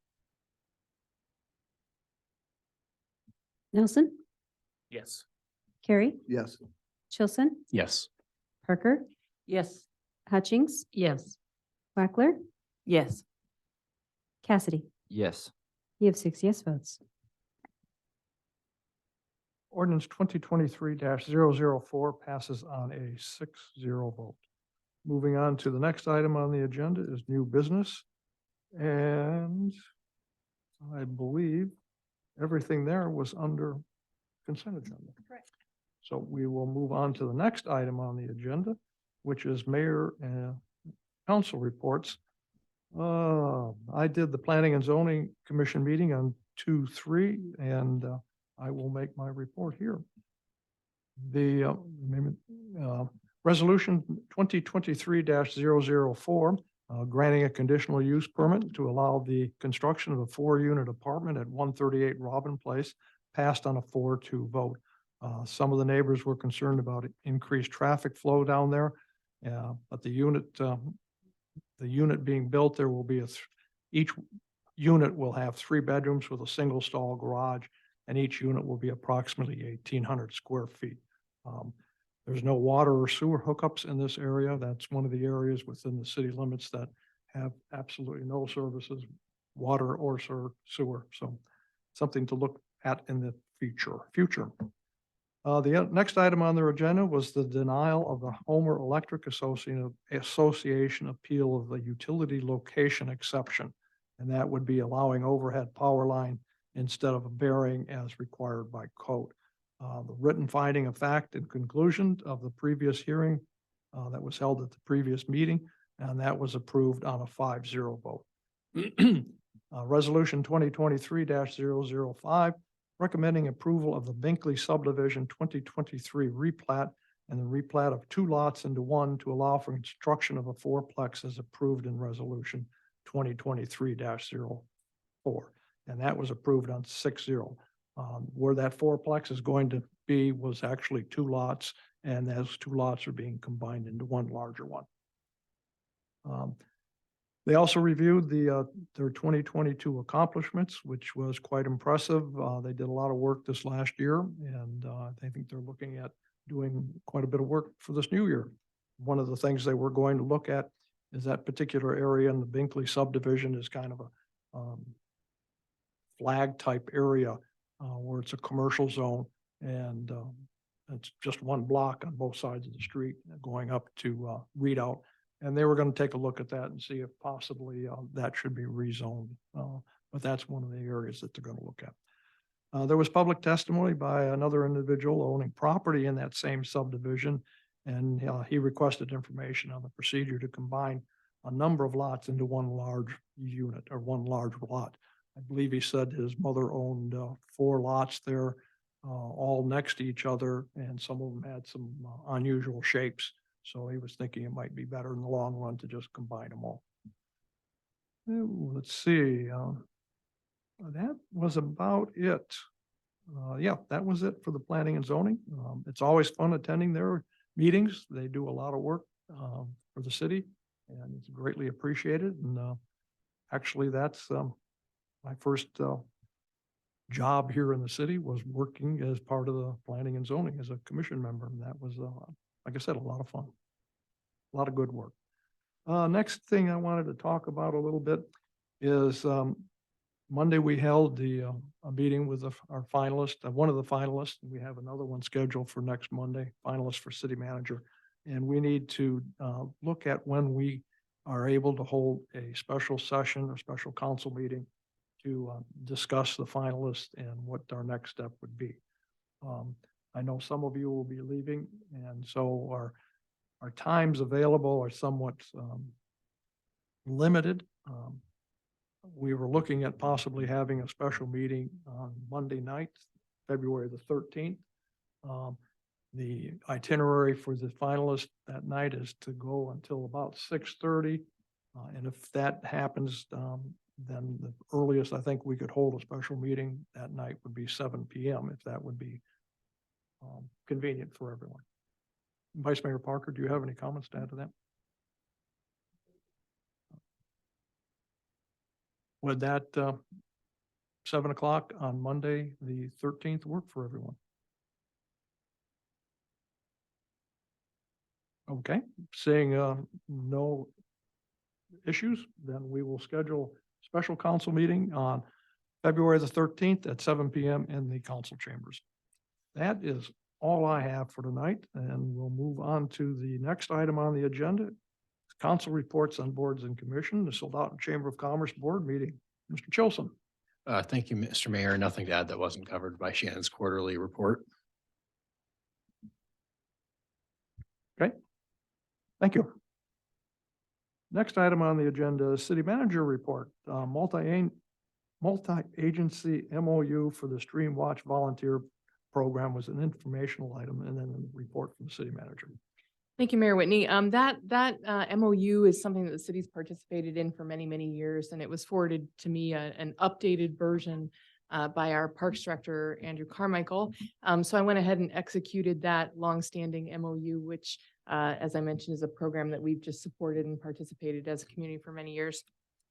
Nelson, Yes. Carrie, Yes. Chilson, Yes. Parker, Yes. Hutchings, Yes. Whackler, Yes. Cassidy. Yes. You have 6 yes votes. Ordinance 2023-004 passes on a 6-0 vote. Moving on to the next item on the agenda is new business. And I believe everything there was under consent agenda. Correct. So we will move on to the next item on the agenda, which is mayor and council reports. I did the Planning and Zoning Commission meeting on 2/3, and I will make my report here. The resolution 2023-004, granting a conditional use permit to allow the construction of a 4-unit apartment at 138 Robin Place, passed on a 4-2 vote. Some of the neighbors were concerned about increased traffic flow down there. But the unit being built, there will be each unit will have 3 bedrooms with a single stall garage, and each unit will be approximately 1,800 square feet. There's no water or sewer hookups in this area. That's one of the areas within the city limits that have absolutely no services, water or sewer. So something to look at in the future. The next item on their agenda was the denial of the Homer Electric Association appeal of the utility location exception. And that would be allowing overhead power line instead of a bearing as required by code. The written finding of fact and conclusion of the previous hearing that was held at the previous meeting, and that was approved on a 5-0 vote. Resolution 2023-005, recommending approval of the Binkley subdivision 2023 replat and the replat of 2 lots into 1 to allow for construction of a 4-plex as approved in resolution 2023-04. And that was approved on 6-0. Where that 4-plex is going to be was actually 2 lots, and those 2 lots are being combined into 1 larger one. They also reviewed their 2022 accomplishments, which was quite impressive. They did a lot of work this last year, and I think they're looking at doing quite a bit of work for this new year. One of the things they were going to look at is that particular area in the Binkley subdivision is kind of a flag type area where it's a commercial zone, and it's just 1 block on both sides of the street going up to Readout. And they were going to take a look at that and see if possibly that should be rezoned. But that's one of the areas that they're going to look at. There was public testimony by another individual owning property in that same subdivision, and he requested information on the procedure to combine a number of lots into 1 large unit or 1 large lot. I believe he said his mother owned 4 lots there, all next to each other, and some of them had some unusual shapes. So he was thinking it might be better in the long run to just combine them all. Let's see. That was about it. Yeah, that was it for the planning and zoning. It's always fun attending their meetings. They do a lot of work for the city, and it's greatly appreciated. And actually, that's my first job here in the city was working as part of the planning and zoning as a commission member. And that was, like I said, a lot of fun, a lot of good work. Next thing I wanted to talk about a little bit is Monday we held a meeting with our finalist, one of the finalists. And we have another one scheduled for next Monday, finalist for city manager. And we need to look at when we are able to hold a special session or special council meeting to discuss the finalists and what our next step would be. I know some of you will be leaving, and so our times available are somewhat limited. We were looking at possibly having a special meeting on Monday night, February the 13th. The itinerary for the finalists that night is to go until about 6:30. And if that happens, then the earliest I think we could hold a special meeting that night would be 7 p.m. if that would be convenient for everyone. Vice Mayor Parker, do you have any comments to add to that? Would that 7 o'clock on Monday, the 13th work for everyone? Okay, seeing no issues, then we will schedule a special council meeting on February the 13th at 7 PM in the council chambers. That is all I have for tonight, and we'll move on to the next item on the agenda. Council reports on boards and commission, the Soldotna Chamber of Commerce Board meeting. Mr. Chilson. Thank you, Mr. Mayor. Nothing to add that wasn't covered by Shannon's quarterly report. Okay. Thank you. Next item on the agenda is city manager report, multi-agency MOU for the Stream Watch volunteer program was an informational item, and then a report from the city manager. Thank you, Mayor Whitney. That MOU is something that the city's participated in for many, many years, and it was forwarded to me, an updated version by our Parks Director, Andrew Carmichael. So I went ahead and executed that longstanding MOU, which, as I mentioned, is a program that we've just supported and participated as a community for many years.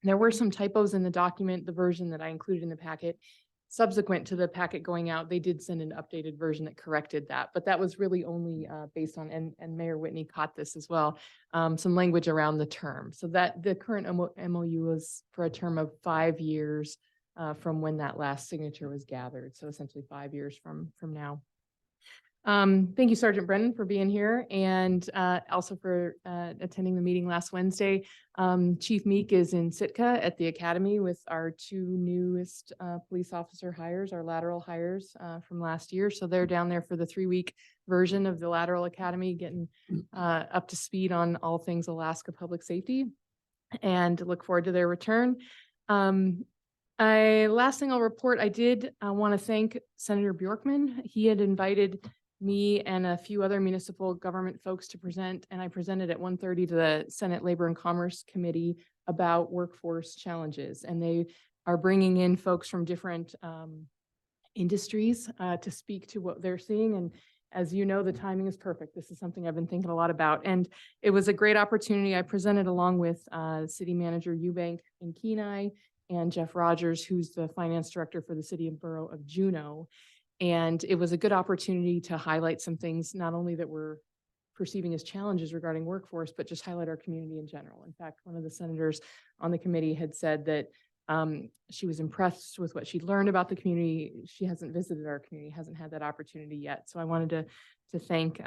There were some typos in the document, the version that I included in the packet. Subsequent to the packet going out, they did send an updated version that corrected that, but that was really only based on, and Mayor Whitney caught this as well, some language around the term. So that the current MOU is for a term of 5 years from when that last signature was gathered. So essentially 5 years from now. Thank you, Sergeant Brennan, for being here, and also for attending the meeting last Wednesday. Chief Meek is in Sitka at the Academy with our 2 newest police officer hires, our lateral hires from last year. So they're down there for the 3-week version of the Lateral Academy, getting up to speed on all things Alaska public safety, and look forward to their return. Last thing I'll report, I did want to thank Senator Bjorkman. He had invited me and a few other municipal government folks to present, and I presented at 1:30 to the Senate Labor and Commerce Committee about workforce challenges. And they are bringing in folks from different industries to speak to what they're seeing. And as you know, the timing is perfect. This is something I've been thinking a lot about, and it was a great opportunity. I presented along with City Manager Eubank in Kenai and Jeff Rogers, who's the finance director for the city and borough of Juneau. And it was a good opportunity to highlight some things, not only that we're perceiving as challenges regarding workforce, but just highlight our community in general. In fact, one of the senators on the committee had said that she was impressed with what she'd learned about the community. She hasn't visited our community, hasn't had that opportunity yet. So I wanted to thank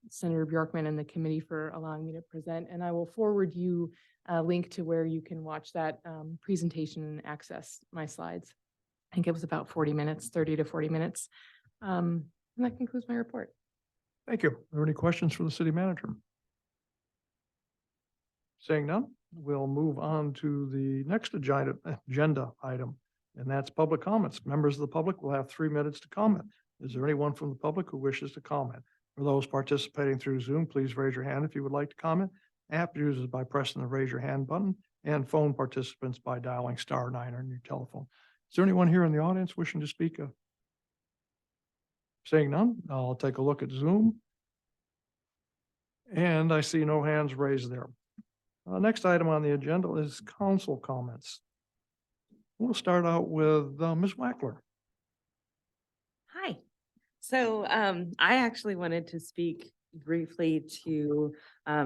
Senator Bjorkman and the committee for allowing me to present. And I will forward you a link to where you can watch that presentation and access my slides. I think it was about 40 minutes, 30 to 40 minutes. And that concludes my report. Thank you. Are there any questions for the city manager? Seeing none, we'll move on to the next agenda item, and that's public comments. Members of the public will have 3 minutes to comment. Is there anyone from the public who wishes to comment? For those participating through Zoom, please raise your hand if you would like to comment. App users by pressing the raise your hand button, and phone participants by dialing *9 on your telephone. Is there anyone here in the audience wishing to speak? Seeing none, I'll take a look at Zoom. And I see no hands raised there. Next item on the agenda is council comments. We'll start out with Ms. Wackler. Hi. So I actually wanted to speak briefly to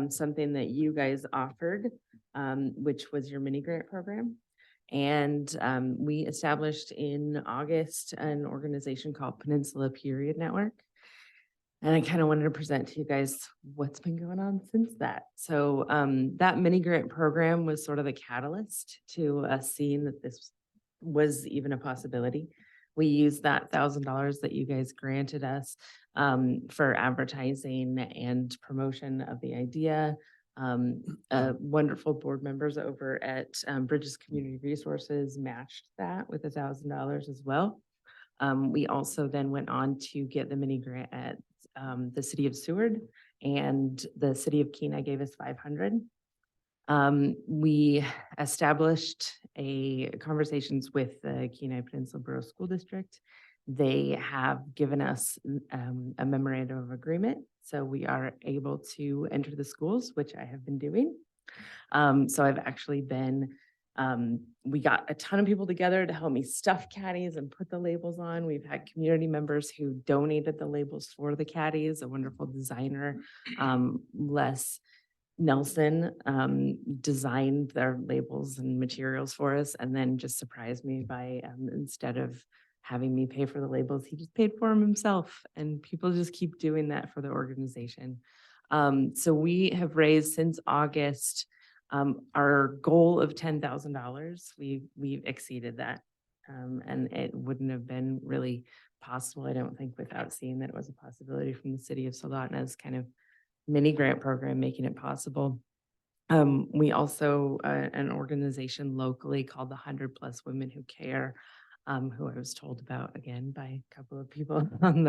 something that you guys offered, which was your mini grant program. And we established in August an organization called Peninsula Period Network. And I kind of wanted to present to you guys what's been going on since that. So that mini grant program was sort of the catalyst to us seeing that this was even a possibility. We used that $1,000 that you guys granted us for advertising and promotion of the idea. Wonderful board members over at Bridges Community Resources matched that with $1,000 as well. We also then went on to get the mini grant at the city of Seward, and the city of Kenai gave us $500. We established conversations with the Kenai Peninsula Borough School District. They have given us a memorandum of agreement, so we are able to enter the schools, which I have been doing. So I've actually been We got a ton of people together to help me stuff caddies and put the labels on. We've had community members who donated the labels for the caddies, a wonderful designer, Les Nelson, designed their labels and materials for us, and then just surprised me by, instead of having me pay for the labels, he just paid for them himself, and people just keep doing that for the organization. So we have raised since August, our goal of $10,000. We've exceeded that. And it wouldn't have been really possible, I don't think, without seeing that it was a possibility from the city of Soldotna's kind of mini grant program making it possible. We also, an organization locally called the 100+ Women Who Care, who I was told about again by a couple of people on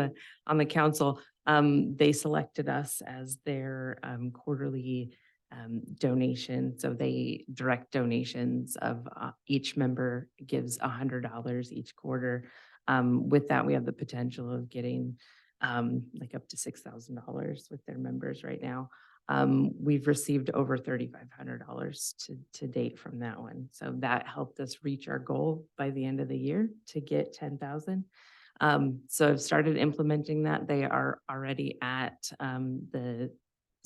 the council. They selected us as their quarterly donation. So they direct donations of each member gives $100 each quarter. With that, we have the potential of getting like up to $6,000 with their members right now. We've received over $3,500 to date from that one. So that helped us reach our goal by the end of the year to get 10,000. So I've started implementing that. They are already at the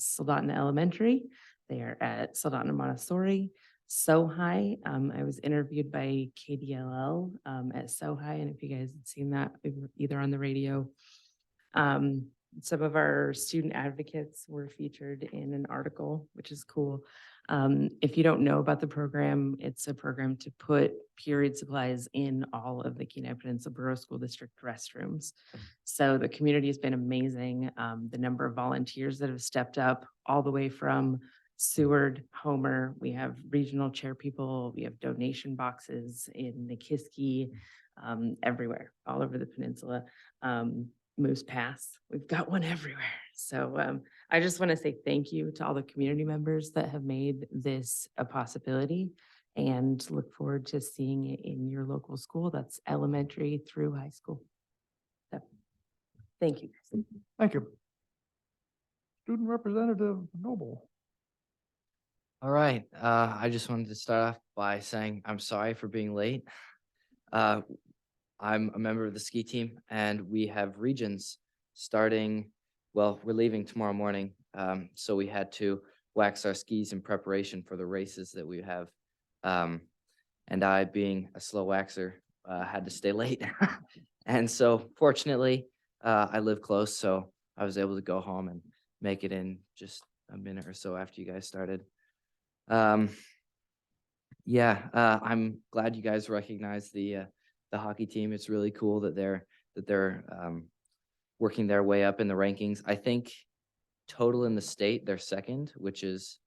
Soldotna Elementary. They are at Soldotna Montessori, SoHi. I was interviewed by KDLL at SoHi, and if you guys had seen that either on the radio, some of our student advocates were featured in an article, which is cool. If you don't know about the program, it's a program to put period supplies in all of the Kenai Peninsula Borough School District restrooms. So the community has been amazing. The number of volunteers that have stepped up all the way from Seward, Homer, we have regional chair people, we have donation boxes in Nikiski, everywhere, all over the peninsula. Moose Pass, we've got one everywhere. So I just want to say thank you to all the community members that have made this a possibility, and look forward to seeing it in your local school. That's elementary through high school. So, thank you. Thank you. Student Representative Noble. All right, I just wanted to start off by saying I'm sorry for being late. I'm a member of the ski team, and we have regions starting, well, we're leaving tomorrow morning. So we had to wax our skis in preparation for the races that we have. And I, being a slow waxer, had to stay late. And so fortunately, I live close, so I was able to go home and make it in just a minute or so after you guys started. Yeah, I'm glad you guys recognize the hockey team. It's really cool that they're working their way up in the rankings. I think total in the state, they're second, which is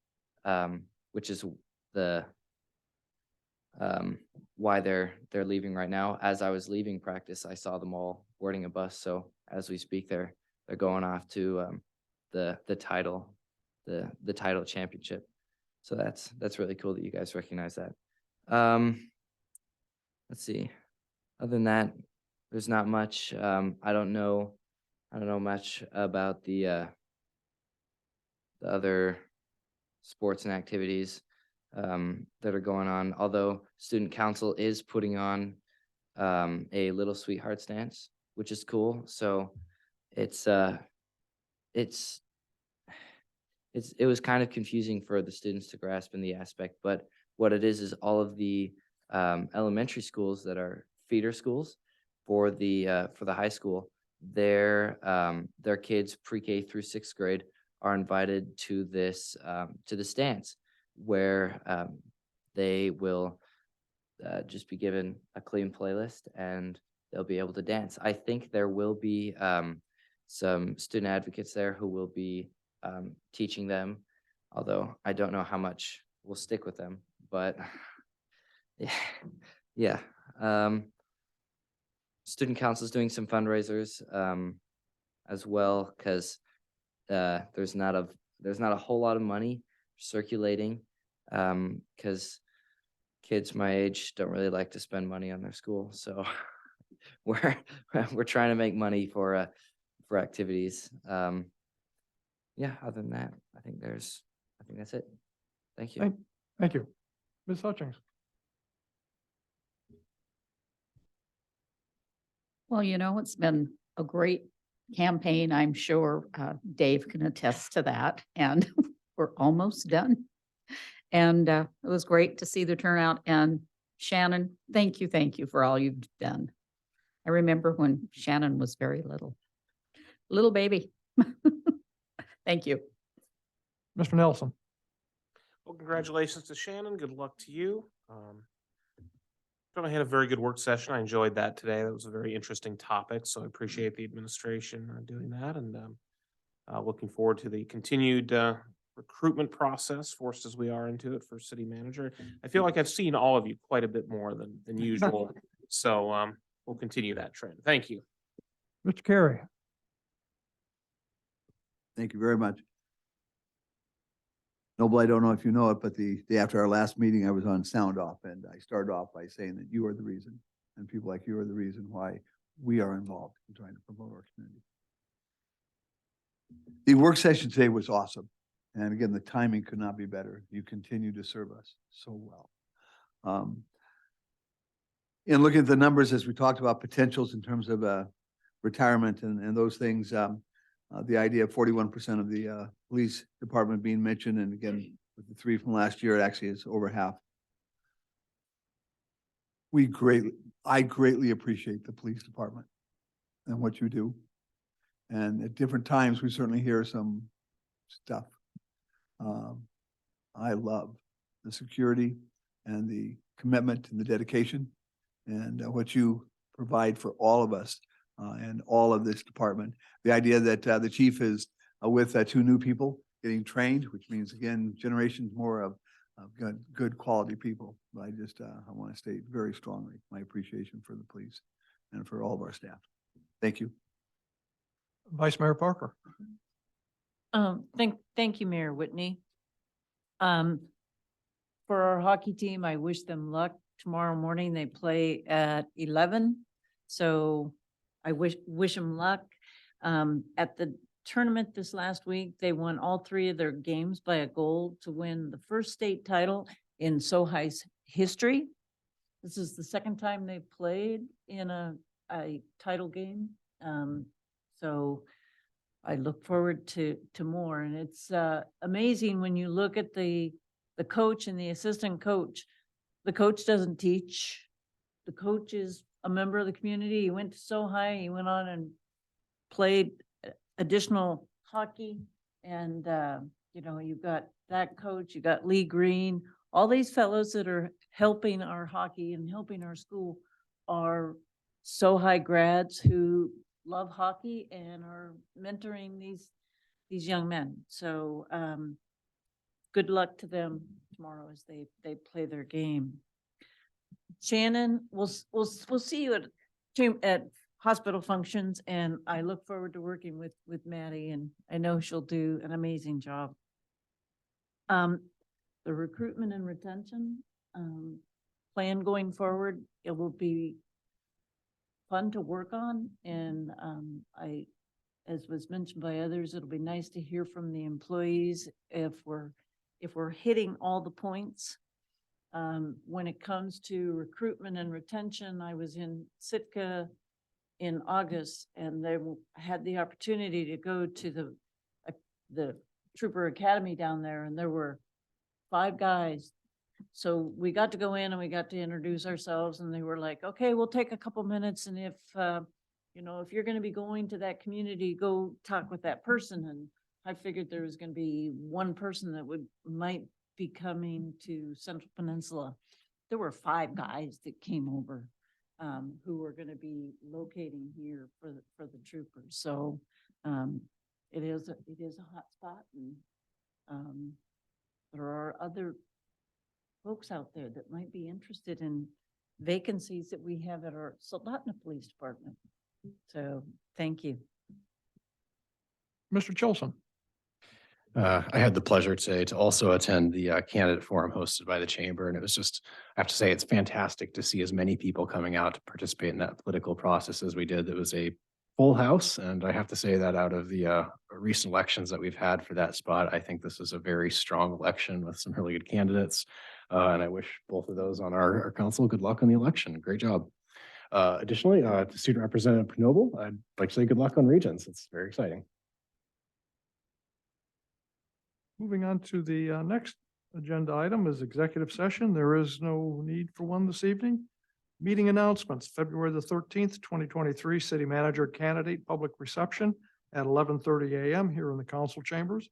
the why they're leaving right now. As I was leaving practice, I saw them all boarding a bus. So as we speak, they're going off to the title championship. So that's really cool that you guys recognize that. Let's see. Other than that, there's not much. I don't know much about the other sports and activities that are going on. Although student council is putting on a Little Sweethearts dance, which is cool. So it was kind of confusing for the students to grasp in the aspect, but what it is all of the elementary schools that are feeder schools for the high school, their kids pre-K through 6th grade are invited to this dance where they will just be given a clean playlist and they'll be able to dance. I think there will be some student advocates there who will be teaching them, although I don't know how much will stick with them, but yeah. Student council is doing some fundraisers as well, because there's not a whole lot of money circulating, because kids my age don't really like to spend money on their school. So we're trying to make money for activities. Yeah, other than that, I think that's it. Thank you. Thank you. Ms. Hutchings. Well, it's been a great campaign. I'm sure Dave can attest to that. And we're almost done. And it was great to see the turnout. And Shannon, thank you for all you've done. I remember when Shannon was very little baby. Thank you. Mr. Nelson. Well, congratulations to Shannon. Good luck to you. I had a very good work session. I enjoyed that today. That was a very interesting topic, so I appreciate the administration doing that, and looking forward to the continued recruitment process, forced as we are into it for city manager. I feel like I've seen all of you quite a bit more than usual, so we'll continue that trend. Thank you. Mr. Carey. Thank you very much. Noble, I don't know if you know it, but the day after our last meeting, I was on sound off, and I started off by saying that you are the reason, and people like you are the reason why we are involved in trying to promote our community. The work session today was awesome. And again, the timing could not be better. You continue to serve us so well. In looking at the numbers, as we talked about potentials in terms of retirement and those things, the idea of 41% of the police department being mentioned, and again, with the 3 from last year, it actually is over half. I greatly appreciate the police department and what you do. And at different times, we certainly hear some stuff. I love the security and the commitment and the dedication and what you provide for all of us and all of this department. The idea that the chief is with 2 new people getting trained, which means again, generations more of good quality people. But I want to state very strongly my appreciation for the police and for all of our staff. Thank you. Vice Mayor Parker. Thank you, Mayor Whitney. For our hockey team, I wish them luck. Tomorrow morning, they play at 11. So I wish them luck. At the tournament this last week, they won all 3 of their games by a goal to win the first state title in SoHi's history. This is the 2nd time they've played in a title game. So I look forward to more. And it's amazing when you look at the coach and the assistant coach. The coach doesn't teach. The coach is a member of the community. He went to SoHi. He went on and played additional hockey. And, you've got that coach, you got Lee Green, all these fellows that are helping our hockey and helping our school are SoHi grads who love hockey and are mentoring these young men. So good luck to them tomorrow as they play their game. Shannon, we'll see you at hospital functions, and I look forward to working with Maddie, and I know she'll do an amazing job. The recruitment and retention plan going forward, it will be fun to work on, and as was mentioned by others, it'll be nice to hear from the employees if we're hitting all the points. When it comes to recruitment and retention, I was in Sitka in August, and they had the opportunity to go to the Trooper Academy down there, and there were 5 guys. So we got to go in and we got to introduce ourselves, and they were like, okay, we'll take a couple minutes. And if you're going to be going to that community, go talk with that person. And I figured there was going to be 1 person that might be coming to Central Peninsula. There were 5 guys that came over who were going to be locating here for the troopers. So it is a hot spot, and there are other folks out there that might be interested in vacancies that we have at our Soldotna Police Department. So thank you. Mr. Chilson. I had the pleasure today to also attend the candidate forum hosted by the chamber, and it was just, I have to say, it's fantastic to see as many people coming out to participate in that political process as we did. It was a full house, and I have to say that out of the recent elections that we've had for that spot, I think this is a very strong election with some really good candidates, and I wish both of those on our council good luck in the election. Great job. Additionally, to Student Representative Knoble, I'd like to say good luck on Regents. It's very exciting. Moving on to the next agenda item is executive session. There is no need for one this evening. Meeting announcements, February the 13th, 2023, city manager candidate public reception at 11:30 a.m. here in the council chambers.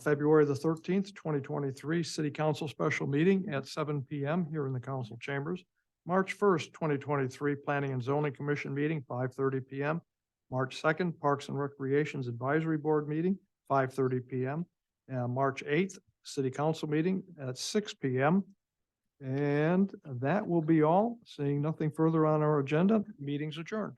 February the 13th, 2023, city council special meeting at 7 p.m. here in the council chambers. March 1st, 2023, planning and zoning commission meeting, 5:30 p.m. March 2nd, Parks and Recreations Advisory Board meeting, 5:30 p.m. March 8th, city council meeting at 6 p.m. And that will be all. Seeing nothing further on our agenda, meeting's adjourned.